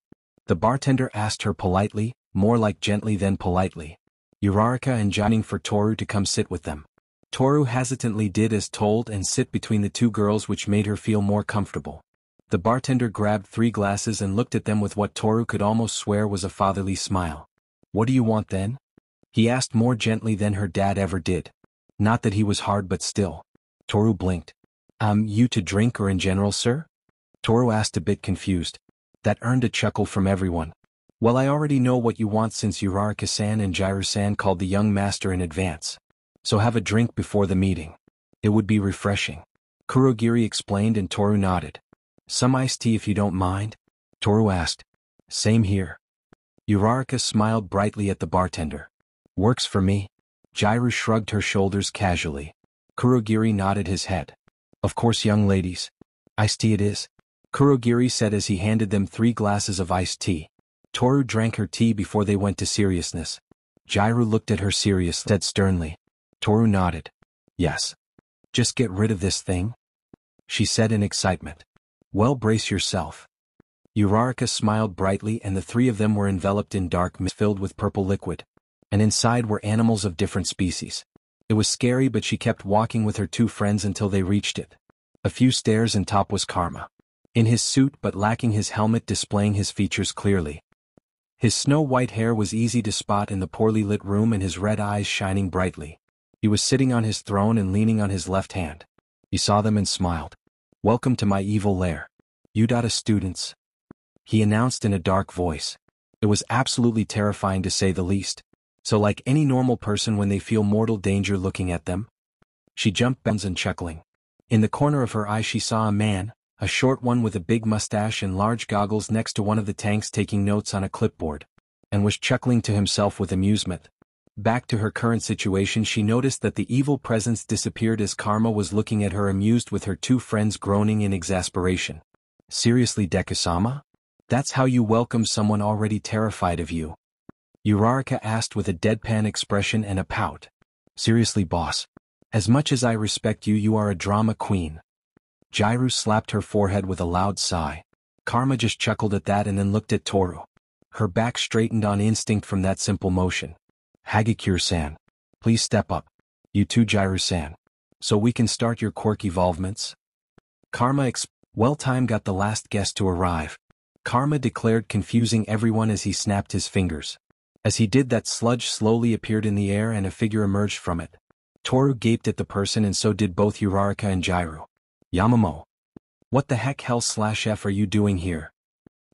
The bartender asked her politely, more like gently than politely. Uraraka and Jining for Toru to come sit with them. Toru hesitantly did as told and sit between the two girls, which made her feel more comfortable. The bartender grabbed 3 glasses and looked at them with what Toru could almost swear was a fatherly smile. What do you want then? He asked more gently than her dad ever did. Not that he was hard, but still. Toru blinked. You to drink or in general, sir? Toru asked, a bit confused. That earned a chuckle from everyone. Well, I already know what you want since Uraraka-san and Jiru-san called the young master in advance. So have a drink before the meeting. It would be refreshing. Kurogiri explained and Toru nodded. Some iced tea if you don't mind? Toru asked. Same here. Uraraka smiled brightly at the bartender. Works for me. Jiru shrugged her shoulders casually. Kurogiri nodded his head. Of course, young ladies. Iced tea it is. Kurogiri said as he handed them 3 glasses of iced tea. Toru drank her tea before they went to seriousness. Jiru looked at her seriously, said sternly. Toru nodded. Yes. Just get rid of this thing? She said in excitement. Well, brace yourself. Uraraka smiled brightly and the 3 of them were enveloped in dark mist filled with purple liquid. And inside were animals of different species. It was scary, but she kept walking with her 2 friends until they reached it. A few stairs and top was Karma. In his suit but lacking his helmet displaying his features clearly. His snow-white hair was easy to spot in the poorly lit room and his red eyes shining brightly. He was sitting on his throne and leaning on his left hand. He saw them and smiled. Welcome to my evil lair. Udata students. He announced in a dark voice. It was absolutely terrifying to say the least. So like any normal person when they feel mortal danger looking at them. She jumped bounds and chuckling. In the corner of her eye she saw a man, a short one with a big mustache and large goggles next to one of the tanks taking notes on a clipboard, and was chuckling to himself with amusement. Back to her current situation, she noticed that the evil presence disappeared as Karma was looking at her amused with her 2 friends groaning in exasperation. Seriously, Deku-sama? That's how you welcome someone already terrified of you? Uraraka asked with a deadpan expression and a pout. Seriously, boss. As much as I respect you, you are a drama queen. Jiru slapped her forehead with a loud sigh. Karma just chuckled at that and then looked at Toru. Her back straightened on instinct from that simple motion. Hagakure-san. Please step up. You too, Jiru-san. So we can start your quirk evolvements? Karma Well, time got the last guest to arrive. Karma declared, confusing everyone as he snapped his fingers. As he did that, sludge slowly appeared in the air and a figure emerged from it. Toru gaped at the person and so did both Uraraka and Jiru. Yamamo. What the heck hell/f are you doing here?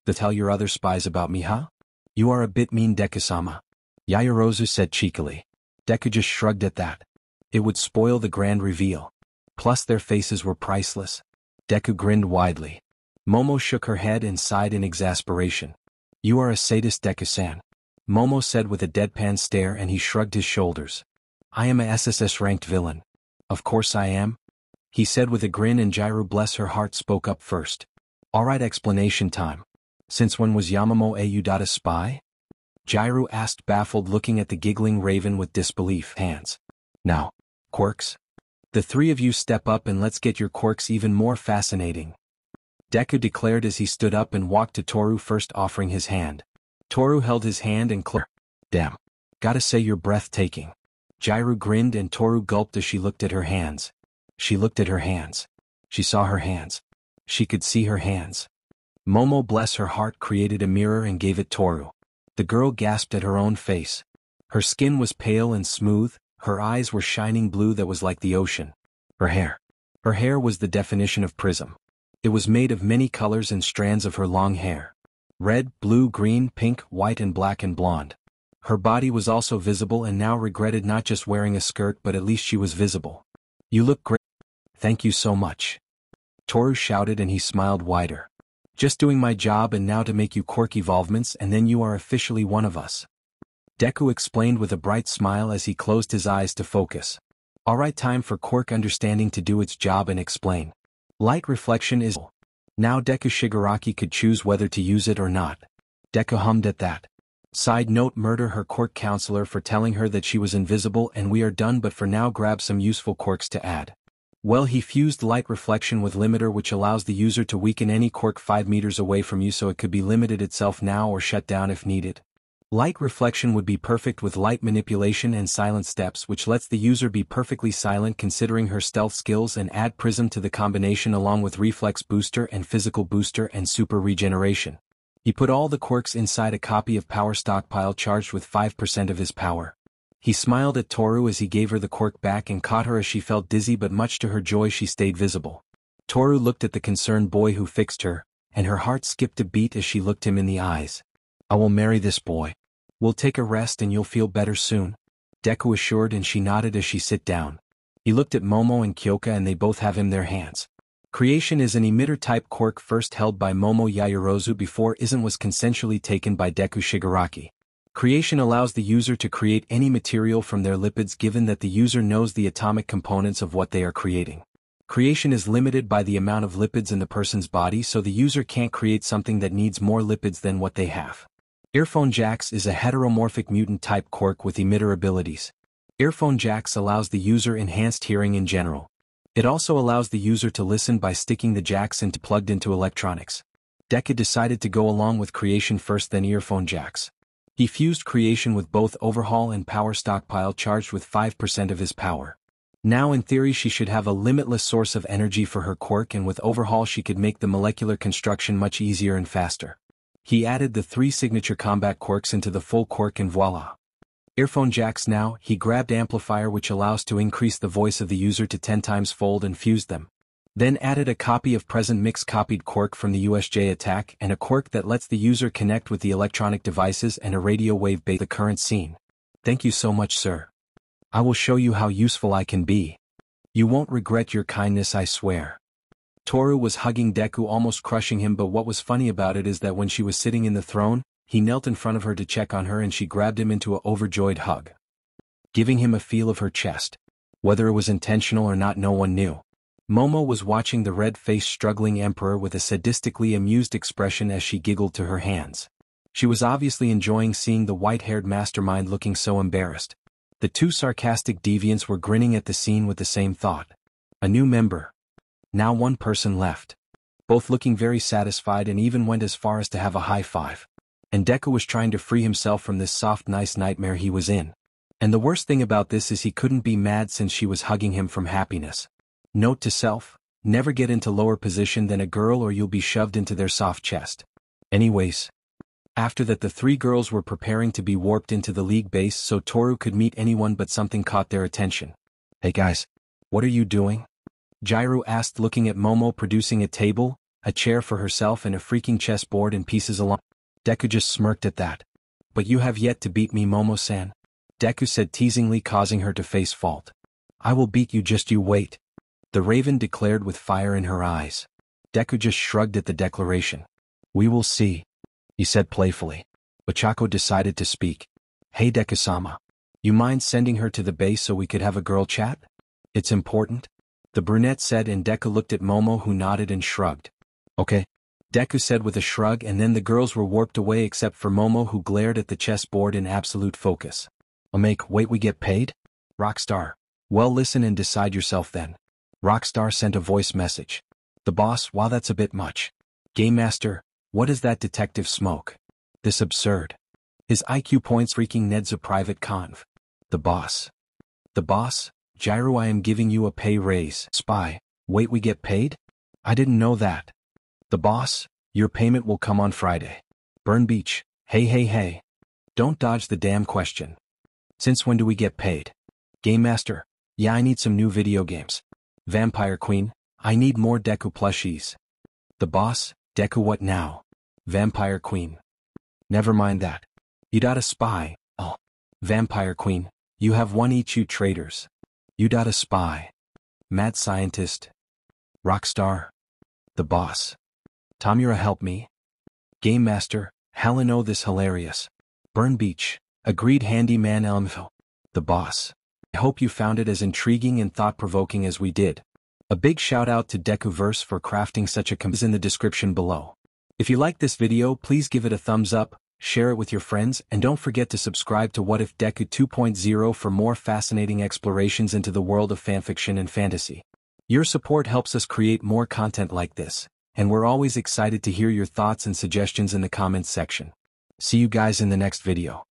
To tell your other spies about me, huh? You are a bit mean, Deku-sama. Yaoyorozu said cheekily. Deku just shrugged at that. It would spoil the grand reveal. Plus their faces were priceless. Deku grinned widely. Momo shook her head and sighed in exasperation. You are a sadist, Deku-san. Momo said with a deadpan stare and he shrugged his shoulders. I am a SSS-ranked villain. Of course I am. He said with a grin and Jiru, bless her heart, spoke up first. Alright, explanation time. Since when was Yamamo a Udata spy? Jiru asked, baffled, looking at the giggling raven with disbelief. Hands. Now, quirks? The 3 of you step up and let's get your quirks even more fascinating. Deku declared as he stood up and walked to Toru, first offering his hand. Toru held his hand and Damn. Gotta say you're breathtaking. Jiru grinned and Toru gulped as she looked at her hands. She looked at her hands. She saw her hands. She could see her hands. Momo, bless her heart, created a mirror and gave it Toru. The girl gasped at her own face. Her skin was pale and smooth, her eyes were shining blue that was like the ocean. Her hair was the definition of prism. It was made of many colors and strands of her long hair. Red, blue, green, pink, white and black and blonde. Her body was also visible and now regretted not just wearing a skirt, but at least she was visible. You look great. Thank you so much. Toru shouted and he smiled wider. Just doing my job and now to make you quirk evolvements and then you are officially one of us. Deku explained with a bright smile as he closed his eyes to focus. Alright, time for quirk understanding to do its job and explain. Light reflection is now Deku Shigaraki could choose whether to use it or not. Deku hummed at that. Side note: murder her quirk counselor for telling her that she was invisible, and we are done, but for now grab some useful quirks to add. Well, he fused light reflection with limiter, which allows the user to weaken any quirk 5 meters away from you, so it could be limited itself now or shut down if needed. Light reflection would be perfect with light manipulation and silent steps, which lets the user be perfectly silent considering her stealth skills, and add prism to the combination along with reflex booster and physical booster and super regeneration. He put all the quirks inside a copy of power stockpile charged with 5% of his power. He smiled at Toru as he gave her the quirk back and caught her as she felt dizzy, but much to her joy she stayed visible. Toru looked at the concerned boy who fixed her, and her heart skipped a beat as she looked him in the eyes. "I will marry this boy. We'll take a rest and you'll feel better soon," Deku assured, and she nodded as she sat down. He looked at Momo and Kyoka, and they both have in their hands. Creation is an emitter-type quirk first held by Momo Yaoyorozu before Izan was consensually taken by Deku Shigaraki. Creation allows the user to create any material from their lipids given that the user knows the atomic components of what they are creating. Creation is limited by the amount of lipids in the person's body, so the user can't create something that needs more lipids than what they have. Earphone Jacks is a heteromorphic mutant-type quirk with emitter abilities. Earphone Jacks allows the user enhanced hearing in general. It also allows the user to listen by sticking the jacks into plugged into electronics. Deku decided to go along with Creation first, then Earphone Jacks. He fused Creation with both Overhaul and Power Stockpile charged with 5% of his power. Now in theory she should have a limitless source of energy for her quirk, and with Overhaul she could make the molecular construction much easier and faster. He added the 3 signature combat quirks into the full quirk, and voila. Earphone Jacks. Now, he grabbed Amplifier, which allows to increase the voice of the user to 10 times fold, and fused them. Then added a copy of Present Mix copied quirk from the USJ attack, and a quirk that lets the user connect with the electronic devices, and a radio wave bait the current scene. "Thank you so much, sir. I will show you how useful I can be. You won't regret your kindness, I swear." Toru was hugging Deku, almost crushing him, but what was funny about it is that when she was sitting in the throne, he knelt in front of her to check on her, and she grabbed him into an overjoyed hug, giving him a feel of her chest. Whether it was intentional or not, no one knew. Momo was watching the red-faced struggling emperor with a sadistically amused expression as she giggled to her hands. She was obviously enjoying seeing the white-haired mastermind looking so embarrassed. The 2 sarcastic deviants were grinning at the scene with the same thought. A new member. Now 1 person left. Both looking very satisfied, and even went as far as to have a high five. And Deku was trying to free himself from this soft nice nightmare he was in. And the worst thing about this is he couldn't be mad since she was hugging him from happiness. Note to self: never get into lower position than a girl or you'll be shoved into their soft chest. Anyways. After that, the 3 girls were preparing to be warped into the league base so Toru could meet anyone, but something caught their attention. "Hey guys. What are you doing?" Jairu asked, looking at Momo producing a table, a chair for herself, and a freaking chessboard and pieces along. Deku just smirked at that. "But you have yet to beat me, Momo-san," Deku said teasingly, causing her to face fault. "I will beat you, just you wait," the Raven declared with fire in her eyes. Deku just shrugged at the declaration. "We will see," he said playfully. Ochako decided to speak. "Hey Deku-sama. You mind sending her to the base so we could have a girl chat? It's important," the brunette said, and Deku looked at Momo, who nodded and shrugged. "Okay," Deku said with a shrug, and then the girls were warped away except for Momo, who glared at the chessboard in absolute focus. Wait, we get paid?" Rockstar. "Well, listen and decide yourself then." Rockstar sent a voice message. The boss: "Wow, that's a bit much." Game Master: "What is that detective smoke? This absurd. His IQ points freaking Ned's a private conv." The boss: "The boss? Jairu, I am giving you a pay raise." Spy: "Wait, we get paid? I didn't know that." The boss: "Your payment will come on Friday." Burn Beach: Hey. Don't dodge the damn question. Since when do we get paid?" Game Master: "Yeah, I need some new video games." Vampire Queen: "I need more Deku plushies." The boss: "Deku, what now?" Vampire Queen: "Never mind that. You got a spy." Oh. Vampire Queen: "You have one each, you traitors. You got a spy." Mad Scientist. Rockstar. The boss: "Tamura, help me." Game Master: "Helen, oh, this hilarious." Burn Beach: "Agreed, Handyman Elmville." The boss: "I hope you found it as intriguing and thought-provoking as we did." A big shout out to Dekuverse for crafting such a is in the description below. If you like this video, please give it a thumbs up, share it with your friends, and don't forget to subscribe to What If Deku 2.0 for more fascinating explorations into the world of fanfiction and fantasy. Your support helps us create more content like this, and we're always excited to hear your thoughts and suggestions in the comments section. See you guys in the next video.